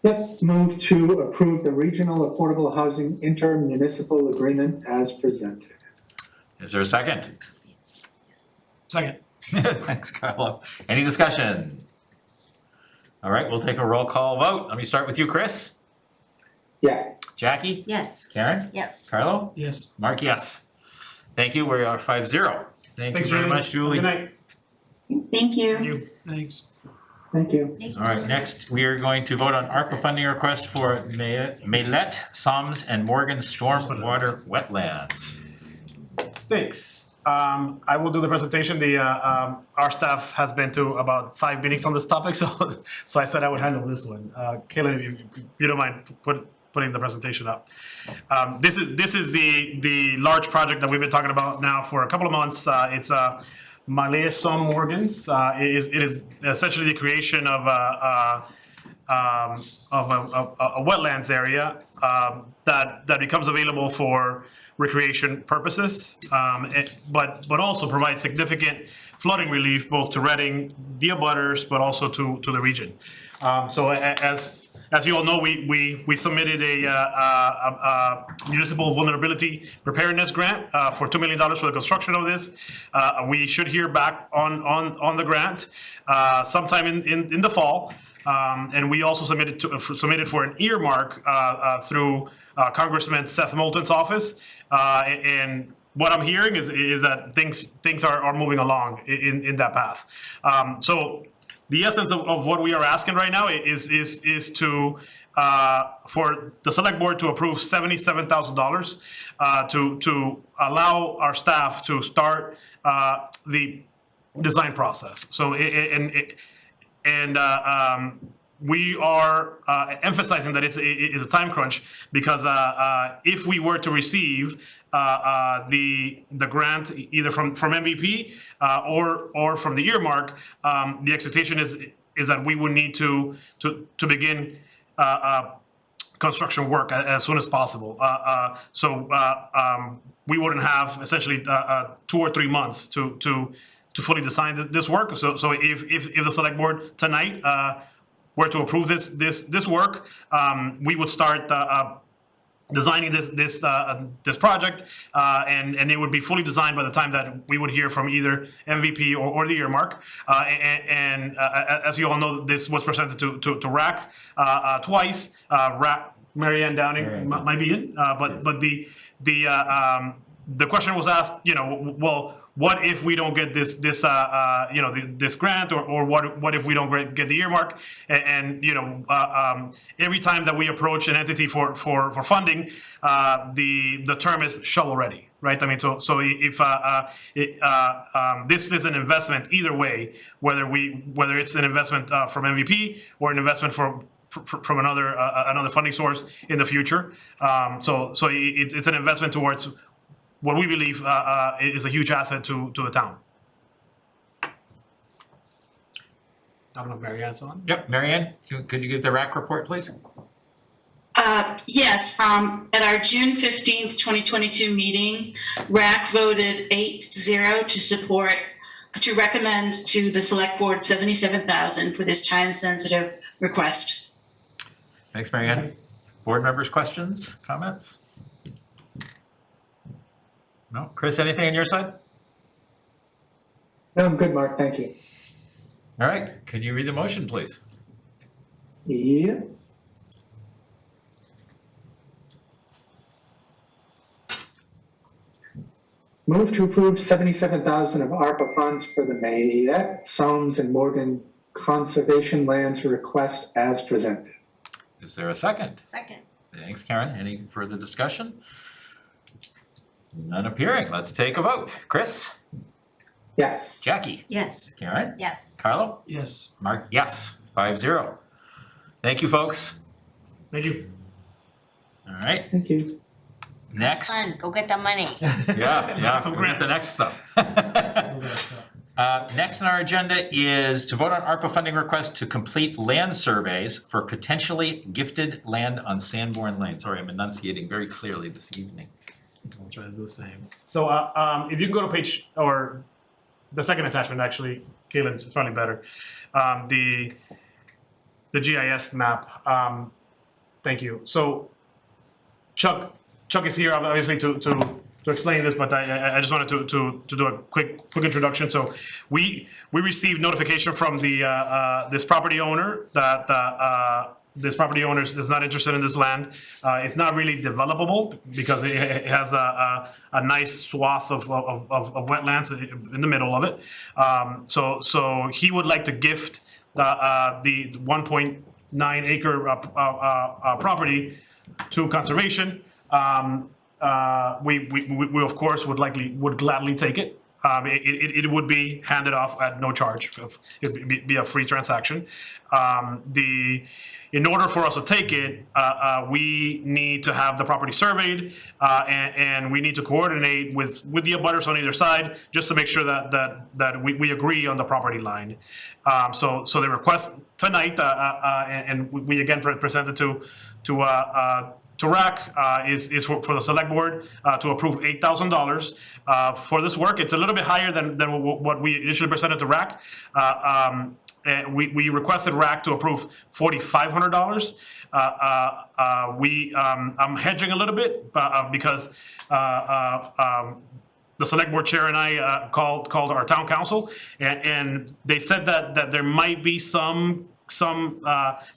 Speaker 10: Yep, move to approve the Regional Affordable Housing Inter-Municipal Agreement as presented.
Speaker 1: Is there a second?
Speaker 7: Second.
Speaker 1: Thanks, Carlo. Any discussion? All right, we'll take a roll call vote. Let me start with you, Chris.
Speaker 10: Yes.
Speaker 1: Jackie?
Speaker 8: Yes.
Speaker 1: Karen?
Speaker 8: Yes.
Speaker 1: Carlo?
Speaker 7: Yes.
Speaker 1: Mark, yes. Thank you, we are 5-0. Thank you
Speaker 2: Thanks,
Speaker 1: very much, Julie.
Speaker 2: Good night.
Speaker 15: Thank you.
Speaker 7: Thanks.
Speaker 10: Thank you.
Speaker 1: All right, next, we are going to vote on ARPA funding request for Maylette, Soms, and Morgan stormwater wetlands.
Speaker 2: Thanks. I will do the presentation. Our staff has been to about 5 meetings on this topic, so I said I would handle this one. Caitlin, if you don't mind putting the presentation up. This is the large project that we've been talking about now for a couple of months. It's Liaison Morgans. It is essentially the creation of a wetlands area that becomes available for recreation purposes, but also provides significant flooding relief both to Reading, the abutters, but also to the region. So as as you all know, we submitted a municipal vulnerability preparedness grant for $2 million for the construction of this. We should hear back on the grant sometime in the fall. And we also submitted for an earmark through Congressman Seth Moulton's office. And what I'm hearing is that things are moving along in that path. So the essence of what we are asking right now is to for the select board to approve $77,000 to allow our staff to start the design process. So we are emphasizing that it's a time crunch because if we were to receive the grant either from MVP or from the earmark, the expectation is that we would need to begin construction work as soon as possible. So we wouldn't have essentially 2 or 3 months to fully design this work. So if the select board tonight were to approve this work, we would start designing this project, and it would be fully designed by the time that we would hear from either MVP or the earmark. And as you all know, this was presented to RAC twice. Mary Ann Downing might be in, but the question was asked, well, what if we don't get this grant, or what if we don't get the earmark? And every time that we approach an entity for funding, the term is shovel ready, right? I mean, so if this is an investment either way, whether it's an investment from MVP or an investment from another funding source in the future. So it's an investment towards what we believe is a huge asset to the town. I don't know if Mary Ann's on.
Speaker 1: Yep, Mary Ann, could you give the RAC report, please?
Speaker 16: Yes, at our June 15th, 2022 meeting, RAC voted 8-0 to recommend to the select board $77,000 for this time-sensitive request.
Speaker 1: Thanks, Mary Ann. Board members, questions, comments? No? Chris, anything on your side?
Speaker 10: No, I'm good, Mark, thank you.
Speaker 1: All right, can you read the motion, please?
Speaker 10: Yeah. Move to approve $77,000 of ARPA funds for the Mayette, Soames, and Morgan Conservation Lands request as presented.
Speaker 1: Is there a second?
Speaker 8: Second.
Speaker 1: Thanks, Karen. Any further discussion? None appearing. Let's take a vote. Chris?
Speaker 10: Yes.
Speaker 1: Jackie?
Speaker 9: Yes.
Speaker 1: Karen?
Speaker 8: Yes.
Speaker 1: Carlo?
Speaker 7: Yes.
Speaker 1: Mark? Yes. 5-0. Thank you, folks.
Speaker 2: Thank you.
Speaker 1: All right,
Speaker 10: Thank you.
Speaker 1: next.
Speaker 8: Fun, go get the money.
Speaker 1: Yeah,
Speaker 2: Some
Speaker 1: we'll get the next
Speaker 2: grants.
Speaker 1: stuff. Next on our agenda is to vote on ARPA funding request to complete land surveys for potentially gifted land on Sanborn Lane. Sorry, I'm enunciating very clearly this evening.
Speaker 2: I'll try to do the same. So if you can go to page, or the second attachment, actually, Caitlin, it's probably better. The GIS map. Thank you. So Chuck is here obviously to explain this, but I just wanted to do a quick introduction. So we received notification from this property owner that this property owner is not interested in this land. It's not really developable because it has a nice swath of wetlands in the middle of it. So he would like to gift the 1.9 acre property to conservation. We of course would gladly take it. It would be handed off at no charge. It'd be a free transaction. In order for us to take it, we need to have the property surveyed, and we need to coordinate with the abutters on either side just to make sure that we agree on the property line. So the request tonight, and we again presented to RAC is for the select board to approve $8,000 for this work. It's a little bit higher than what we initially presented to RAC. we requested RAC to approve $4,500. I'm hedging a little bit, because the select board chair and I called our town council, and they said that there might be some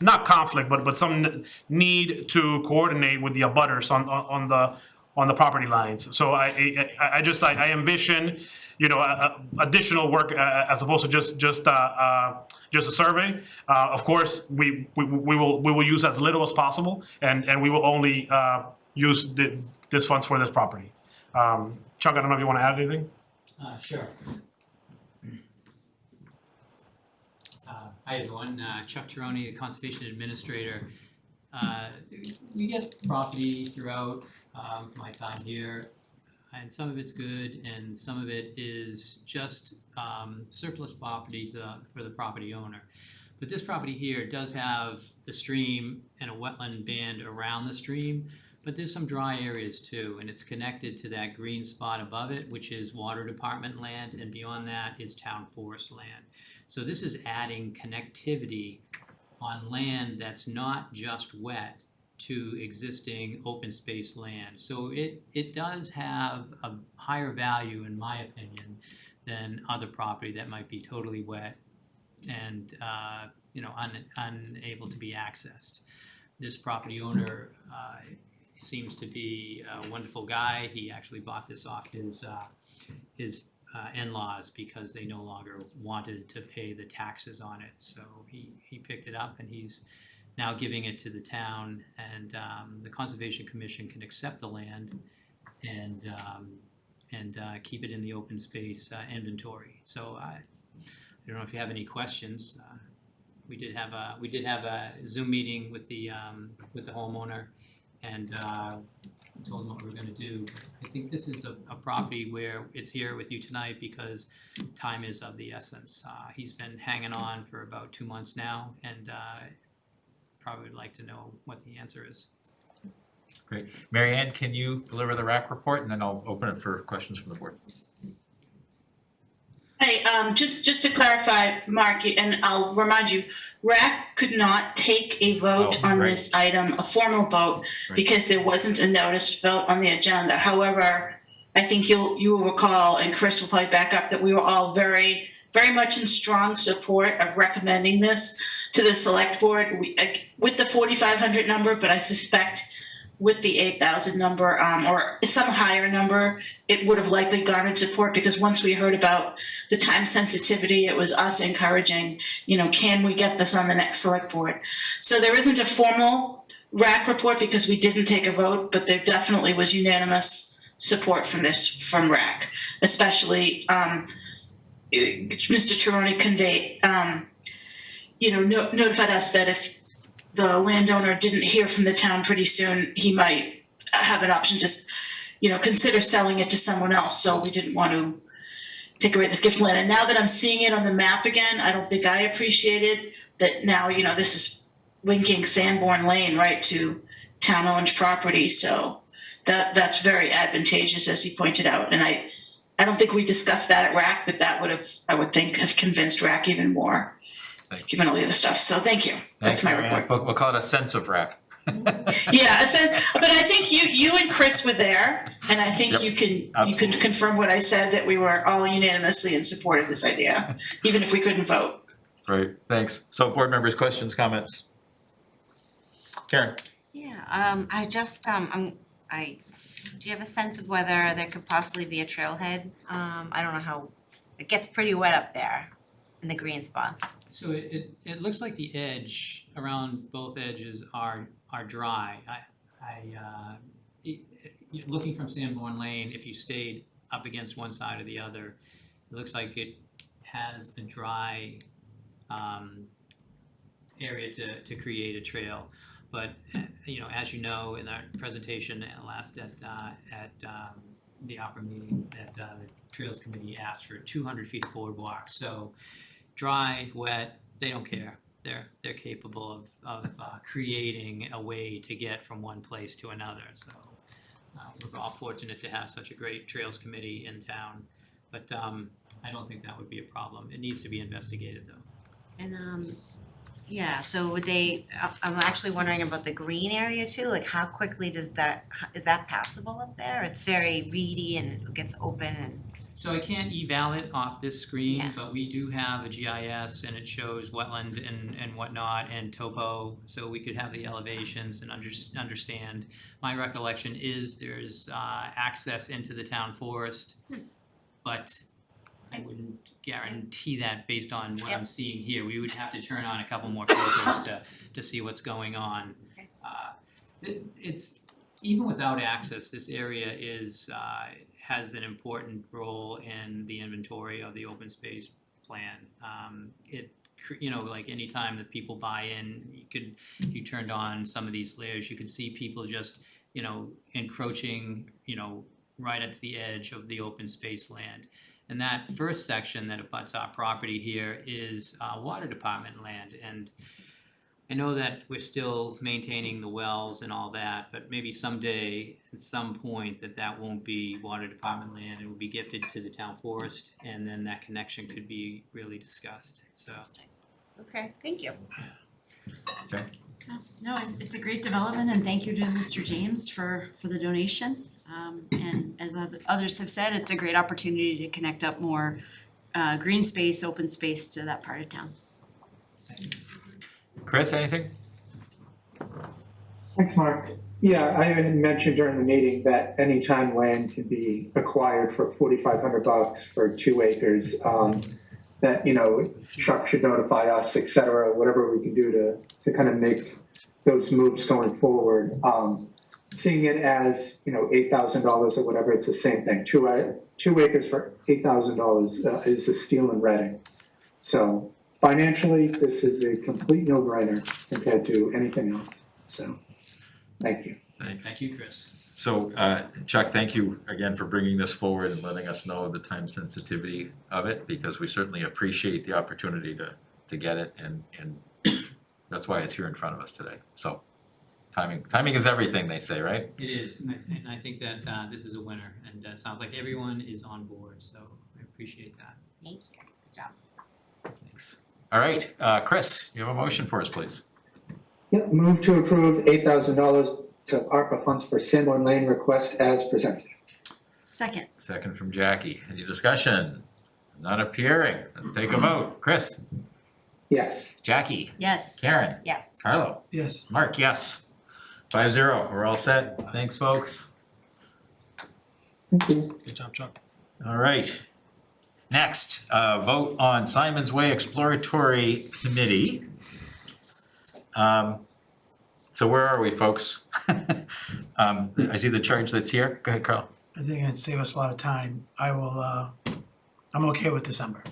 Speaker 2: not conflict, but some need to coordinate with the abutters on the property lines. So I envision, additional work as opposed to just a survey. Of course, we will use as little as possible, and we will only use this funds for this property. Chuck, I don't know if you want to add anything?
Speaker 17: Sure. Hi everyone, Chuck Tironi, the Conservation Administrator. We get property throughout my time here, and some of it's good and some of it is just surplus property for the property owner. But this property here does have the stream and a wetland band around the stream, but there's some dry areas too, and it's connected to that green spot above it, which is water department land, and beyond that is town forest land. So this is adding connectivity on land that's not just wet to existing open space land. So it does have a higher value, in my opinion, than other property that might be totally wet and unable to be accessed. This property owner seems to be a wonderful guy. He actually bought this off his in-laws because they no longer wanted to pay the taxes on it. So he picked it up and he's now giving it to the town, and the Conservation Commission can accept the land and keep it in the open space inventory. So I don't know if you have any questions. We did have a Zoom meeting with the homeowner, and told him what we were going to do. I think this is a property where it's here with you tonight because time is of the essence. He's been hanging on for about 2 months now, and probably would like to know what the answer is.
Speaker 1: Great. Mary Ann, can you deliver the RAC report, and then I'll open it for questions from the board.
Speaker 16: Hey, just to clarify, Mark, and I'll remind you, RAC could not take a vote on
Speaker 1: right.
Speaker 16: this item, a formal vote,
Speaker 1: Right.
Speaker 16: because there wasn't a noticed vote on the agenda. However, I think you will recall, and Chris will probably back up, that we were all very, very much in strong support of recommending this to the select board with the 4,500 number, but I suspect with the 8,000 number, or some higher number, it would have likely garnered support, because once we heard about the time sensitivity, it was us encouraging, can we get this on the next select board? So there isn't a formal RAC report because we didn't take a vote, but there definitely was unanimous support from RAC, especially Mr. Tironi conveyed, notified us that if the landowner didn't hear from the town pretty soon, he might have an option to, consider selling it to someone else. So we didn't want to take away this gift land. And now that I'm seeing it on the map again, I don't think I appreciated that now, this is linking Sanborn Lane right to town-owned property. So that's very advantageous, as he pointed out. And I don't think we discussed that at RAC, but that would have, I would think, have convinced RAC even more.
Speaker 1: Thanks.
Speaker 16: Given all the other stuff. So thank you. That's
Speaker 1: Thanks,
Speaker 16: my
Speaker 1: Mary Ann.
Speaker 16: report.
Speaker 1: We'll call it a sense of RAC.
Speaker 16: Yeah, but I think you and Chris were there, and I think
Speaker 1: Yep,
Speaker 16: you can
Speaker 1: absolutely.
Speaker 16: confirm what I said, that we were all unanimously in support of this idea, even if we couldn't vote.
Speaker 1: Great, thanks. So board members, questions, comments? Karen?
Speaker 8: Yeah, do you have a sense of whether there could possibly be a trailhead? I don't know how, it gets pretty wet up there in the green spots.
Speaker 17: So it looks like the edge around both edges are dry. Looking from Sanborn Lane, if you stayed up against one side or the other, it looks like it has a dry area to create a trail. But as you know, in our presentation last at the opera meeting, that the Trails Committee asked for 200 feet of boardwalk. So dry, wet, they don't care. They're capable of creating a way to get from one place to another. So we're all fortunate to have such a great Trails Committee in town. But I don't think that would be a problem. It needs to be investigated, though.
Speaker 8: And yeah, so would they, I'm actually wondering about the green area too, like how quickly is that passable up there? It's very reedy and it gets open and.
Speaker 17: So I can't eval it off this screen,
Speaker 8: Yeah.
Speaker 17: but we do have a GIS and it shows wetland and whatnot and topo, so we could have the elevations and understand. My recollection is there's access into the town forest, but I wouldn't guarantee that based on what I'm seeing here. We would have to turn on a couple more filters to see what's going on. It's even without access, this area is has an important role in the inventory of the open space plan. Like anytime that people buy in, you turned on some of these layers, you could see people just, encroaching, right at the edge of the open space land. And that first section that abuts our property here is water department land. And I know that we're still maintaining the wells and all that, but maybe someday, at some point, that won't be water department land. It will be gifted to the town forest, and then that connection could be really discussed, so.
Speaker 8: Okay, thank you.
Speaker 1: Okay.
Speaker 9: No, it's a great development, and thank you to Mr. James for the donation. And as others have said, it's a great opportunity to connect up more green space, open space to that part of town.
Speaker 1: Chris, anything?
Speaker 10: Thanks, Mark. Yeah, I had mentioned during the meeting that anytime land can be acquired for $4,500 for 2 acres, that, Chuck should notify us, et cetera, whatever we can do to kind of make those moves going forward. Seeing it as, $8,000 or whatever, it's the same thing. 2 acres for $8,000 is a steal in Reading. So financially, this is a complete no-brainer compared to anything else. So, thank you.
Speaker 1: Thanks.
Speaker 17: Thank you, Chris.
Speaker 1: So, Chuck, thank you again for bringing this forward and letting us know the time sensitivity of it, because we certainly appreciate the opportunity to get it, and that's why it's here in front of us today. So, timing is everything, they say, right?
Speaker 17: It is, and I think that this is a winner, and it sounds like everyone is on board, so I appreciate that.
Speaker 8: Thank you, good job.
Speaker 1: Thanks. All right, Chris, you have a motion for us, please.
Speaker 10: Yep, move to approve $8,000 of ARPA funds for Sanborn Lane request as presented.
Speaker 9: Second.
Speaker 1: Second from Jackie. Any discussion? Not appearing. Let's take a vote. Chris?
Speaker 10: Yes.
Speaker 1: Jackie?
Speaker 9: Yes.
Speaker 1: Karen?
Speaker 8: Yes.
Speaker 1: Carlo?
Speaker 7: Yes.
Speaker 1: Mark, yes. 5-0. We're all set. Thanks, folks.
Speaker 10: Thank you.
Speaker 2: Good job, Chuck.
Speaker 1: All right. Next, vote on Simon's Way Exploratory Committee. So where are we, folks? I see the charge that's here. Go ahead, Carl.
Speaker 7: I think it'd save us a lot of time. I'm okay with December.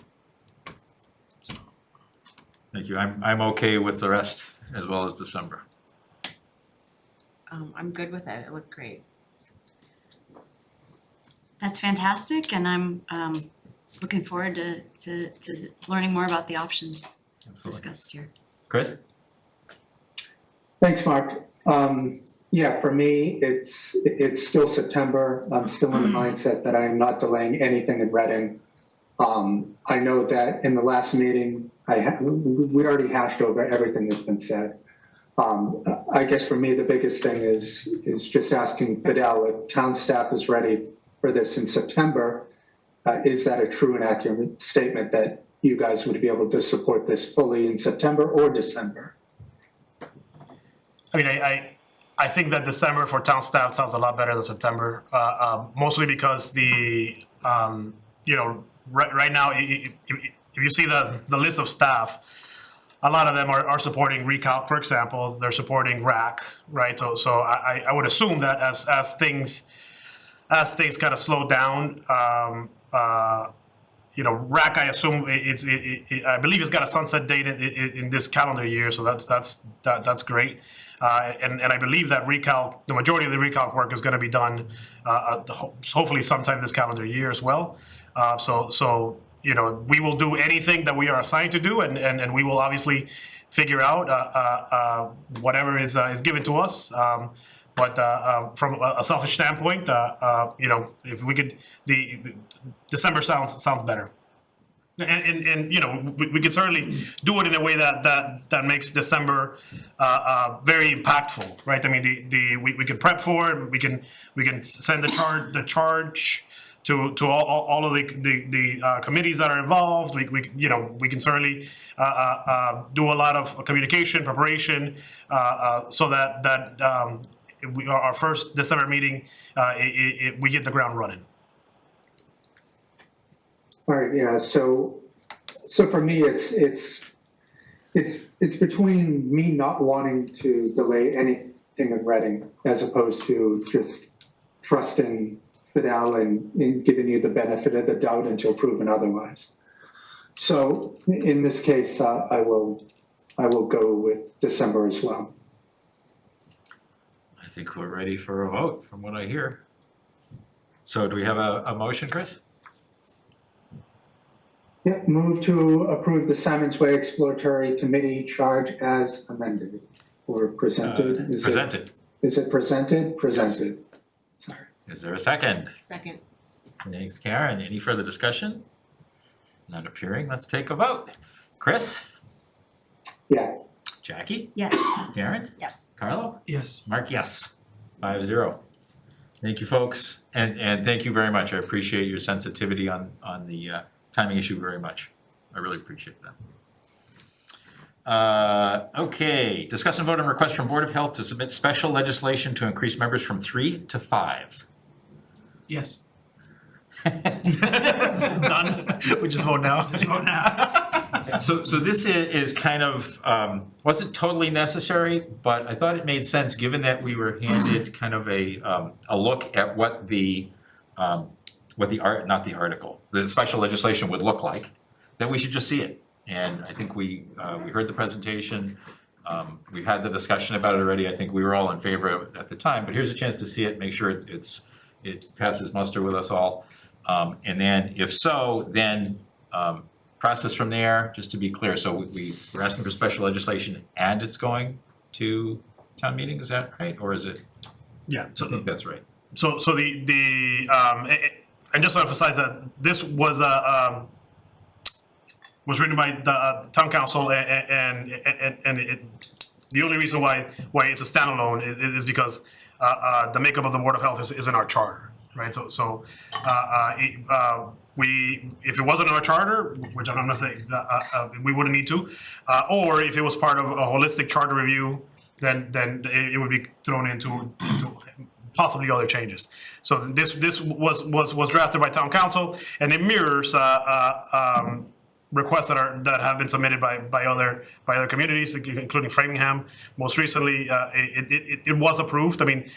Speaker 1: Thank you. I'm okay with the rest as well as December.
Speaker 8: I'm good with it, it looked great.
Speaker 9: That's fantastic, and I'm looking forward to learning more about the options discussed here.
Speaker 1: Chris?
Speaker 10: Thanks, Mark. Yeah, for me, it's still September. I'm still in the mindset that I am not delaying anything in Reading. I know that in the last meeting, we already hashed over everything that's been said. I guess for me, the biggest thing is just asking Fidel if town staff is ready for this in September. Is that a true and accurate statement that you guys would be able to support this fully in September or December?
Speaker 2: I mean, I think that December for town staff sounds a lot better than September, mostly because right now, if you see the list of staff, a lot of them are supporting recalc, for example. They're supporting RAC, right? So I would assume that as things kind of slow down, RAC, I assume I believe it's got a sunset date in this calendar year, so that's great. And I believe that recalc, the majority of the recalc work is going to be done hopefully sometime this calendar year as well. So we will do anything that we are assigned to do, and we will obviously figure out whatever is given to us. But from a selfish standpoint, if we could, the December sounds better. And you know, we can certainly do it in a way that makes December very impactful, right? I mean, we can prep for it. We can send the charge to all of the committees that are involved. We can certainly do a lot of communication preparation so that our first December meeting we hit the ground running.
Speaker 10: All right, yeah, so for me, it's between me not wanting to delay anything in Reading as opposed to just trusting Fidel and giving you the benefit of the doubt until proven otherwise. So in this case, I will go with December as well.
Speaker 1: I think we're ready for a vote from what I hear. So do we have a motion, Chris?
Speaker 10: Yep, move to approve the Simons Way Exploratory Committee charge as amended or presented.
Speaker 1: Presented.
Speaker 10: Is it presented? Presented.
Speaker 1: Is there a second?
Speaker 8: Second.
Speaker 1: Thanks, Karen. Any further discussion? Not appearing. Let's take a vote. Chris?
Speaker 10: Yes.
Speaker 1: Jackie?
Speaker 9: Yes.
Speaker 1: Karen?
Speaker 8: Yes.
Speaker 1: Carlo?
Speaker 7: Yes.
Speaker 1: Mark, yes. 5-0. Thank you, folks. And thank you very much. I appreciate your sensitivity on the timing issue very much. I really appreciate that. Okay, discuss and vote on request from Board of Health to submit special legislation to increase members from 3 to 5.
Speaker 7: Yes.
Speaker 2: Done. We just vote now.
Speaker 7: Just vote now.
Speaker 1: So this is kind of, wasn't totally necessary, but I thought it made sense, given that we were handed kind of a look at what the special legislation would look like, that we should just see it. And I think we heard the presentation, we've had the discussion about it already. I think we were all in favor of it at the time, but here's a chance to see it, make sure it passes muster with us all. And then if so, then process from there, just to be clear. So we're asking for special legislation and it's going to town meeting, is that right? Or is it?
Speaker 2: Yeah.
Speaker 1: I think that's right.
Speaker 2: So and just to emphasize that this was written by the town council and the only reason why it's a standalone is because the makeup of the Board of Health is in our charter, right? So if it wasn't in our charter, which I'm not saying we wouldn't need to, or if it was part of a holistic charter review, then it would be thrown into possibly other changes. So this was drafted by town council, and it mirrors requests that have been submitted by other communities, including Framingham. Most recently, it was approved. I mean,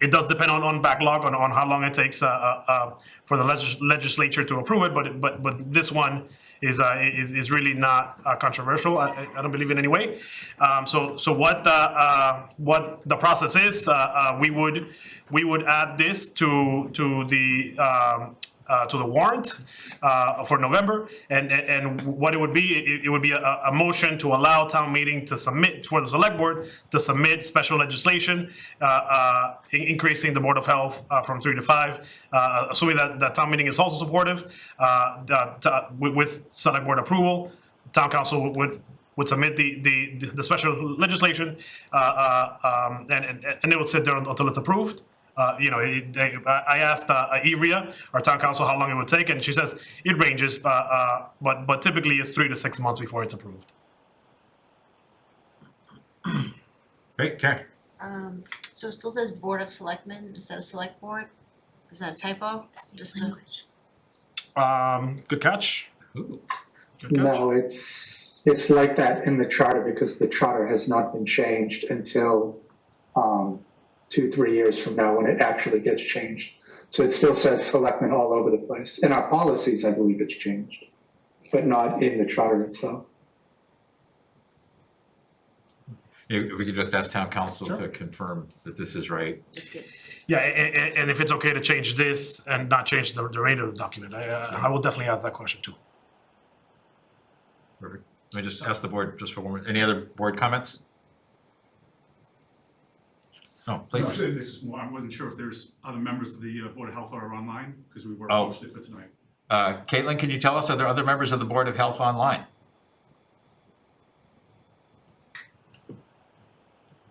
Speaker 2: it does depend on backlog on how long it takes for the legislature to approve it. But this one is really not controversial. I don't believe in any way. So what the process is, we would add this to the warrant for November, and what it would be a motion to allow town meeting to submit, for the select board to submit special legislation increasing the Board of Health from 3 to 5, assuming that town meeting is also supportive, with select board approval. Town council would submit the special legislation, and it would sit there until it's approved. I asked Ivrea, our town council, how long it would take, and she says it ranges, but typically it's 3 to 6 months before it's approved.
Speaker 1: Great, Karen.
Speaker 8: So it still says Board of Selectmen, it says Select Board, is that a typo? Just to.
Speaker 2: Good catch.
Speaker 1: Ooh.
Speaker 2: Good catch.
Speaker 10: No, it's like that in the charter because the charter has not been changed until 2-3 years from now when it actually gets changed. So it still says selectmen all over the place. In our policies, I believe it's changed, but not in the charter itself.
Speaker 1: If we could just ask town council to confirm that this is right.
Speaker 2: Yeah, and if it's okay to change this and not change the remainder of the document, I will definitely ask that question too.
Speaker 1: Perfect. Let me just ask the board just for one minute. Any other board comments? Oh, please.
Speaker 18: No, this is more, I wasn't sure if there's other members of the Board of Health are online, because we were
Speaker 1: Oh.
Speaker 18: posted for tonight.
Speaker 1: Caitlin, can you tell us, are there other members of the Board of Health online?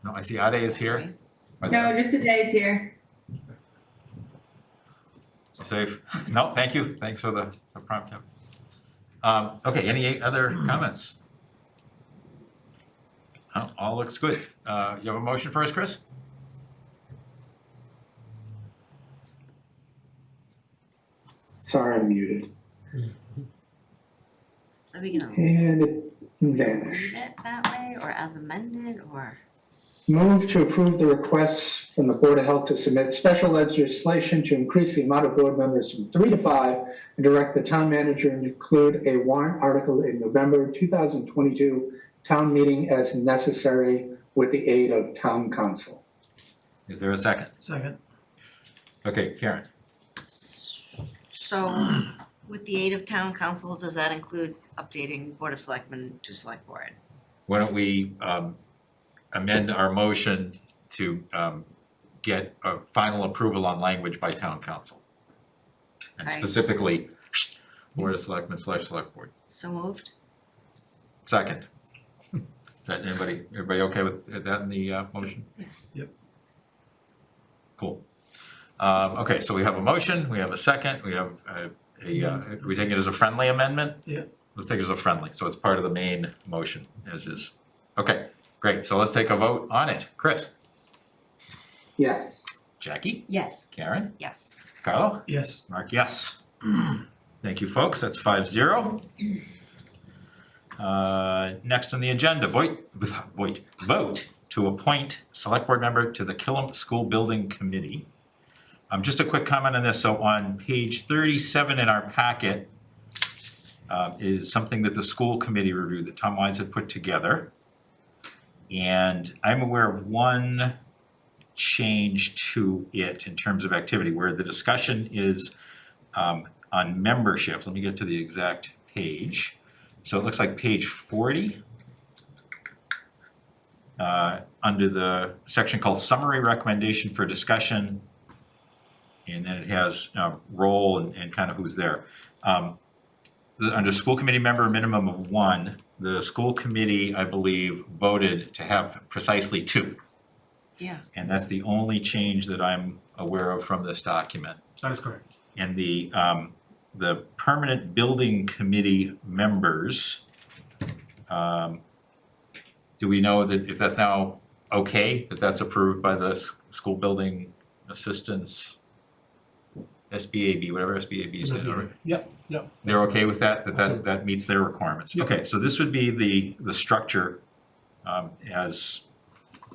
Speaker 1: No, I see Ade is here. Are there-
Speaker 15: just today's here.
Speaker 1: Safe? No, thank you. Thanks for the prompt, Kevin. Okay, any other comments? No, all looks good. You have a motion first, Chris?
Speaker 10: Sorry, I'm muted.
Speaker 8: So we can
Speaker 10: And it vanished.
Speaker 8: read it that way, or as amended, or?
Speaker 10: Move to approve the request from the Board of Health to submit special legislation to increase the amount of board members from 3 to 5 and direct the town manager to include a warrant article in November 2022 town meeting as necessary with the aid of town council.
Speaker 1: Is there a second?
Speaker 7: Second.
Speaker 1: Okay, Karen.
Speaker 8: So with the aid of town council, does that include updating Board of Selectmen to Select Board?
Speaker 1: Why don't we amend our motion to get a final approval on language by town council? And
Speaker 8: Okay.
Speaker 1: specifically, Board of Selectmen / Select Board.
Speaker 8: So moved?
Speaker 1: Second. Is that everybody okay with that in the motion?
Speaker 8: Yes.
Speaker 1: Cool. Okay, so we have a motion, we have a second, we have we take it as a friendly amendment?
Speaker 7: Yeah.
Speaker 1: Let's take it as a friendly, so it's part of the main motion, as is. Okay, great, so let's take a vote on it. Chris?
Speaker 10: Yes.
Speaker 1: Jackie?
Speaker 9: Yes.
Speaker 1: Karen?
Speaker 8: Yes.
Speaker 1: Carlo?
Speaker 7: Yes.
Speaker 1: Mark, yes. Thank you, folks, that's 5-0. Next on the agenda, vote to appoint select board member to the Killam School Building Committee. Just a quick comment on this, so on page 37 in our packet is something that the school committee reviewed that Tom Wines had put together. And I'm aware of one change to it in terms of activity, where the discussion is on membership. Let me get to the exact page. So it looks like page 40, under the section called Summary Recommendation for Discussion, and then it has role and kind of who's there. Under school committee member, a minimum of 1, the school committee, I believe, voted to have precisely 2.
Speaker 8: Yeah.
Speaker 1: And that's the only change that I'm aware of from this document.
Speaker 2: That is correct.
Speaker 1: And the permanent building committee members, do we know that if that's now okay, that that's approved by the school building assistants, SBAB, whatever SBAB is, right?
Speaker 2: Yep.
Speaker 1: They're okay with that, that meets their requirements?
Speaker 2: Yep.
Speaker 1: Okay, so this would be the structure as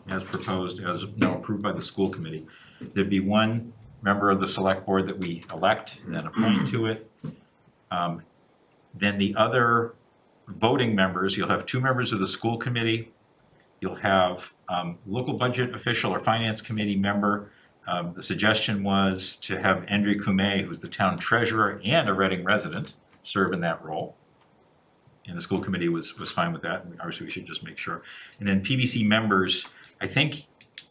Speaker 1: proposed, as approved by the school committee. There'd be 1 member of the select board that we elect and then appoint to it. Then the other voting members, you'll have 2 members of the school committee. You'll have local budget official or finance committee member. The suggestion was to have Andrew Kume, who's the town treasurer and a Reading resident, serve in that role. And the school committee was fine with that, and obviously we should just make sure. And then PBC members, I think,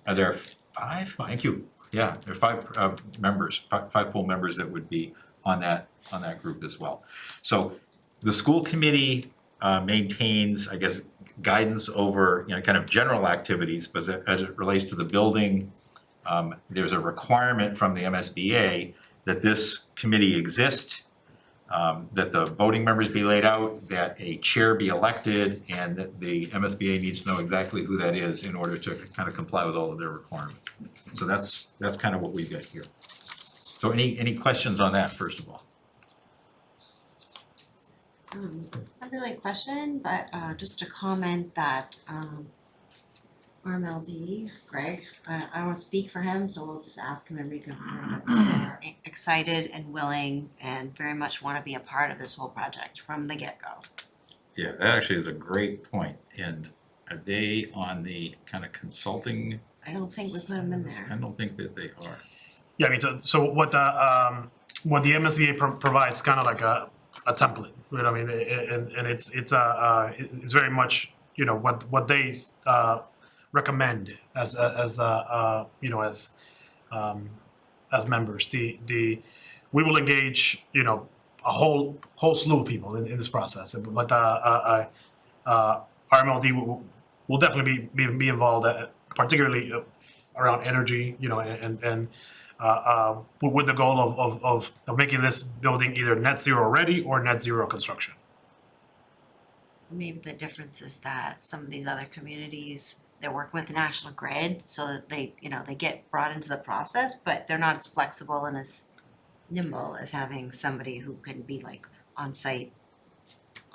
Speaker 1: are there 5? Thank you. Yeah, there are 5 members, 5 full members that would be on that group as well. So the school committee maintains, I guess, guidance over, kind of general activities, but as it relates to the building, there's a requirement from the MSBA that this committee exist, that the voting members be laid out, that a chair be elected, and that the MSBA needs to know exactly who that is in order to kind of comply with all of their requirements. So that's kind of what we've got here. So any questions on that, first of all?
Speaker 8: Not really a question, but just a comment that RMLD, Greg, I don't want to speak for him, so we'll just ask him and reconfirm that we are excited and willing and very much want to be a part of this whole project from the get-go.
Speaker 1: Yeah, that actually is a great point. And are they on the kind of consulting?
Speaker 8: I don't think we put him in there.
Speaker 1: I don't think that they are.
Speaker 2: Yeah, I mean, so what the MSBA provides kind of like a template, right? I mean, and it's very much, what they recommend as members. We will engage, a whole slew of people in this process. But RMLD will definitely be involved, particularly around energy, and with the goal of making this building either net zero ready or net zero construction.
Speaker 8: Maybe the difference is that some of these other communities, they're working with the National Grid, so that they get brought into the process, but they're not as flexible and as nimble as having somebody who can be like on site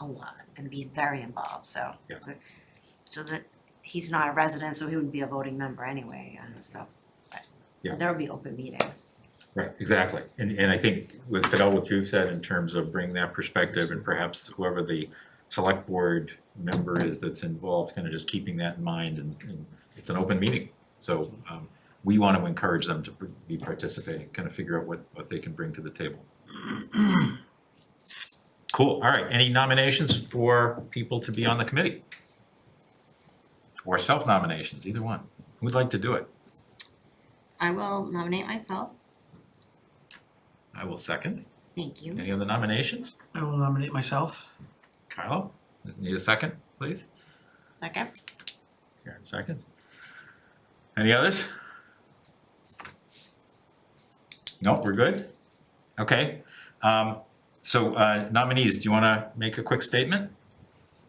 Speaker 8: a lot and be very involved, so.
Speaker 1: Yeah.
Speaker 8: So that he's not a resident, so he wouldn't be a voting member anyway, but
Speaker 1: Yeah.
Speaker 8: there would be open meetings.
Speaker 1: Right, exactly. And I think with Fidel, what you've said in terms of bringing that perspective and perhaps whoever the select board member is that's involved, kind of just keeping that in mind and it's an open meeting. So we want to encourage them to be participating, kind of figure out what they can bring to the table. Cool, all right, any nominations for people to be on the committee? Or self-nominations, either one. Who'd like to do it?
Speaker 8: I will nominate myself.
Speaker 1: I will second.
Speaker 8: Thank you.
Speaker 1: Any other nominations?
Speaker 7: I will nominate myself.
Speaker 1: Kylo, need a second, please?
Speaker 8: Second.
Speaker 1: Karen, second. Any others? No, we're good? Okay. So nominees, do you want to make a quick statement,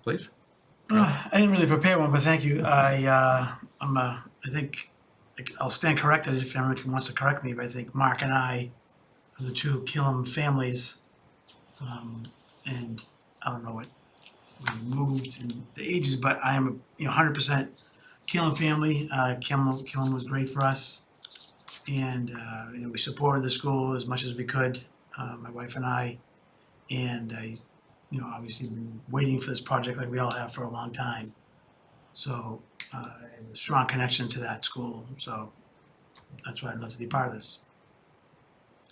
Speaker 1: please?
Speaker 7: I didn't really prepare one, but thank you. I think I'll stand corrected if anyone wants to correct me, but I think Mark and I are the two Killam families. And I don't know what we moved in the ages, but I am 100% Killam family. Killam was great for us, and we supported the school as much as we could, my wife and I. And I obviously been waiting for this project like we all have for a long time. So I have a strong connection to that school, so that's why I'd love to be part of this.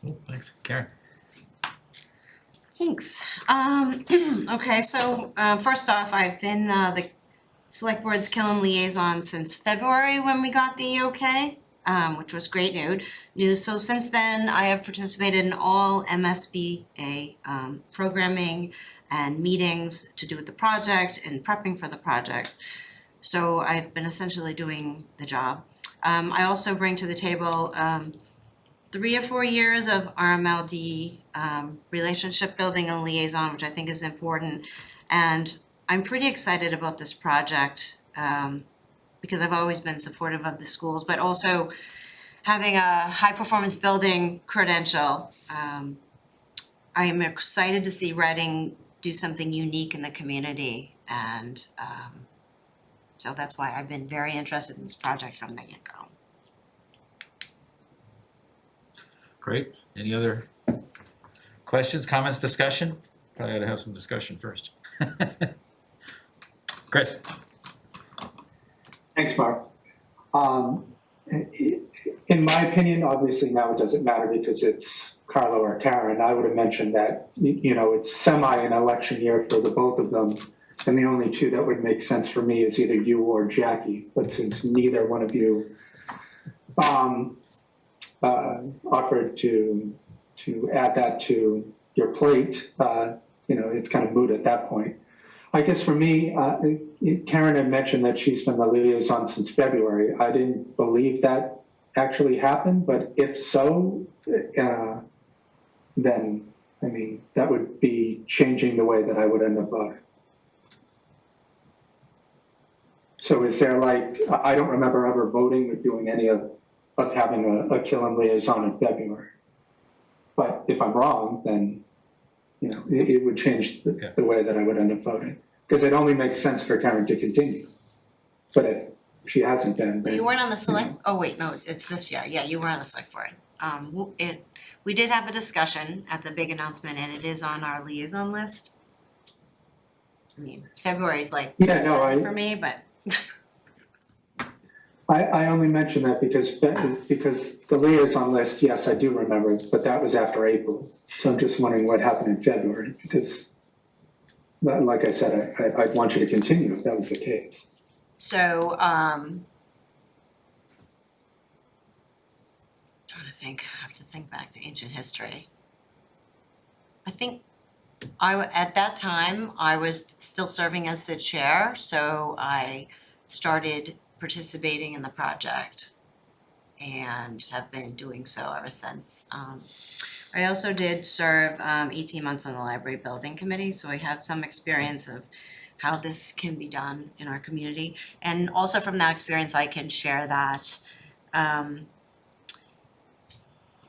Speaker 1: Cool, thanks. Karen?
Speaker 8: Thanks. Okay, so first off, I've been the Select Board's Killam liaison since February when we got the okay, which was great news. So since then, I have participated in all MSBA programming and meetings to do with the project and prepping for the project. So I've been essentially doing the job. I also bring to the table 3 or 4 years of RMLD relationship building and liaison, which I think is important. And I'm pretty excited about this project because I've always been supportive of the schools, but also having a high performance building credential. I am excited to see Reading do something unique in the community, and so that's why I've been very interested in this project from the get-go.
Speaker 1: Great. Any other questions, comments, discussion? Probably ought to have some discussion first. Chris?
Speaker 10: Thanks, Mark. In my opinion, obviously now it doesn't matter because it's Carlo or Karen. I would have mentioned that, it's semi an election year for the both of them. And the only two that would make sense for me is either you or Jackie. But since neither one of you offered to add that to your plate, it's kind of moot at that point. I guess for me, Karen had mentioned that she's been the liaison since February. I didn't believe that actually happened, but if so, then, that would be changing the way that I would end up voting. So is there I don't remember ever voting or doing any of having a Killam liaison in February. But if I'm wrong, then, it would change the way that I would end up voting. Because it only makes sense for Karen to continue. But if she hasn't been, then.
Speaker 8: You weren't on the select, oh wait, no, it's this year, yeah, you were on the select board. We did have a discussion at the big announcement and it is on our liaison list. February's busy for me, but.
Speaker 10: I only mention that because the liaison list, yes, I do remember, but that was after April. So I'm just wondering what happened in February because, like I said, I'd want you to continue if that was the case.
Speaker 8: So, trying to think, I have to think back to ancient history. I think At that time, I was still serving as the chair, so I started participating in the project and have been doing so ever since. I also did serve 18 months on the library building committee, so I have some experience of how this can be done in our community. And also from that experience, I can share that. And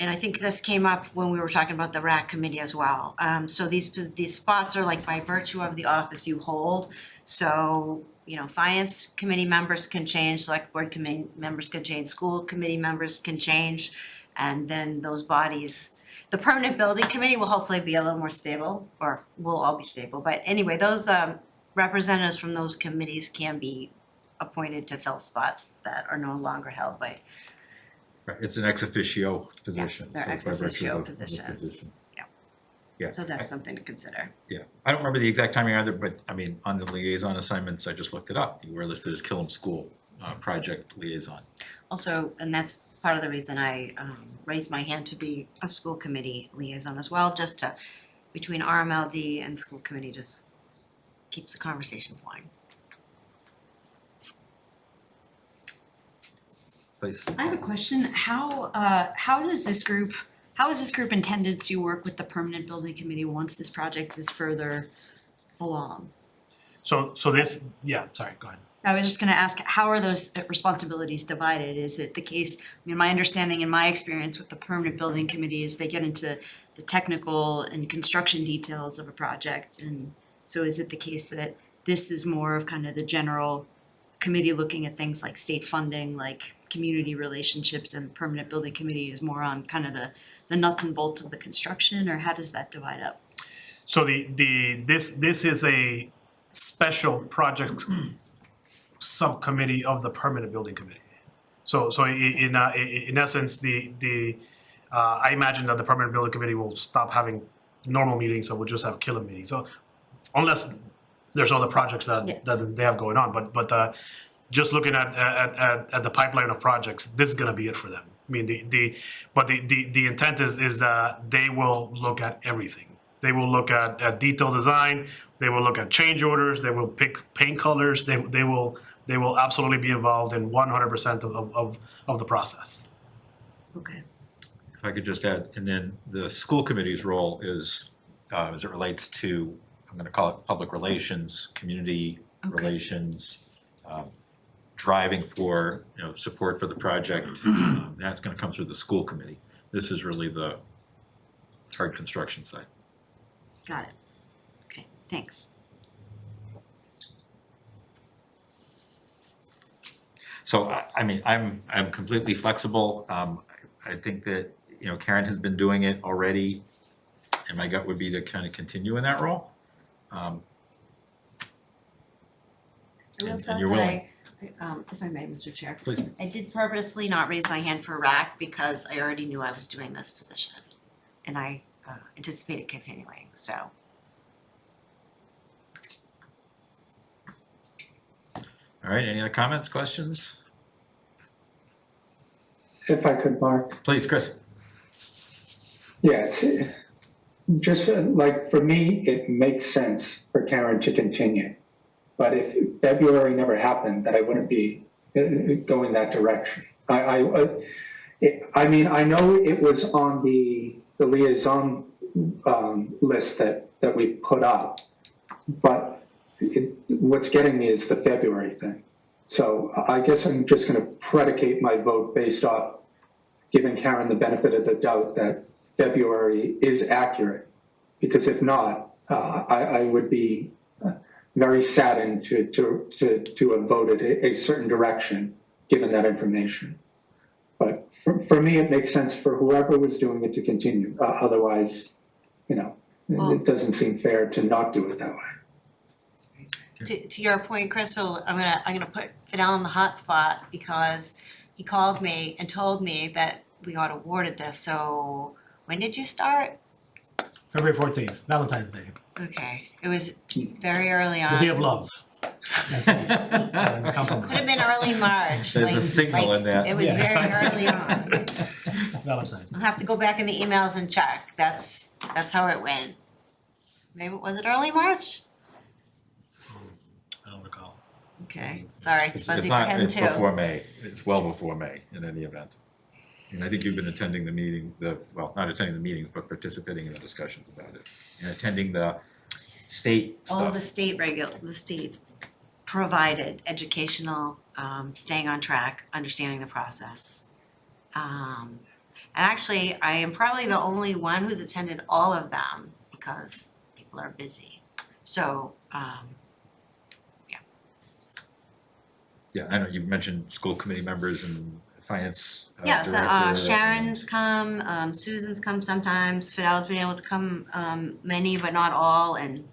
Speaker 8: I think this came up when we were talking about the RAC committee as well. So these spots are like by virtue of the office you hold. So, you know, finance committee members can change, select board committee members can change, school committee members can change. And then those bodies, the permanent building committee will hopefully be a little more stable, or we'll all be stable. But anyway, those representatives from those committees can be appointed to fill spots that are no longer held by.
Speaker 1: Right, it's an ex officio position.
Speaker 8: They're
Speaker 1: so
Speaker 8: ex
Speaker 1: by virtue
Speaker 8: officio
Speaker 1: of the
Speaker 8: positions.
Speaker 1: position.
Speaker 8: Yeah.
Speaker 1: Yeah.
Speaker 8: So that's something to consider.
Speaker 1: Yeah, I don't remember the exact timing either, but I mean, on the liaison assignments, I just looked it up. You were listed as Killam School Project Liaison.
Speaker 8: Also, and that's part of the reason I raised my hand to be a school committee liaison as well, just to, between RMLD and school committee, just keeps the conversation flowing.
Speaker 1: Please.
Speaker 9: I have a question. How is this group intended to work with the permanent building committee once this project is further along?
Speaker 2: So this, yeah, sorry, go ahead.
Speaker 9: I was just gonna ask, how are those responsibilities divided? Is it the case, I mean, my understanding and my experience with the permanent building committee is they get into the technical and construction details of a project, and so is it the case that this is more of kind of the general committee looking at things like state funding, like community relationships, and permanent building committee is more on kind of the nuts and bolts of the construction, or how does that divide up?
Speaker 2: So this is a special project subcommittee of the permanent building committee. So in essence, I imagine that the permanent building committee will stop having normal meetings, so we'll just have Killam meetings. So unless there's other projects that they have going on, but just looking at the pipeline of projects, this is gonna be it for them. I mean, the intent is that they will look at everything. They will look at detailed design, they will look at change orders, they will pick paint colors, they will absolutely be involved in 100% of the process.
Speaker 8: Okay.
Speaker 1: If I could just add, and then the school committee's role is, as it relates to, I'm gonna call it public relations, community relations, driving for, you know, support for the project, that's gonna come through the school committee. This is really the hard construction side.
Speaker 9: Got it. Okay, thanks.
Speaker 1: So I mean, I'm completely flexible. I think that, you know, Karen has been doing it already, and my gut would be to kind of continue in that role.
Speaker 8: I will
Speaker 1: And
Speaker 8: say
Speaker 1: you're
Speaker 8: that
Speaker 1: willing.
Speaker 8: if I may, Mr. Chair.
Speaker 1: Please.
Speaker 8: I did purposely not raise my hand for RAC because I already knew I was doing this position. And I anticipated continuing, so.
Speaker 1: All right, any other comments, questions?
Speaker 10: If I could, Mark.
Speaker 1: Please, Chris.
Speaker 10: Yeah, just like for me, it makes sense for Karen to continue. But if February never happened, that I wouldn't be going that direction. I mean, I know it was on the liaison list that we put up, but what's getting me is the February thing. So I guess I'm just going to predicate my vote based off giving Karen the benefit of the doubt that February is accurate, because if not, I would be very saddened to have voted a certain direction given that information. But for me, it makes sense for whoever was doing it to continue. Otherwise, you know, it doesn't seem fair to not do it that way.
Speaker 8: To your point, Chris, so I'm gonna put Fidel on the hot spot because he called me and told me that we got awarded this. So when did you start?
Speaker 2: February 14th, Valentine's Day,
Speaker 8: Okay, it was very early on.
Speaker 2: the day of love.
Speaker 8: Could have been early March.
Speaker 1: There's a signal in that.
Speaker 8: It was
Speaker 2: Yeah.
Speaker 8: very early on.
Speaker 2: Valentine's.
Speaker 8: I'll have to go back in the emails and check. That's how it went. maybe, was it early March?
Speaker 2: I don't recall.
Speaker 8: Okay, sorry, it's
Speaker 1: It's
Speaker 8: fuzzy for
Speaker 1: not,
Speaker 8: him
Speaker 1: it's
Speaker 8: too.
Speaker 1: before May, it's well before May in any event. And I think you've been attending the meeting, well, not attending the meetings, but participating in the discussions about it. And attending the state
Speaker 8: All of
Speaker 1: stuff.
Speaker 8: the state provided educational, staying on track, understanding the process. And actually, I am probably the only one who's attended all of them because people are busy. So,
Speaker 1: Yeah, I know you mentioned school committee members and finance
Speaker 8: yeah, so
Speaker 1: director.
Speaker 8: Sharon's come, Susan's come sometimes, Fidel's been able to come, many but not all, and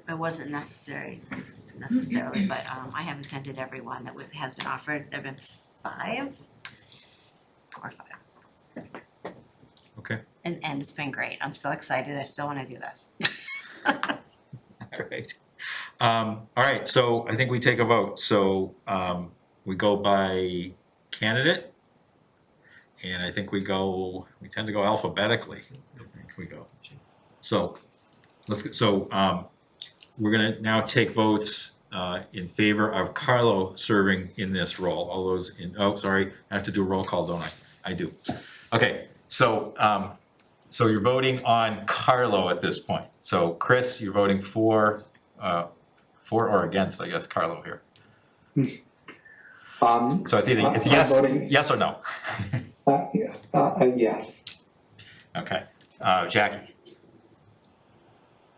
Speaker 8: it wasn't necessarily, but I have attended every one that has been offered. There've been 5 or 5.
Speaker 1: Okay,
Speaker 8: And it's been great. I'm so excited. I still wanna do this.
Speaker 1: all right. All right, so I think we take a vote. So we go by candidate. And I think we tend to go alphabetically. I think we go. So we're gonna now take votes in favor of Carlo serving in this role. All those sorry, I have to do a roll call, don't I? I do. Okay, so you're voting on Carlo at this point. So Chris, you're voting for or against, I guess, Carlo here. So it's either, it's yes or no.
Speaker 10: Yes.
Speaker 1: Okay, Jackie.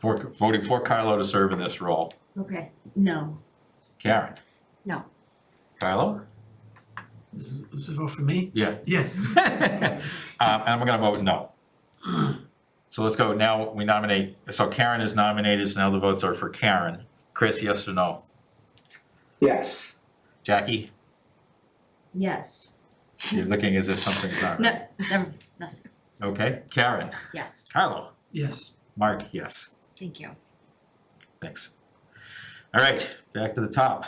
Speaker 1: Voting for Carlo to serve in this role.
Speaker 9: Okay, no.
Speaker 1: Karen.
Speaker 8: No.
Speaker 1: Carlo?
Speaker 7: This is a vote for me?
Speaker 1: Yeah.
Speaker 7: Yes.
Speaker 1: And I'm gonna vote no. So let's go, now we nominate, so Karen is nominated, so now the votes are for Karen. Chris, yes or no?
Speaker 10: Yes.
Speaker 1: Jackie,
Speaker 9: Yes.
Speaker 1: you're looking as if something's not right.
Speaker 8: Nothing.
Speaker 1: Okay, Karen.
Speaker 8: Yes,
Speaker 1: Carlo.
Speaker 7: Yes.
Speaker 1: Mark, yes.
Speaker 8: thank you.
Speaker 1: Thanks. All right, back to the top.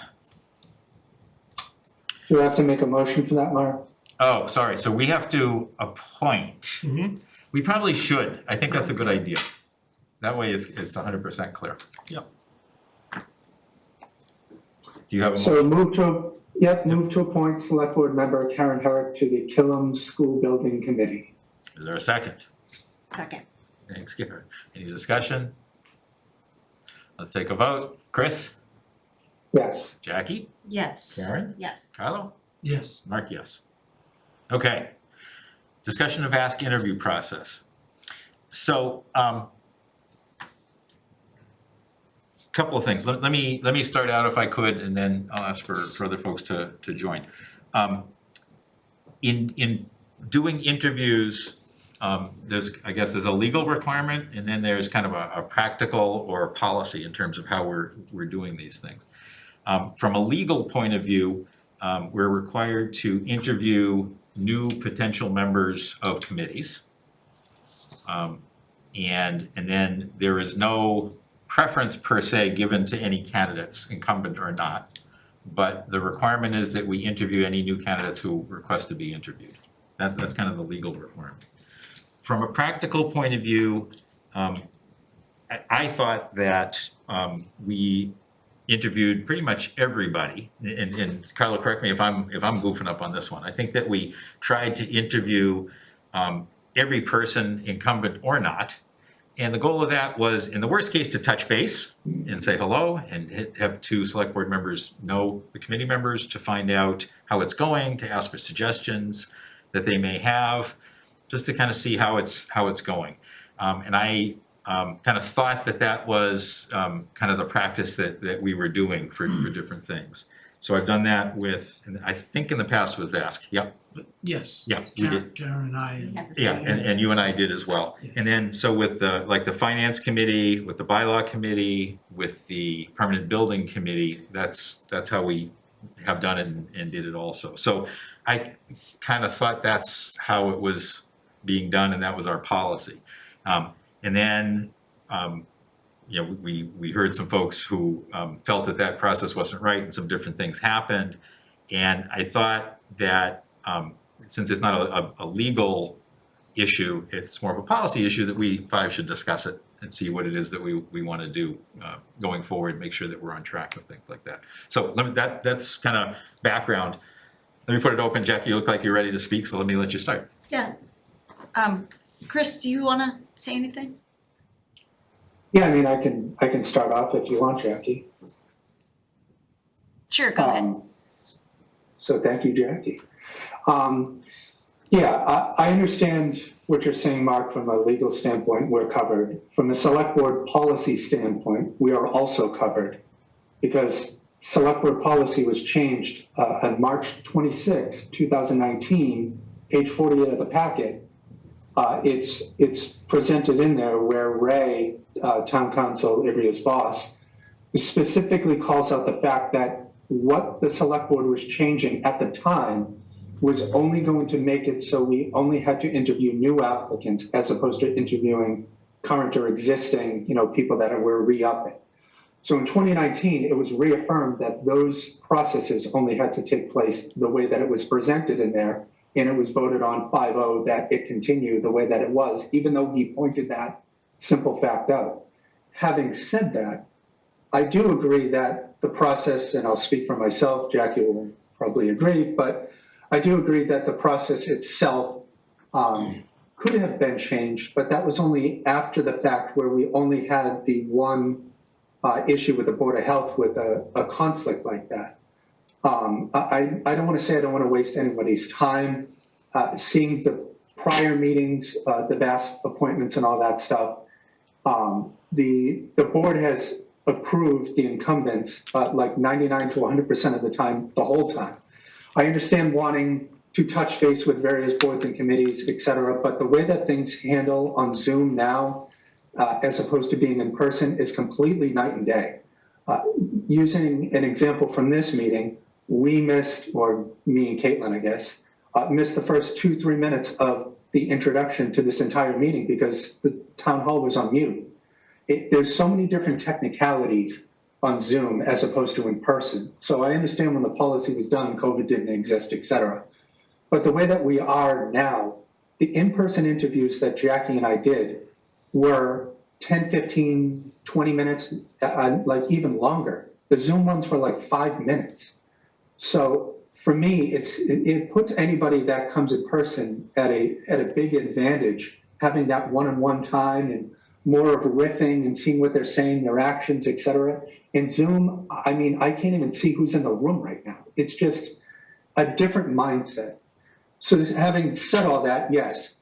Speaker 10: Do I have to make a motion for that, Mark?
Speaker 1: Oh, sorry, so we have to appoint.
Speaker 2: Mm-hmm.
Speaker 1: We probably should. I think that's a good idea. That way it's 100% clear.
Speaker 2: Yep.
Speaker 1: Do you have a
Speaker 10: So move to appoint Select Board Member Karen Herrick to the Killam School Building Committee.
Speaker 1: Is there a second?
Speaker 8: Second.
Speaker 1: Thanks, Karen. Any discussion? Let's take a vote. Chris?
Speaker 10: Yes.
Speaker 1: Jackie?
Speaker 9: Yes.
Speaker 1: Karen?
Speaker 8: Yes.
Speaker 1: Carlo?
Speaker 7: Yes.
Speaker 1: Mark, yes. Okay. Discussion of ask interview process. So, couple of things. Let me start out if I could, and then I'll ask for other folks to join. In doing interviews, there's a legal requirement, and then there's kind of a practical or policy in terms of how we're doing these things. From a legal point of view, we're required to interview new potential members of committees. And then there is no preference per se given to any candidates, incumbent or not. But the requirement is that we interview any new candidates who request to be interviewed. That's kind of the legal requirement. From a practical point of view, I thought that we interviewed pretty much everybody, and Carlo, correct me if I'm goofing up on this one. I think that we tried to interview every person, incumbent or not, and the goal of that was, in the worst case, to touch base and say hello, and have 2 select board members know the committee members, to find out how it's going, to ask for suggestions that they may have, just to kind of see how it's going. And I kind of thought that was kind of the practice that we were doing for different things. So I've done that with, and I think in the past with Vask. Yep.
Speaker 7: Yes.
Speaker 1: Yeah, we did.
Speaker 7: Karen and I.
Speaker 1: Yeah, and you and I did as well.
Speaker 7: Yes.
Speaker 1: And then, so with the finance committee, with the bylaw committee, with the permanent building committee, that's how we have done it and did it also. So I kind of thought that's how it was being done, and that was our policy. And then, we heard some folks who felt that process wasn't right, and some different things happened. And I thought that since it's not a legal issue, it's more of a policy issue, that we 5 should discuss it and see what it is that we want to do going forward, make sure that we're on track with things like that. So that's kind of background. Let me put it open. Jackie, you look like you're ready to speak, so let me let you start.
Speaker 9: Yeah. Chris, do you wanna say anything?
Speaker 10: Yeah, I mean, I can start off if you want, Jackie.
Speaker 9: Sure, go ahead.
Speaker 10: So thank you, Jackie. Yeah, I understand what you're saying, Mark, from a legal standpoint, we're covered. From the select board policy standpoint, we are also covered because select board policy was changed on March 26, 2019, page 48 of the packet. It's presented in there where Ray, town council, Ivrea's boss, specifically calls out the fact that what the select board was changing at the time was only going to make it so we only had to interview new applicants as opposed to interviewing current or existing, people that were re-upping. So in 2019, it was reaffirmed that those processes only had to take place the way that it was presented in there, and it was voted on 5-0 that it continue the way that it was, even though he pointed that simple fact out. Having said that, I do agree that the process, and I'll speak for myself, Jackie will probably agree, but I do agree that the process itself could have been changed, but that was only after the fact where we only had the one issue with the Board of Health with a conflict like that. I don't want to say I don't want to waste anybody's time. Seeing the prior meetings, the VAS appointments and all that stuff, the board has approved the incumbents like 99 to 100% of the time, the whole time. I understand wanting to touch base with various boards and committees, et cetera, but the way that things handle on Zoom now, as opposed to being in person, is completely night and day. Using an example from this meeting, we missed, or me and Caitlin, I guess, missed the first 2-3 minutes of the introduction to this entire meeting because the town hall was on mute. There's so many different technicalities on Zoom as opposed to in person. So I understand when the policy was done, COVID didn't exist, et cetera. But the way that we are now, the in-person interviews that Jackie and I did were 10, 15, 20 minutes, like even longer. The Zoom ones were like 5 minutes. So for me, it puts anybody that comes in person at a big advantage, having that one-on-one time and more of riffing and seeing what they're saying, their actions, et cetera. In Zoom, I mean, I can't even see who's in the room right now. It's just a different mindset. So having said all that, yes,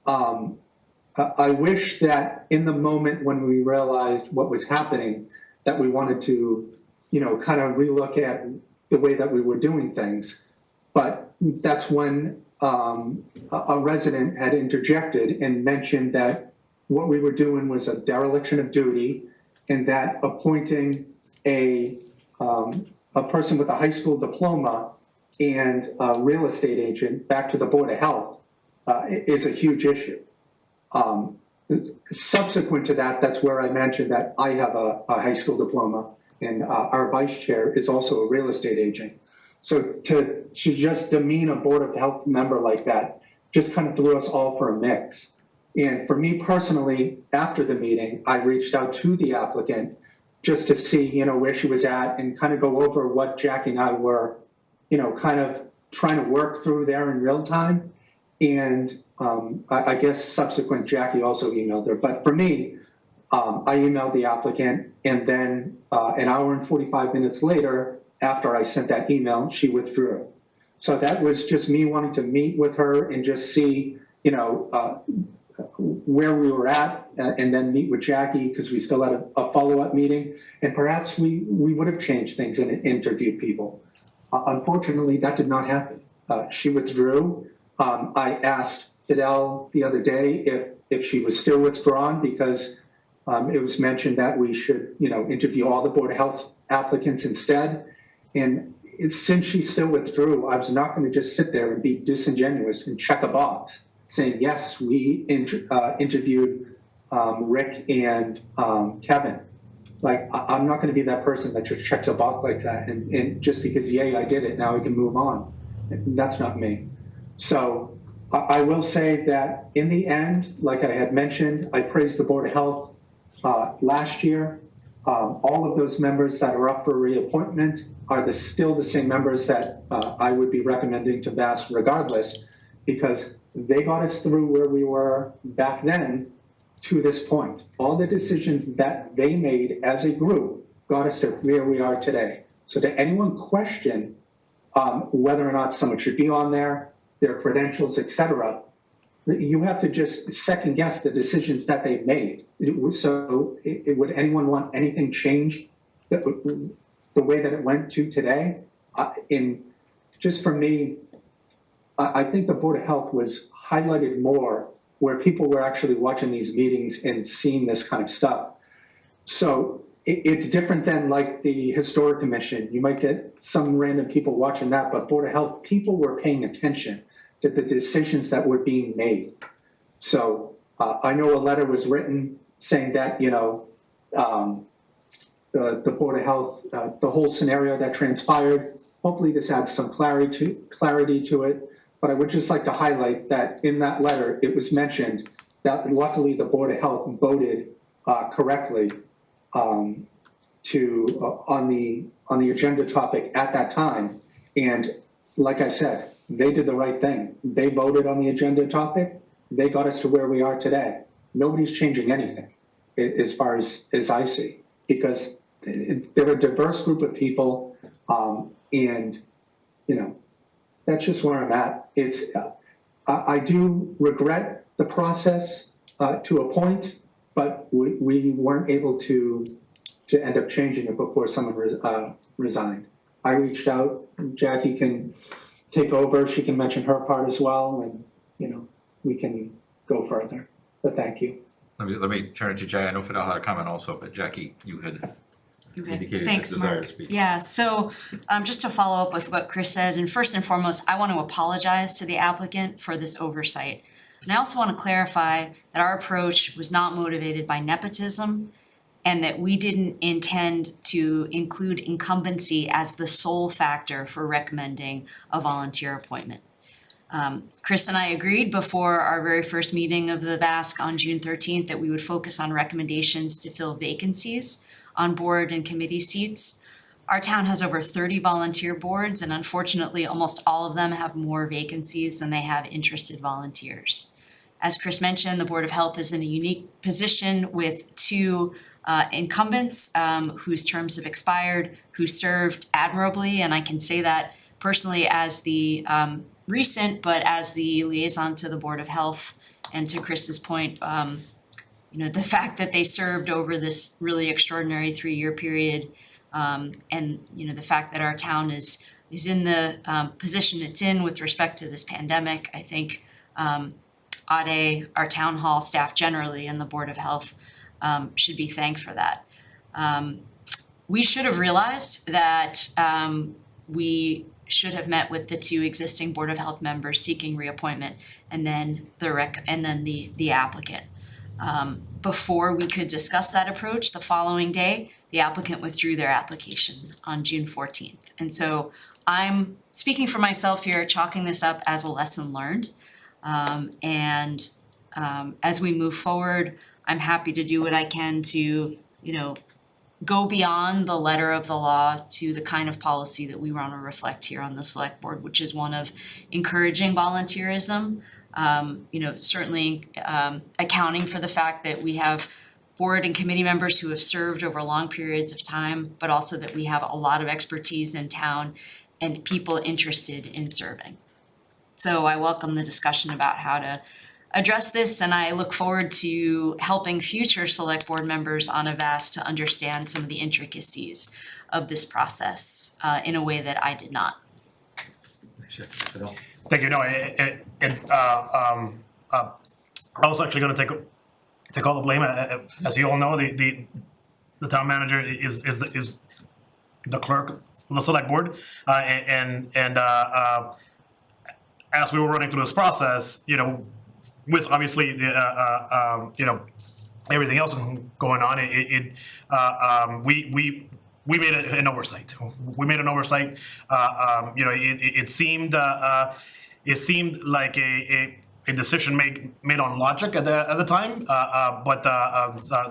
Speaker 10: I wish that in the moment when we realized what was happening, that we wanted to, kind of relook at the way that we were doing things. But that's when a resident had interjected and mentioned that what we were doing was a dereliction of duty, and that appointing a person with a high school diploma and a real estate agent back to the Board of Health is a huge issue. Subsequent to that, that's where I mentioned that I have a high school diploma, and our vice chair is also a real estate agent. So to just demean a Board of Health member like that just kind of threw us all for a mix. And for me personally, after the meeting, I reached out to the applicant just to see, where she was at and kind of go over what Jackie and I were, kind of trying to work through there in real time. And I guess subsequent Jackie also emailed her. But for me, I emailed the applicant, and then an hour and 45 minutes later, after I sent that email, she withdrew. So that was just me wanting to meet with her and just see, where we were at, and then meet with Jackie because we still had a follow-up meeting, and perhaps we would have changed things and interviewed people. Unfortunately, that did not happen. She withdrew. I asked Fidel the other day if she was still withdrawn because it was mentioned that we should, interview all the Board of Health applicants instead. And since she still withdrew, I was not going to just sit there and be disingenuous and check a box saying, yes, we interviewed Rick and Kevin. Like, I'm not going to be that person that just checks a box like that. And just because, yay, I did it, now I can move on. That's not me. So I will say that in the end, like I had mentioned, I praised the Board of Health last year. All of those members that are up for reappointment are still the same members that I would be recommending to VASC regardless, because they got us through where we were back then to this point. All the decisions that they made as a group got us to where we are today. So to anyone question whether or not someone should be on there, their credentials, et cetera, you have to just second guess the decisions that they've made. So would anyone want anything changed the way that it went to today? Just for me, I think the Board of Health was highlighted more where people were actually watching these meetings and seeing this kind of stuff. So it's different than like the Historic Commission. You might get some random people watching that, but Board of Health, people were paying attention to the decisions that were being made. So I know a letter was written saying that, the Board of Health, the whole scenario that transpired, hopefully this adds some clarity to it. But I would just like to highlight that in that letter, it was mentioned that luckily the Board of Health voted correctly on the agenda topic at that time. And like I said, they did the right thing. They voted on the agenda topic. They got us to where we are today. Nobody's changing anything as far as I see, because they're a diverse group of people. And, that's just where I'm at. I do regret the process to a point, but we weren't able to end up changing it before someone resigned. I reached out. Jackie can take over. She can mention her part as well, and we can go further. But thank you.
Speaker 1: Let me turn it to Jay. I know Fidel had a comment also, but Jackie, you had indicated a
Speaker 9: Thanks,
Speaker 1: desire
Speaker 9: Mark.
Speaker 1: to speak.
Speaker 9: Yeah, so just to follow up with what Chris said, and first and foremost, I want to apologize to the applicant for this oversight. And I also want to clarify that our approach was not motivated by nepotism and that we didn't intend to include incumbency as the sole factor for recommending a volunteer appointment. Chris and I agreed before our very first meeting of the VASC on June 13th that we would focus on recommendations to fill vacancies on board and committee seats. Our town has over 30 volunteer boards, and unfortunately, almost all of them have more vacancies than they have interested volunteers. As Chris mentioned, the Board of Health is in a unique position with two incumbents whose terms have expired, who served admirably, and I can say that personally as the recent, but as the liaison to the Board of Health. And to Chris's point, the fact that they served over this really extraordinary 3-year period, and the fact that our town is in the position it's in with respect to this pandemic, I think ADE, our town hall staff generally, and the Board of Health should be thanked for that. We should have realized that we should have met with the two existing Board of Health members seeking reappointment, and then the applicant. Before we could discuss that approach, the following day, the applicant withdrew their application on June 14th. And so I'm speaking for myself here, chalking this up as a lesson learned. As we move forward, I'm happy to do what I can to, go beyond the letter of the law to the kind of policy that we want to reflect here on the select board, which is one of encouraging volunteerism. Certainly accounting for the fact that we have board and committee members who have served over long periods of time, but also that we have a lot of expertise in town and people interested in serving. So I welcome the discussion about how to address this, and I look forward to helping future select board members on a VASC to understand some of the intricacies of this process in a way that I did not.
Speaker 2: Thank you. No, I was actually going to take all the blame. As you all know, the town manager is the clerk of the select board, as we were running through this process, with obviously the everything else going on, we made an oversight. We made an oversight. It seemed like a decision made on logic at the time, but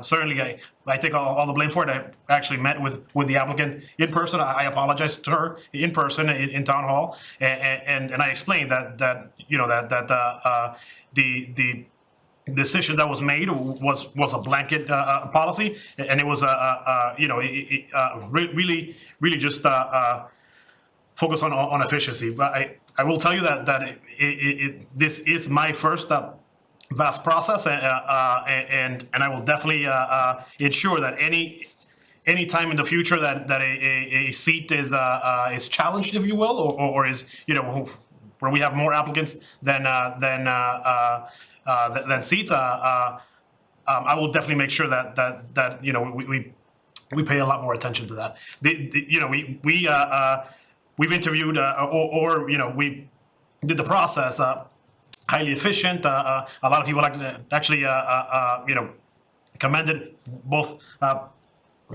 Speaker 2: certainly I take all the blame for it. I actually met with the applicant in person. I apologized to her in person in town hall, and I explained that the decision that was made was a blanket policy, and it was really just focus on efficiency. But I will tell you that this is my first vast process, and I will definitely ensure that any time in the future that a seat is challenged, if you will, or is where we have more applicants than seats, I will definitely make sure that we pay a lot more attention to that. We've interviewed we did the process highly efficient. A lot of people actually commended both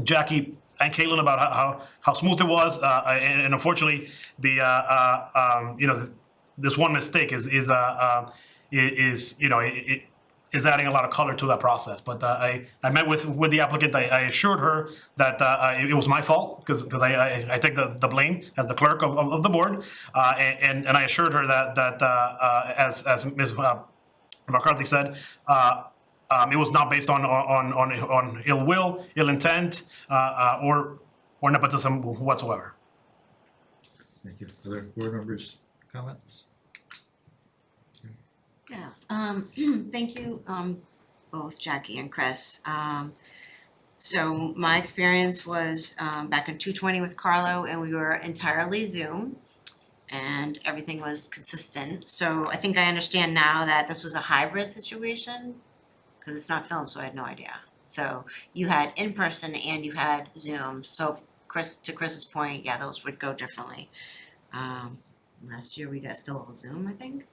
Speaker 2: Jackie and Caitlin about how smooth it was, and unfortunately this one mistake is adding a lot of color to that process. But I met with the applicant. I assured her that it was my fault because I take the blame as the clerk of the board, and I assured her that as Ms. McCarthy said, it was not based on ill will, ill intent, or nepotism whatsoever.
Speaker 1: Thank you. Other board members' comments?
Speaker 8: Yeah, thank you, both Jackie and Chris. So my experience was back in 220 with Carlo, and we were entirely Zoom, and everything was consistent. So I think I understand now that this was a hybrid situation, because it's not filmed, so I had no idea. So you had in-person and you had Zoom. So to Chris's point, yeah, those would go differently. Last year we got still all Zoom, I think.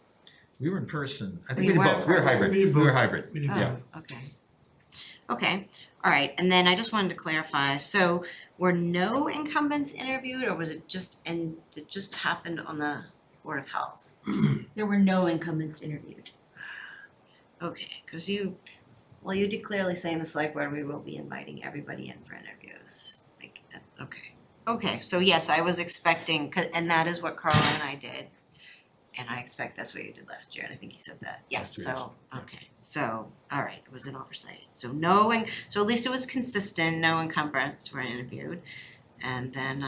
Speaker 1: We were in person. I
Speaker 8: We
Speaker 1: think we did
Speaker 8: were in
Speaker 1: both. We were
Speaker 8: person.
Speaker 1: hybrid.
Speaker 7: We did
Speaker 1: We were
Speaker 7: both.
Speaker 1: hybrid.
Speaker 7: We did
Speaker 1: Yeah.
Speaker 8: Okay, all right, and then I just wanted to clarify, so were no incumbents interviewed, or was it just happened on the Board of Health?
Speaker 9: There were no incumbents interviewed.
Speaker 8: Okay, because you did clearly say in the select board, we will be inviting everybody in for interviews. Okay, so yes, I was expecting, and that is what Carla and I did. And I expect that's what you did last year, and I think you said that, yes,
Speaker 1: Last year,
Speaker 8: so, okay, so, all right, it was an oversight. So so at least it was consistent, no incumbents were interviewed. And then,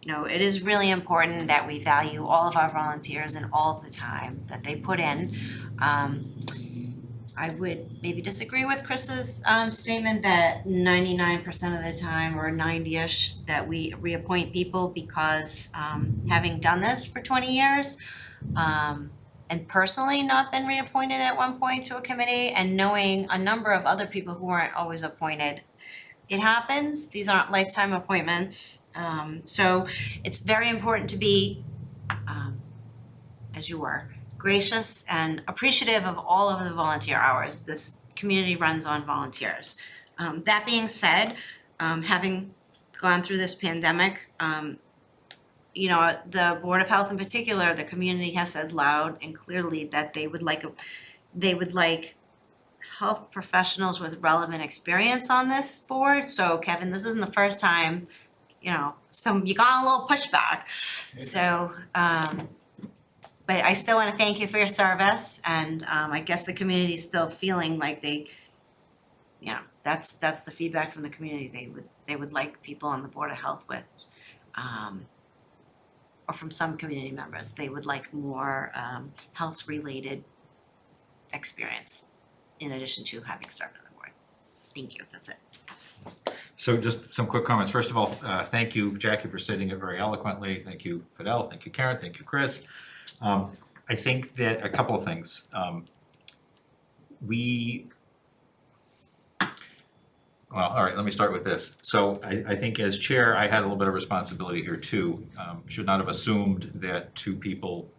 Speaker 8: it is really important that we value all of our volunteers and all of the time that they put in. I would maybe disagree with Chris's statement that 99% of the time, or 90-ish, that we reappoint people, because having done this for 20 years, and personally not been reappointed at one point to a committee, and knowing a number of other people who weren't always appointed, it happens. These aren't lifetime appointments. So it's very important to be, as you were, gracious and appreciative of all of the volunteer hours. This community runs on volunteers. That being said, having gone through this pandemic, the Board of Health in particular, the community has said loud and clearly that they would like health professionals with relevant experience on this board. So Kevin, this isn't the first time, you got a little pushback. So, but I still want to thank you for your service, and I guess the community is still feeling like that's the feedback from the community. They would like people on the Board of Health with, or from some community members, they would like more health-related experience in addition to having started on the board. Thank you, that's it.
Speaker 1: So just some quick comments. First of all, thank you, Jackie, for stating it very eloquently. Thank you, Fidel. Thank you, Karen. Thank you, Chris. I think that a couple of things. All right, let me start with this. So I think as chair, I had a little bit of responsibility here too. Should not have assumed that two people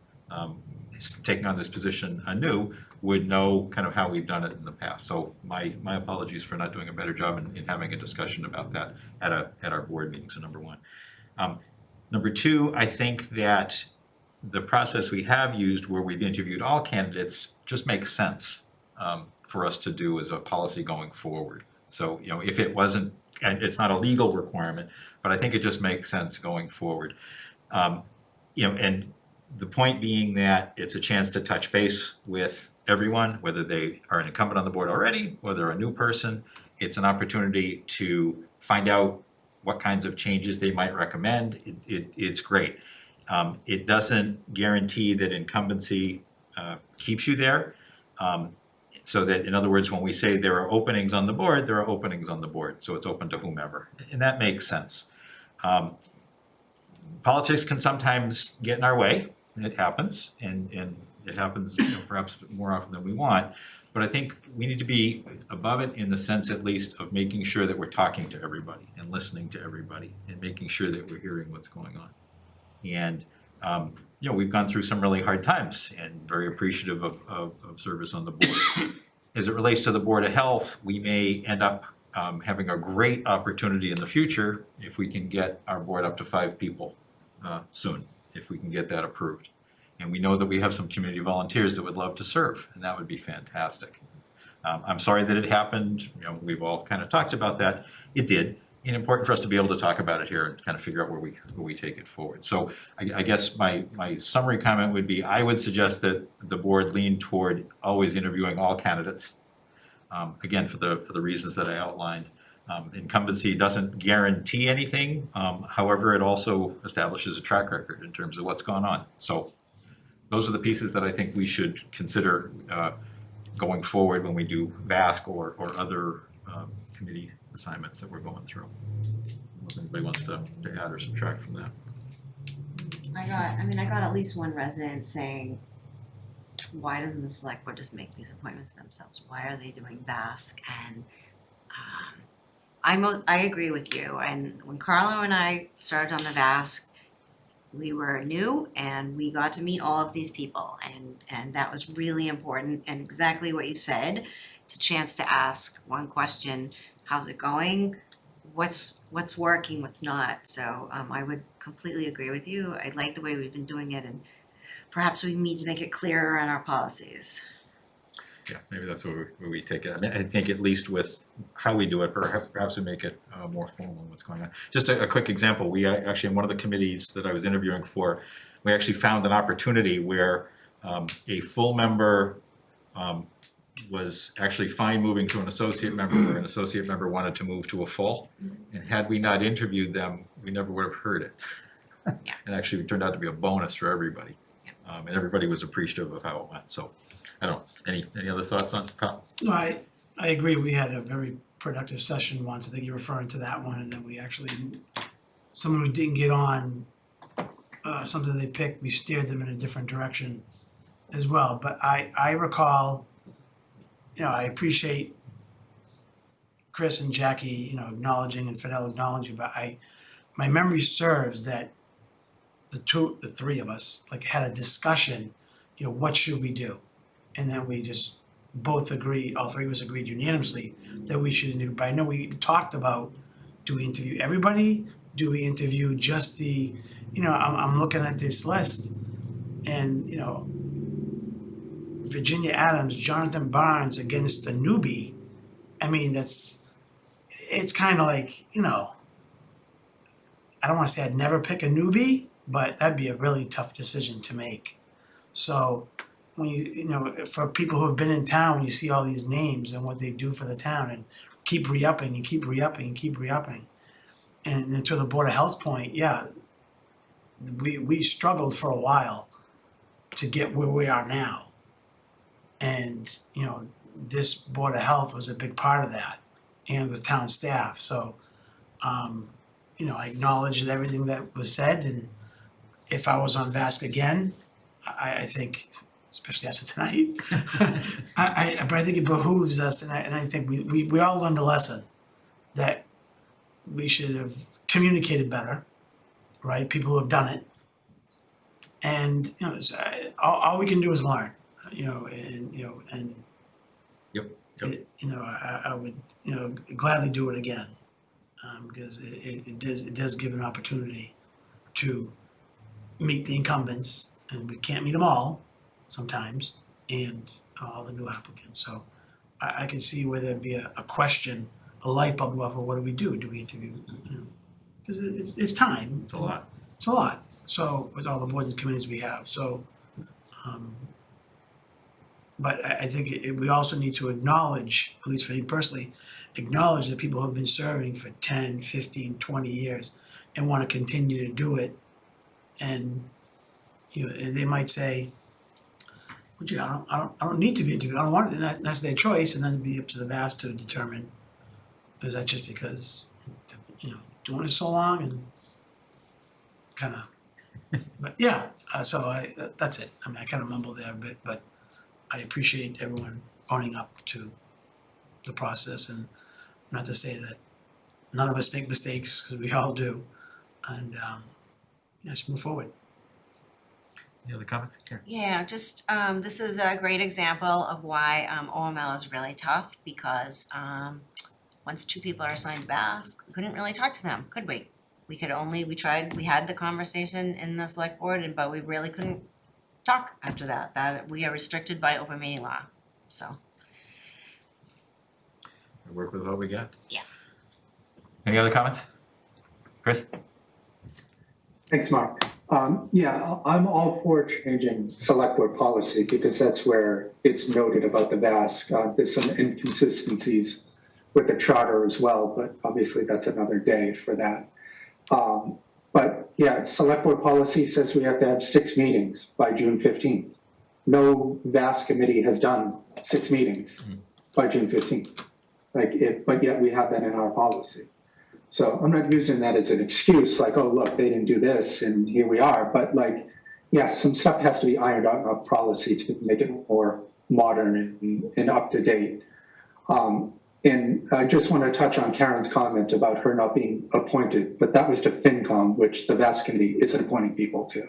Speaker 1: taking on this position anew would know kind of how we've done it in the past. So my apologies for not doing a better job in having a discussion about that at our board meetings, number one. Number two, I think that the process we have used where we've interviewed all candidates just makes sense for us to do as a policy going forward. So, you know, if it wasn't, and it's not a legal requirement, but I think it just makes sense going forward. You know, and the point being that it's a chance to touch base with everyone, whether they are an incumbent on the board already, or they're a new person. It's an opportunity to find out what kinds of changes they might recommend. It's great. It doesn't guarantee that incumbency keeps you there. So that, in other words, when we say there are openings on the board, there are openings on the board, so it's open to whomever, and that makes sense. Politics can sometimes get in our way, it happens, and it happens, you know, perhaps more often than we want, but I think we need to be above it in the sense at least of making sure that we're talking to everybody and listening to everybody and making sure that we're hearing what's going on. And you know, we've gone through some really hard times and very appreciative of service on the board. As it relates to the Board of Health, we may end up having a great opportunity in the future if we can get our board up to 5 people soon, if we can get that approved. And we know that we have some community volunteers that would love to serve, and that would be fantastic. I'm sorry that it happened, you know, we've all kind of talked about that. It did. And important for us to be able to talk about it here and kind of figure out where we take it forward. So I guess my summary comment would be, I would suggest that the board lean toward always interviewing all candidates. Again, for the reasons that I outlined. Incumbency doesn't guarantee anything, however, it also establishes a track record in terms of what's gone on. So those are the pieces that I think we should consider going forward when we do VASC or other committee assignments that we're going through. If anybody wants to add or subtract from that.
Speaker 8: I got at least one resident saying, why doesn't the select board just make these appointments themselves? Why are they doing VASC? And I agree with you. And when Carlo and I started on the VASC, we were new and we got to meet all of these people, and that was really important. And exactly what you said, it's a chance to ask one question: how's it going? What's working? What's not? So I would completely agree with you. I like the way we've been doing it, and perhaps we need to make it clearer in our policies.
Speaker 1: Yeah, maybe that's where we take it. I mean, I think at least with how we do it, perhaps we make it more formal in what's going on. Just a quick example, we actually, in one of the committees that I was interviewing for, we actually found an opportunity where a full member was actually fine moving to an associate member, where an associate member wanted to move to a full. And had we not interviewed them, we never would have heard it.
Speaker 8: Yeah.
Speaker 1: And actually it turned out to be a bonus for everybody. And everybody was appreciative of how it went. So I don't, any other thoughts on Kyle?
Speaker 7: No, I agree. We had a very productive session once. I think you're referring to that one, and then we actually, someone who didn't get on something they picked, we steered them in a different direction as well. But I recall, you know, I appreciate Chris and Jackie, you know, acknowledging and Fidel acknowledging, but my memory serves that the three of us like had a discussion, you know, what should we do? And then we just both agreed, all three of us agreed unanimously that we should interview. But I know we talked about, do we interview everybody? Do we interview just the, you know, I'm looking at this list and, you know, Virginia Adams, Jonathan Barnes against a newbie. I mean, it's kind of like, you know, I don't want to say I'd never pick a newbie, but that'd be a really tough decision to make. So when you know, for people who have been in town, when you see all these names and what they do for the town and keep re-upping and keep re-upping and keep re-upping. And to the Board of Health's point, yeah, we struggled for a while to get where we are now. And, you know, this Board of Health was a big part of that, and the town staff. So, you know, I acknowledge everything that was said, and if I was on VASC again, I think, especially after tonight, but I think it behooves us, and I think we all learned a lesson that we should have communicated better, right? People who have done it, and you know, all we can do is learn, you know, and
Speaker 1: Yep.
Speaker 7: you know, I would, you know, gladly do it again, because it does give an opportunity to meet the incumbents and we can't meet them all sometimes, and all the new applicants. So I can see where there'd be a question, a light bulb go off, well, what do we do? Do we interview, you know? Because it's time.
Speaker 1: It's a lot.
Speaker 7: It's a lot. So with all the boards and committees we have, so, but I think we also need to acknowledge, at least for me personally, acknowledge the people who have been serving for 10, 15, 20 years and want to continue to do it. And, you know, and they might say, well, gee, I don't need to be interviewed. I don't want it. And that's their choice. And then it'd be up to the VAS to determine, is that just because, you know, doing it so long and kind of, but yeah, so that's it. I mean, I kind of mumbled there a bit, but I appreciate everyone owning up to the process, and not to say that none of us make mistakes, because we all do, and yeah, just move forward.
Speaker 1: Any other comments? Karen?
Speaker 8: Yeah, just, this is a great example of why, OML is really tough, because, once two people are assigned to BASC, we couldn't really talk to them, could we? We tried, we had the conversation in the select board, but we really couldn't talk after that we are restricted by open meeting law, so.
Speaker 1: We work with what we got?
Speaker 8: Yeah.
Speaker 1: Any other comments? Chris?
Speaker 10: Thanks, Mark. Yeah, I'm all for changing select board policy because that's where it's noted about the VASC. There's some inconsistencies with the charter as well, but obviously that's another day for that. But yeah, select board policy says we have to have 6 meetings by June 15th. No VASC committee has done 6 meetings by June 15th. But yet we have that in our policy. So I'm not using that as an excuse, like, oh, look, they didn't do this and here we are. But like, yeah, some stuff has to be ironed out in our policy to make it more modern and up to date. And I just want to touch on Karen's comment about her not being appointed, but that was to FinCom, which the VASC committee isn't appointing people to.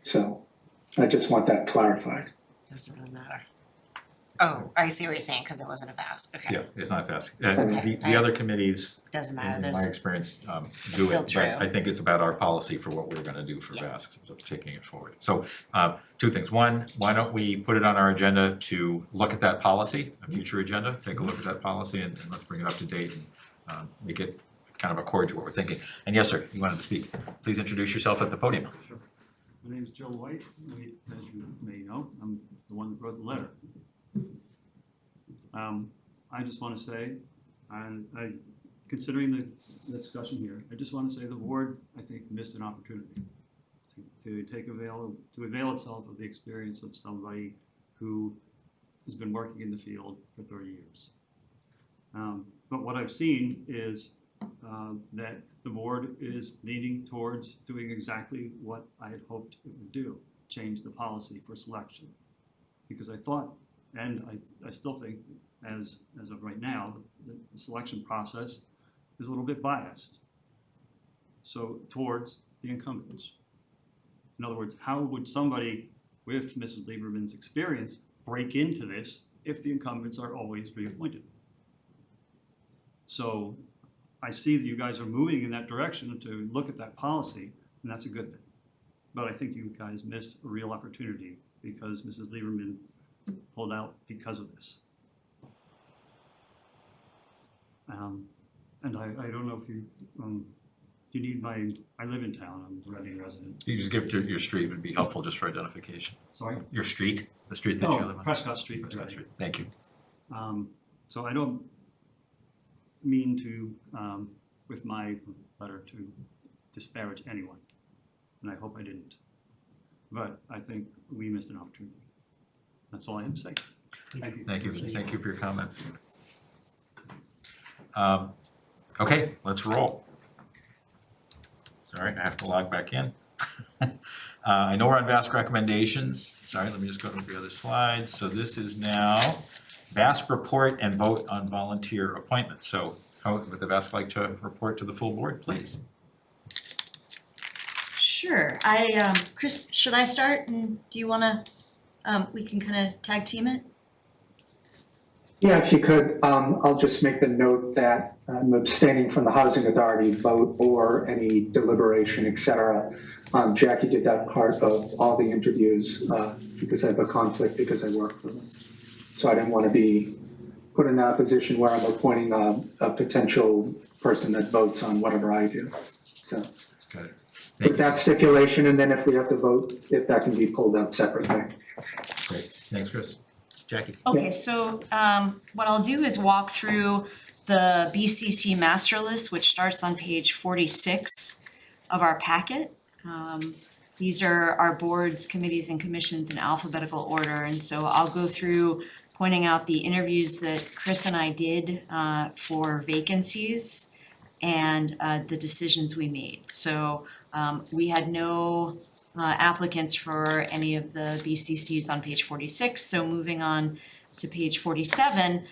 Speaker 10: So I just want that clarified.
Speaker 8: Doesn't really matter. Oh, I see what you're saying, because it wasn't a VASC, okay.
Speaker 1: Yeah, it's not fast.
Speaker 8: Okay.
Speaker 1: The other committees,
Speaker 8: Doesn't matter,
Speaker 1: in my experience,
Speaker 8: it's
Speaker 1: do
Speaker 8: still
Speaker 1: it,
Speaker 8: true.
Speaker 1: but I think it's about our policy for what we're gonna do for VASC, so taking it forward. So, 2 things. One, why don't we put it on our agenda to look at that policy, a future agenda, take a look at that policy and let's bring it up to date and make it kind of accord to what we're thinking. And yes, sir, you wanted to speak. Please introduce yourself at the podium.
Speaker 18: Sure. My name is Joe White. As you may know, I'm the one that wrote the letter. I just want to say, and considering the discussion here, I just want to say the board, I think, missed an opportunity to avail itself of the experience of somebody who has been working in the field for 30 years. But what I've seen is that the board is leaning towards doing exactly what I had hoped it would do, change the policy for selection. Because I thought, and I still think, as of right now, the selection process is a little bit biased. So towards the incumbents. In other words, how would somebody with Mrs. Lieberman's experience break into this if the incumbents are always reappointed? So I see that you guys are moving in that direction to look at that policy, and that's a good thing. But I think you guys missed a real opportunity because Mrs. Lieberman pulled out because of this. And I don't know if you need I live in town, I'm a Reading resident.
Speaker 1: You just give your street would be helpful just for identification.
Speaker 18: Sorry?
Speaker 1: Your street, the street that you live on.
Speaker 18: Prescott Street.
Speaker 1: Prescott Street, thank you.
Speaker 18: So I don't mean to, with my letter, to disparage anyone, and I hope I didn't. But I think we missed an opportunity. That's all I have to say. Thank you.
Speaker 1: Thank you for your comments. Okay, let's roll. Sorry, I have to log back in. I know we're on VASC recommendations. Sorry, let me just go to the other slide. So this is now VASC report and vote on volunteer appointments. So how would the VASC like to report to the full board, please?
Speaker 9: Sure. Chris, should I start? And do you wanna, we can kind of tag team it?
Speaker 10: Yeah, if you could, I'll just make the note that I'm abstaining from the Housing Authority vote or any deliberation, et cetera. Jackie did that part of all the interviews because I have a conflict because I work for them. So I didn't want to be put in that position where I'm appointing a potential person that votes on whatever I do. So
Speaker 1: Got it.
Speaker 10: with that stipulation, and then if we have to vote, if that can be pulled out separately.
Speaker 1: Great, thanks, Chris. Jackie?
Speaker 9: Okay, so what I'll do is walk through the BCC master list, which starts on page 46 of our packet. These are our boards, committees, and commissions in alphabetical order, and so I'll go through pointing out the interviews that Chris and I did for vacancies and the decisions we made. So we had no applicants for any of the BCCs on page 46, so moving on to page 47,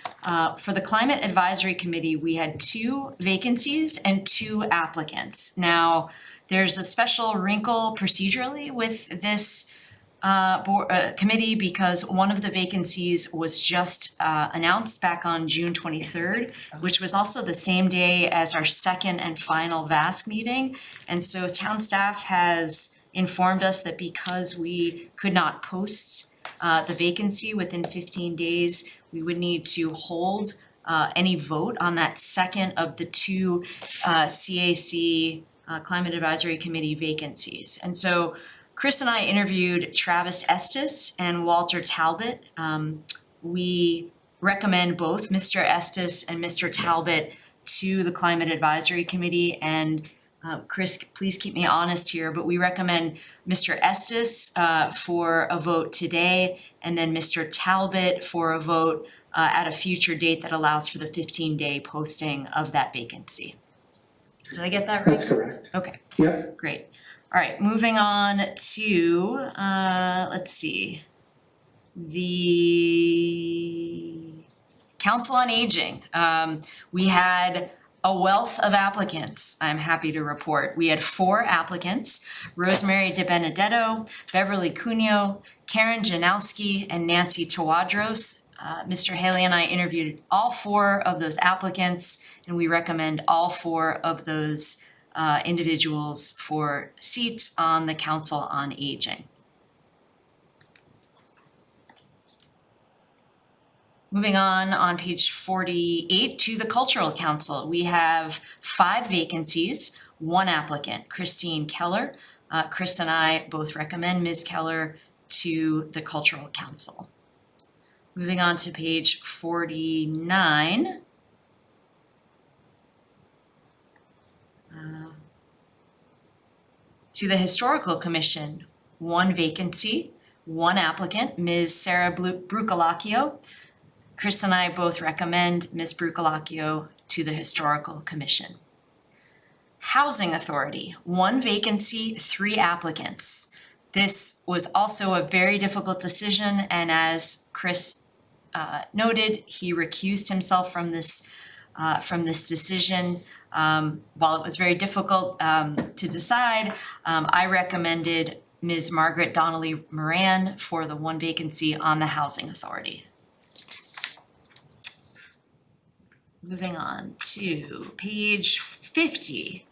Speaker 9: for the Climate Advisory Committee, we had 2 vacancies and 2 applicants. Now, there's a special wrinkle procedurally with this committee because one of the vacancies was just announced back on June 23rd, which was also the same day as our second and final VASC meeting. And so town staff has informed us that because we could not post the vacancy within 15 days, we would need to hold any vote on that second of the 2 CAC Climate Advisory Committee vacancies. And so Chris and I interviewed Travis Estes and Walter Talbot. We recommend both Mr. Estes and Mr. Talbot to the Climate Advisory Committee. And Chris, please keep me honest here, but we recommend Mr. Estes for a vote today, and then Mr. Talbot for a vote at a future date that allows for the 15-day posting of that vacancy. Did I get that right?
Speaker 10: That's correct.
Speaker 9: Okay.
Speaker 10: Yep.
Speaker 9: Great. All right, moving on to, let's see, the Council on Aging. We had a wealth of applicants, I'm happy to report. We had 4 applicants: Rosemary DiBenedetto, Beverly Cuneo, Karen Janowski, and Nancy Tawadros. Mr. Haley and I interviewed all 4 of those applicants, and we recommend all 4 of those individuals for seats on the Council on Aging. Moving on page 48 to the Cultural Council, we have 5 vacancies, 1 applicant, Christine Keller. Chris and I both recommend Ms. Keller to the Cultural Council. Moving on to page 49. To the Historical Commission, 1 vacancy, 1 applicant, Ms. Sarah Brucolacchio. Chris and I both recommend Ms. Brucolacchio to the Historical Commission. Housing Authority, 1 vacancy, 3 applicants. This was also a very difficult decision, and as Chris noted, he recused himself from this decision. While it was very difficult to decide, I recommended Ms. Margaret Donnelly Moran for the 1 vacancy on the Housing Authority. Moving on to page 50.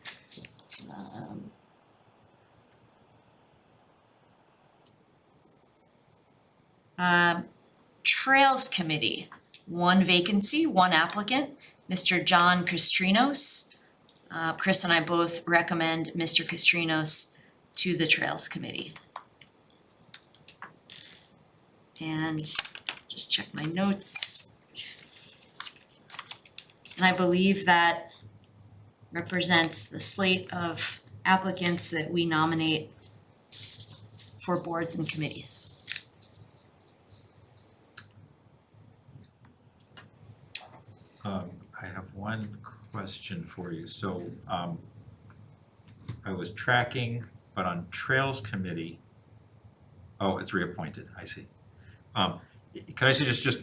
Speaker 9: Trails Committee, 1 vacancy, 1 applicant, Mr. John Castrinos. Chris and I both recommend Mr. Castrinos to the Trails Committee. And just check my notes. And I believe that represents the slate of applicants that we nominate for boards and committees.
Speaker 1: I have one question for you. So I was tracking, but on Trails Committee, oh, it's reappointed, I see. Can I suggest just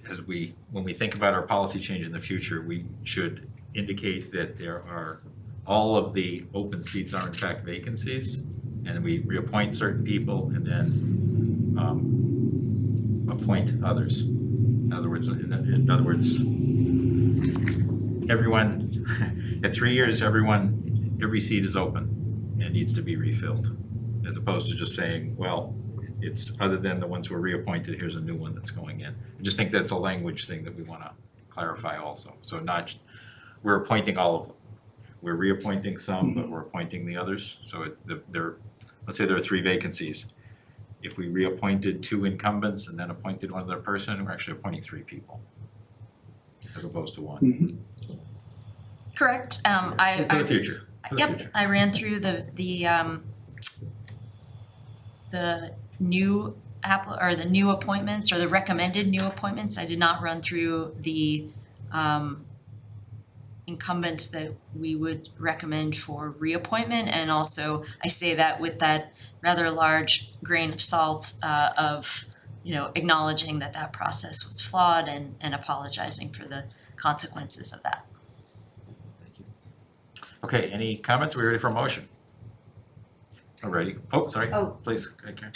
Speaker 1: as when we think about our policy change in the future, we should indicate that there are, all of the open seats are in fact vacancies, and we reappoint certain people and then appoint others. In other words, everyone, at 3 years, every seat is open and needs to be refilled, as opposed to just saying, well, it's other than the ones who are reappointed, here's a new one that's going in. I just think that's a language thing that we want to clarify also. So not, we're appointing all of them. We're reappointing some, but we're appointing the others. So let's say there are 3 vacancies. If we reappointed 2 incumbents and then appointed one other person, we're actually appointing 3 people as opposed to 1.
Speaker 9: Correct,
Speaker 1: For the future. For the
Speaker 9: Yep,
Speaker 1: future.
Speaker 9: I ran through the new the new appointments or the recommended new appointments. I did not run through the incumbents that we would recommend for reappointment. And also I say that with that rather large grain of salt of, acknowledging that that process was flawed and apologizing for the consequences of that.
Speaker 1: Okay, any comments? Are we ready for a motion? Alrighty. Oh, sorry.
Speaker 8: Oh.
Speaker 1: Please, Karen.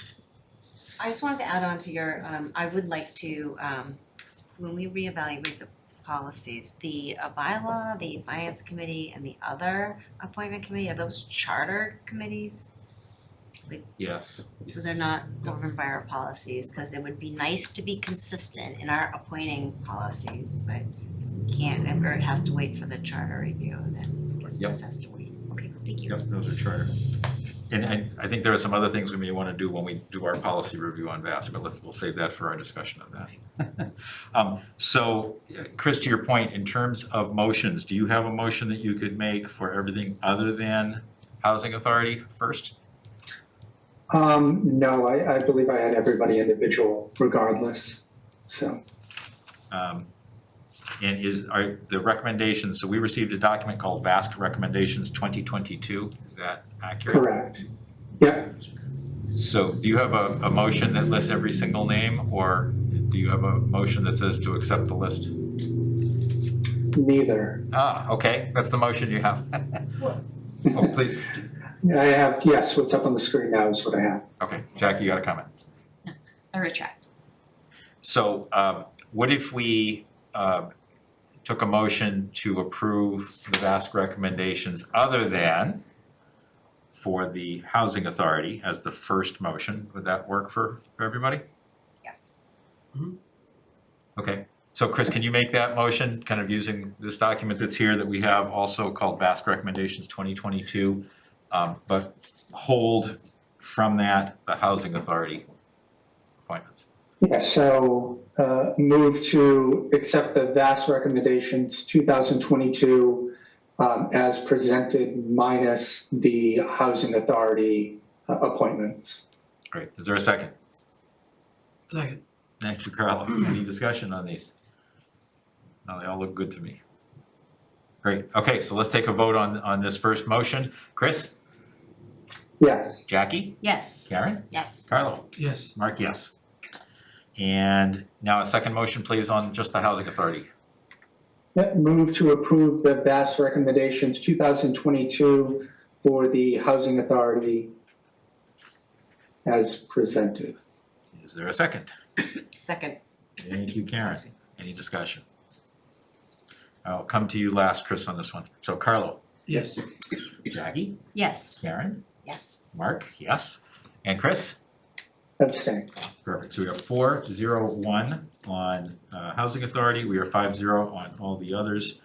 Speaker 8: I just wanted to add on to your, I would like to, when we reevaluate the policies, the bylaw, the finance committee, and the other appointment committee, are those charter committees?
Speaker 1: Yes.
Speaker 8: So they're not governed by our policies, because it would be nice to be consistent in our appointing policies, but if we can't, or it has to wait for the charter review, then I guess it
Speaker 1: Yep.
Speaker 8: just has to wait. Okay, thank you.
Speaker 1: Yep, those are charter. And I think there are some other things we may want to do when we do our policy review on VASC, but we'll save that for our discussion of that. So, Chris, to your point, in terms of motions, do you have a motion that you could make for everything other than Housing Authority first?
Speaker 10: No, I believe I had everybody individual regardless, so.
Speaker 1: And are the recommendations, so we received a document called VASC Recommendations 2022, is that accurate?
Speaker 10: Correct. Yep.
Speaker 1: So do you have a motion that lists every single name, or do you have a motion that says to accept the list?
Speaker 10: Neither.
Speaker 1: Ah, okay, that's the motion you have. Oh, please,
Speaker 10: I have, yes, what's up on the screen now is what I have.
Speaker 1: okay, Jackie, you got a comment?
Speaker 9: I retract.
Speaker 1: So what if we took a motion to approve the VASC recommendations other than for the Housing Authority as the first motion? Would that work for everybody?
Speaker 8: Yes.
Speaker 1: Okay, so Chris, can you make that motion, kind of using this document that's here that we have also called VASC Recommendations 2022, but hold from that the Housing Authority appointments?
Speaker 10: Yeah, so move to accept the VASC recommendations 2022 as presented minus the Housing Authority appointments.
Speaker 1: Great, is there a second?
Speaker 7: Second.
Speaker 1: Thank you, Carla. Any discussion on these? No, they all look good to me. Great, okay, so let's take a vote on this first motion. Chris?
Speaker 10: Yes.
Speaker 1: Jackie?
Speaker 9: Yes.
Speaker 1: Karen?
Speaker 8: Yes.
Speaker 1: Carlo?
Speaker 7: Yes.
Speaker 1: Mark, yes. And now a second motion, please, on just the Housing Authority.
Speaker 10: Move to approve the VASC recommendations 2022 for the Housing Authority as presented.
Speaker 1: Is there a second?
Speaker 8: Second.
Speaker 1: Thank you, Karen. Any discussion? I'll come to you last, Chris, on this one. So Carlo?
Speaker 7: Yes.
Speaker 1: Jackie?
Speaker 9: Yes.
Speaker 1: Karen?
Speaker 8: Yes.
Speaker 1: Mark? Yes. And Chris?
Speaker 10: Abstain.
Speaker 1: Perfect. So we have 4-0-1 on Housing Authority. We are 5-0 on all the others.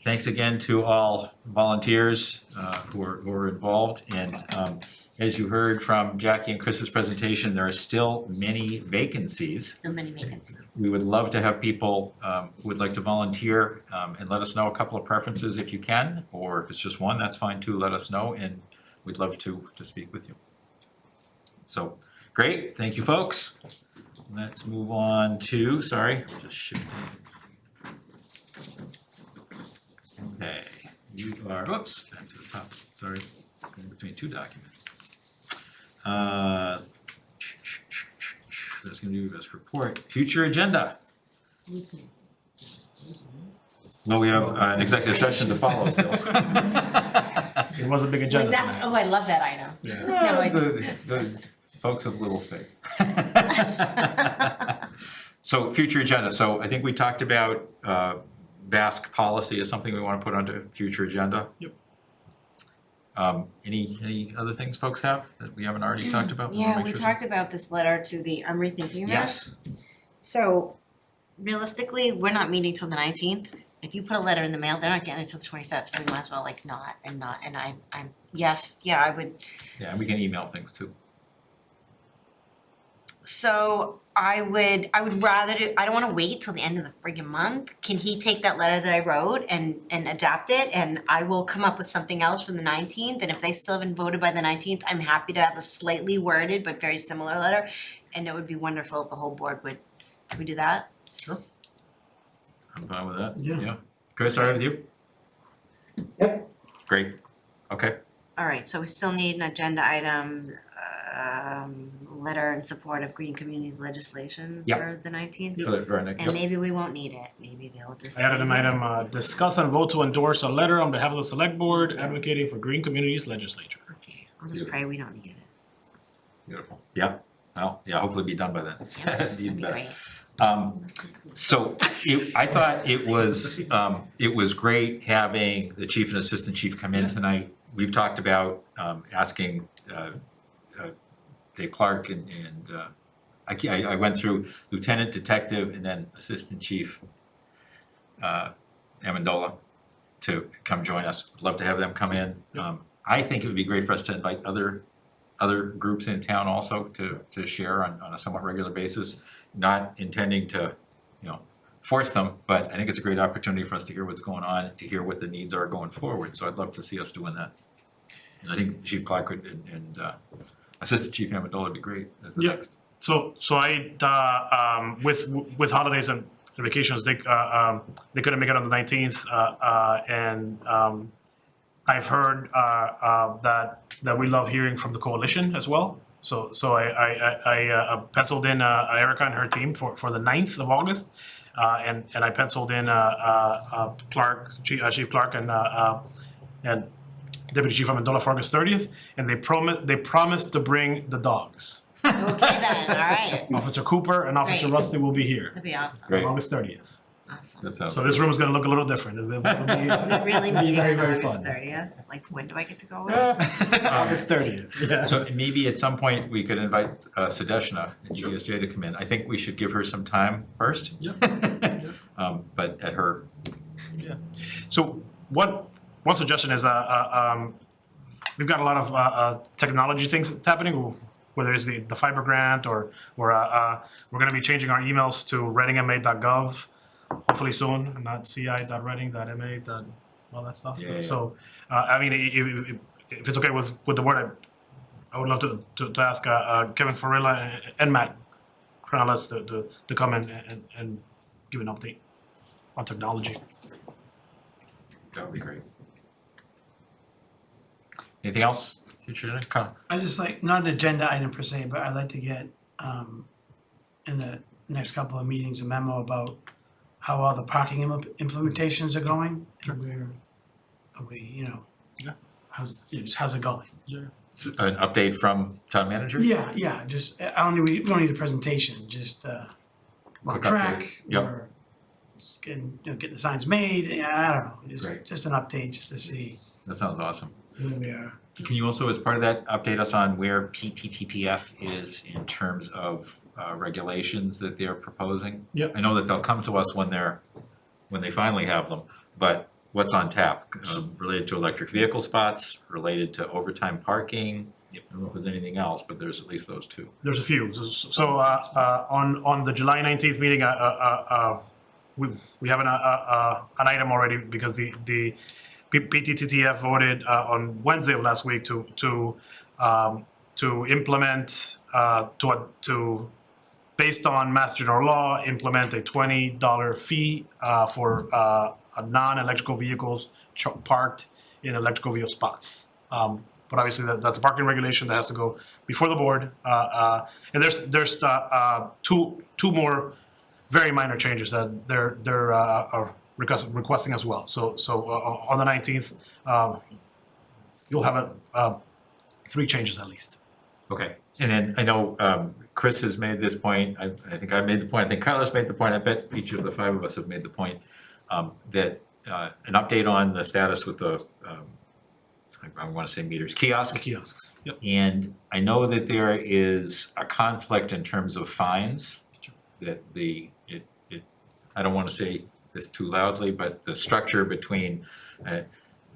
Speaker 1: Thanks again to all volunteers who are involved. And as you heard from Jackie and Chris's presentation, there are still many vacancies.
Speaker 8: Still many vacancies.
Speaker 1: We would love to have people who would like to volunteer and let us know a couple of preferences if you can, or if it's just one, that's fine too. Let us know, and we'd love to speak with you. So. Great, thank you, folks. Let's move on to, sorry, just shifting. Okay, you are, oops, back to the top, sorry, in between two documents. That's gonna do best report, future agenda. Well, we have an executive session to follow still.
Speaker 2: It was a big agenda
Speaker 8: That's,
Speaker 2: tonight.
Speaker 8: oh, I love that item.
Speaker 1: Yeah.
Speaker 8: No, I do.
Speaker 1: The folks of little faith. So future agenda, so I think we talked about Basque policy is something we want to put onto future agenda.
Speaker 2: Yep.
Speaker 1: Any other things folks have that we haven't already talked about? that we wanna
Speaker 8: Yeah,
Speaker 1: make
Speaker 8: we
Speaker 1: sure-
Speaker 8: talked about this letter to the, I'm rethinking this.
Speaker 1: Yes.
Speaker 8: So realistically, we're not meeting till the 19th. If you put a letter in the mail, they're not getting it till the 25th, so we might as well like not, and yes, yeah, I would.
Speaker 1: Yeah, and we can email things too.
Speaker 8: So I would rather do, I don't wanna wait till the end of the friggin' month. Can he take that letter that I wrote and adapt it, and I will come up with something else for the 19th, and if they still haven't voted by the 19th, I'm happy to have a slightly worded but very similar letter. And it would be wonderful if the whole board would we do that?
Speaker 1: Sure. I'm fine with that.
Speaker 7: Yeah.
Speaker 1: Chris, all right with you?
Speaker 10: Yep.
Speaker 1: Great. Okay.
Speaker 8: Alright, so we still need an agenda item, letter in support of green communities legislation
Speaker 1: Yep.
Speaker 8: for the 19th.
Speaker 1: For our next-
Speaker 8: And maybe we won't need it, maybe they'll just.
Speaker 2: I added an
Speaker 8: leave it.
Speaker 2: item, discuss and vote to endorse a letter on behalf of the select board advocating for green communities legislature.
Speaker 8: Okay, I'll just pray we don't need it.
Speaker 1: Beautiful. Yeah. Well, yeah, hopefully be done by then.
Speaker 8: That'd
Speaker 1: Even
Speaker 8: be
Speaker 1: better.
Speaker 8: great.
Speaker 1: So I thought it was great having the chief and assistant chief come in tonight. We've talked about asking Dave Clark and I went through lieutenant, detective, and then assistant chief Amendola to come join us. Love to have them come in. I think it would be great for us to invite other groups in town also to share on a somewhat regular basis. Not intending to, force them, but I think it's a great opportunity for us to hear what's going on, to hear what the needs are going forward. So I'd love to see us doing that. And I think Chief Clark and Assistant Chief Amendola would be great as the
Speaker 2: Yeah.
Speaker 1: next.
Speaker 2: So I with holidays and vacations, they couldn't make it on the 19th, and I've heard that we love hearing from the coalition as well. So I penciled in Erica and her team for the 9th of August, and I penciled in Chief Clark and Deputy Chief Amendola for August 30th, and they promised to bring the dogs.
Speaker 8: Okay then, alright,
Speaker 2: Officer Cooper and Officer
Speaker 8: Great.
Speaker 2: Rusty will be here
Speaker 8: that'd be awesome,
Speaker 1: Great.
Speaker 2: on August 30th.
Speaker 8: awesome.
Speaker 1: That sounds.
Speaker 2: So this room is gonna look a little different. It'll be
Speaker 8: Really
Speaker 2: it'll be
Speaker 8: meeting
Speaker 2: very,
Speaker 8: on
Speaker 2: very
Speaker 8: August
Speaker 2: fun.
Speaker 8: 30th, like when do I get to go away?
Speaker 2: August 30th, yeah.
Speaker 1: So maybe at some point we could invite Sadeshna and GSJ to come in. I think we should give her some time first.
Speaker 2: Yep.
Speaker 1: But at her,
Speaker 2: So one suggestion is, we've got a lot of technology things that's happening, whether it's the fiber grant or we're gonna be changing our emails to readingma.gov hopefully soon, and not ci.reading.ma. all that stuff.
Speaker 1: Yeah.
Speaker 2: So, I mean, if it's okay with the board, I would love to ask Kevin Farilla and Matt Cornellis to come in and give an update on technology.
Speaker 1: that would be great. Anything else? Future agenda?
Speaker 7: I just like, not an agenda item per se, but I'd like to get, in the next couple of meetings, a memo about how all the parking implementations are going. And where are we,
Speaker 2: Yeah.
Speaker 7: how's it going?
Speaker 1: An update from town manager?
Speaker 7: Yeah, just, we don't need a presentation, just, we're on
Speaker 1: Quick
Speaker 7: track,
Speaker 1: update. Yep.
Speaker 7: we're just getting the signs made, I don't know,
Speaker 1: Great.
Speaker 7: just an update, just to see
Speaker 1: That sounds awesome.
Speaker 7: where we are.
Speaker 1: Can you also, as part of that, update us on where PTTTF is in terms of regulations that they're proposing?
Speaker 2: Yep.
Speaker 1: I know that they'll come to us when they finally have them, but what's on tap? Related to electric vehicle spots, related to overtime parking? I don't know if there's anything else, but there's at least those two.
Speaker 2: There's a few. So on the July 19th meeting, we have an item already because the PTTTF voted on Wednesday of last week to implement to based on Mass General Law, implement a $20 fee for non-electrical vehicles parked in electrical vehicle spots. But obviously that's a parking regulation that has to go before the board. And there's two more very minor changes that they're requesting as well. So on the 19th, you'll have 3 changes at least.
Speaker 1: Okay, and then I know Chris has made this point, I think I made the point, I think Carlos made the point, I bet each of the five of us have made the point, that an update on the status with the, I wanna say meters,
Speaker 2: Kiosks, yep.
Speaker 1: And I know that there is a conflict in terms of fines, that I don't wanna say this too loudly, but the structure between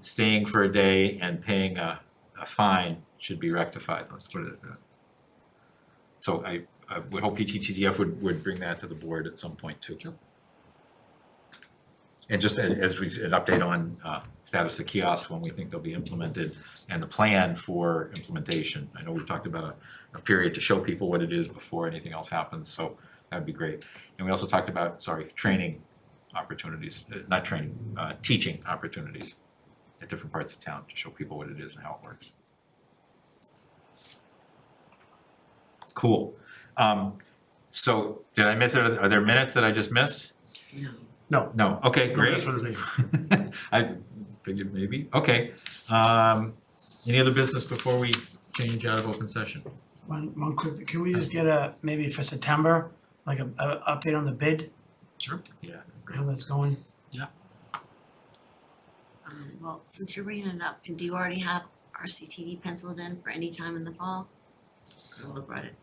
Speaker 1: staying for a day and paying a fine should be rectified, let's put it at that. So I would hope PTTDF would bring that to the board at some point too. Sure. And just as we said, an update on status of kiosks when we think they'll be implemented and the plan for implementation. I know we talked about a period to show people what it is before anything else happens, so that'd be great. And we also talked about, training opportunities, not training, teaching opportunities at different parts of town to show people what it is and how it works. Cool. So did I miss it? Are there minutes that I just missed?
Speaker 2: No.
Speaker 1: No, okay,
Speaker 2: No,
Speaker 1: great.
Speaker 2: that's what it is.
Speaker 1: I figured maybe, okay. Any other business before we change out of open session?
Speaker 7: One quick, can we just get maybe for September, like a update on the bid,
Speaker 1: Sure. Yeah.
Speaker 7: how that's going?
Speaker 8: Well, since you're bringing it up, do you already have RCTV penciled in for any time in the fall? We'll have brought it.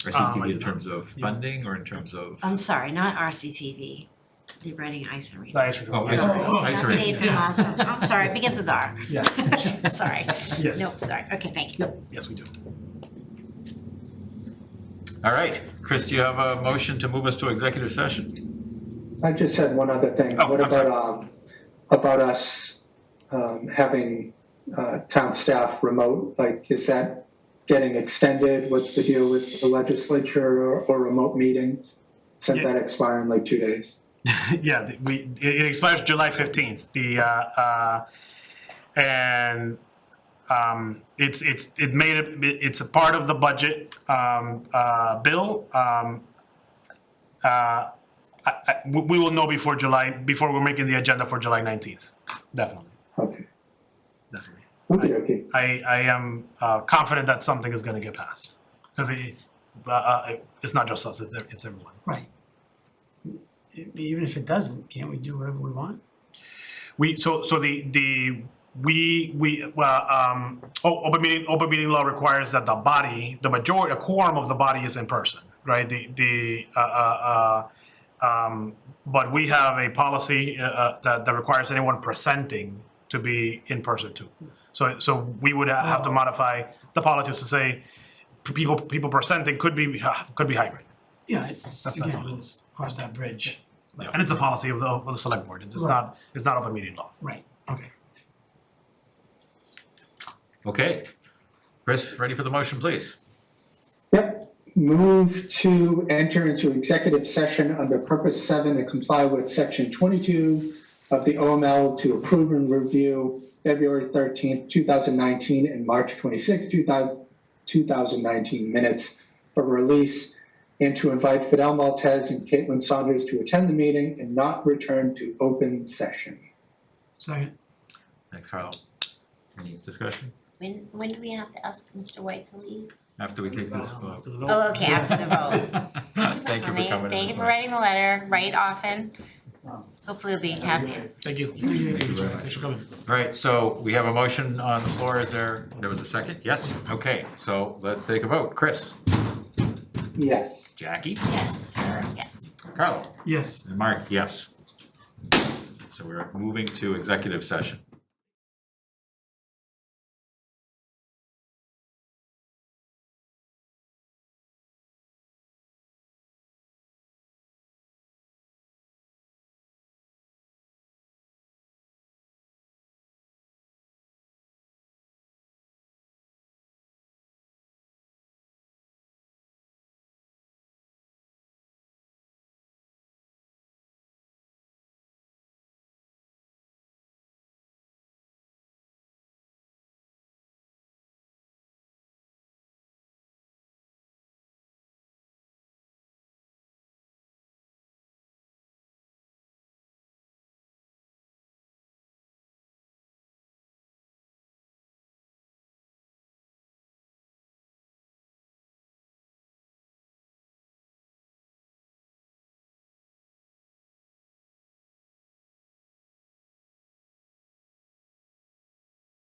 Speaker 1: RCTV in terms of funding or in terms of?
Speaker 8: I'm sorry, not RCTV, the Reading Ice Arena.
Speaker 2: The ice arena.
Speaker 1: Oh, ice arena. Ice arena.
Speaker 8: Paid for Monsters. I'm sorry, it begins with R.
Speaker 2: Yeah.
Speaker 8: Sorry.
Speaker 2: Yes.
Speaker 8: Nope, sorry, okay, thank you.
Speaker 2: Yep, yes, we do.
Speaker 1: All right, Chris, do you have a motion to move us to executive session?
Speaker 10: I just had one other thing.
Speaker 1: Oh,
Speaker 10: What
Speaker 1: I'm sorry.
Speaker 10: about us having town staff remote? Like, is that getting extended? What's the deal with the legislature or remote meetings? Since that expire in like 2 days.
Speaker 2: Yeah, it expires July 15th. It's a part of the budget bill. We will know before we're making the agenda for July 19th. Definitely.
Speaker 10: Okay.
Speaker 2: Definitely.
Speaker 10: Okay.
Speaker 2: I am confident that something is gonna get passed. Because it's not just us, it's everyone.
Speaker 7: Right. Even if it doesn't, can't we do whatever we want?
Speaker 2: Open meeting law requires that a quorum of the body is in person, right? But we have a policy that requires anyone presenting to be in person too. So we would have to modify the policies to say people presenting could be hybrid.
Speaker 7: Yeah,
Speaker 2: That's
Speaker 7: again,
Speaker 2: all it
Speaker 7: we'll
Speaker 2: is.
Speaker 7: cross that bridge.
Speaker 2: And it's a policy of the select board. It's not open meeting law.
Speaker 7: Right, okay.
Speaker 1: Okay. Chris, ready for the motion, please?
Speaker 10: Yep. Move to enter into executive session under purpose 7 to comply with section 22 of the OML to approve and review February 13th, 2019 and March 26th, 2019 minutes for release, and to invite Fidel Maltez and Caitlin Saunders to attend the meeting and not return to open session.
Speaker 7: Second.
Speaker 1: Thanks, Carl. Any discussion?
Speaker 8: When do we have to ask Mr. White to leave?
Speaker 1: After we take this vote.
Speaker 8: Oh, okay, after the vote.
Speaker 1: Thank you for coming.
Speaker 8: Thank you for writing the letter, write often. Hopefully we'll be happy.
Speaker 2: Thank you.
Speaker 1: Thank you very much.
Speaker 2: Thanks for coming.
Speaker 1: All right, so we have a motion on the floor. There was a second? Yes? Okay, so let's take a vote. Chris?
Speaker 10: Yes.
Speaker 1: Jackie?
Speaker 8: Yes, yes.
Speaker 1: Carl?
Speaker 7: Yes.
Speaker 1: And Mark, yes. So we're moving to executive session.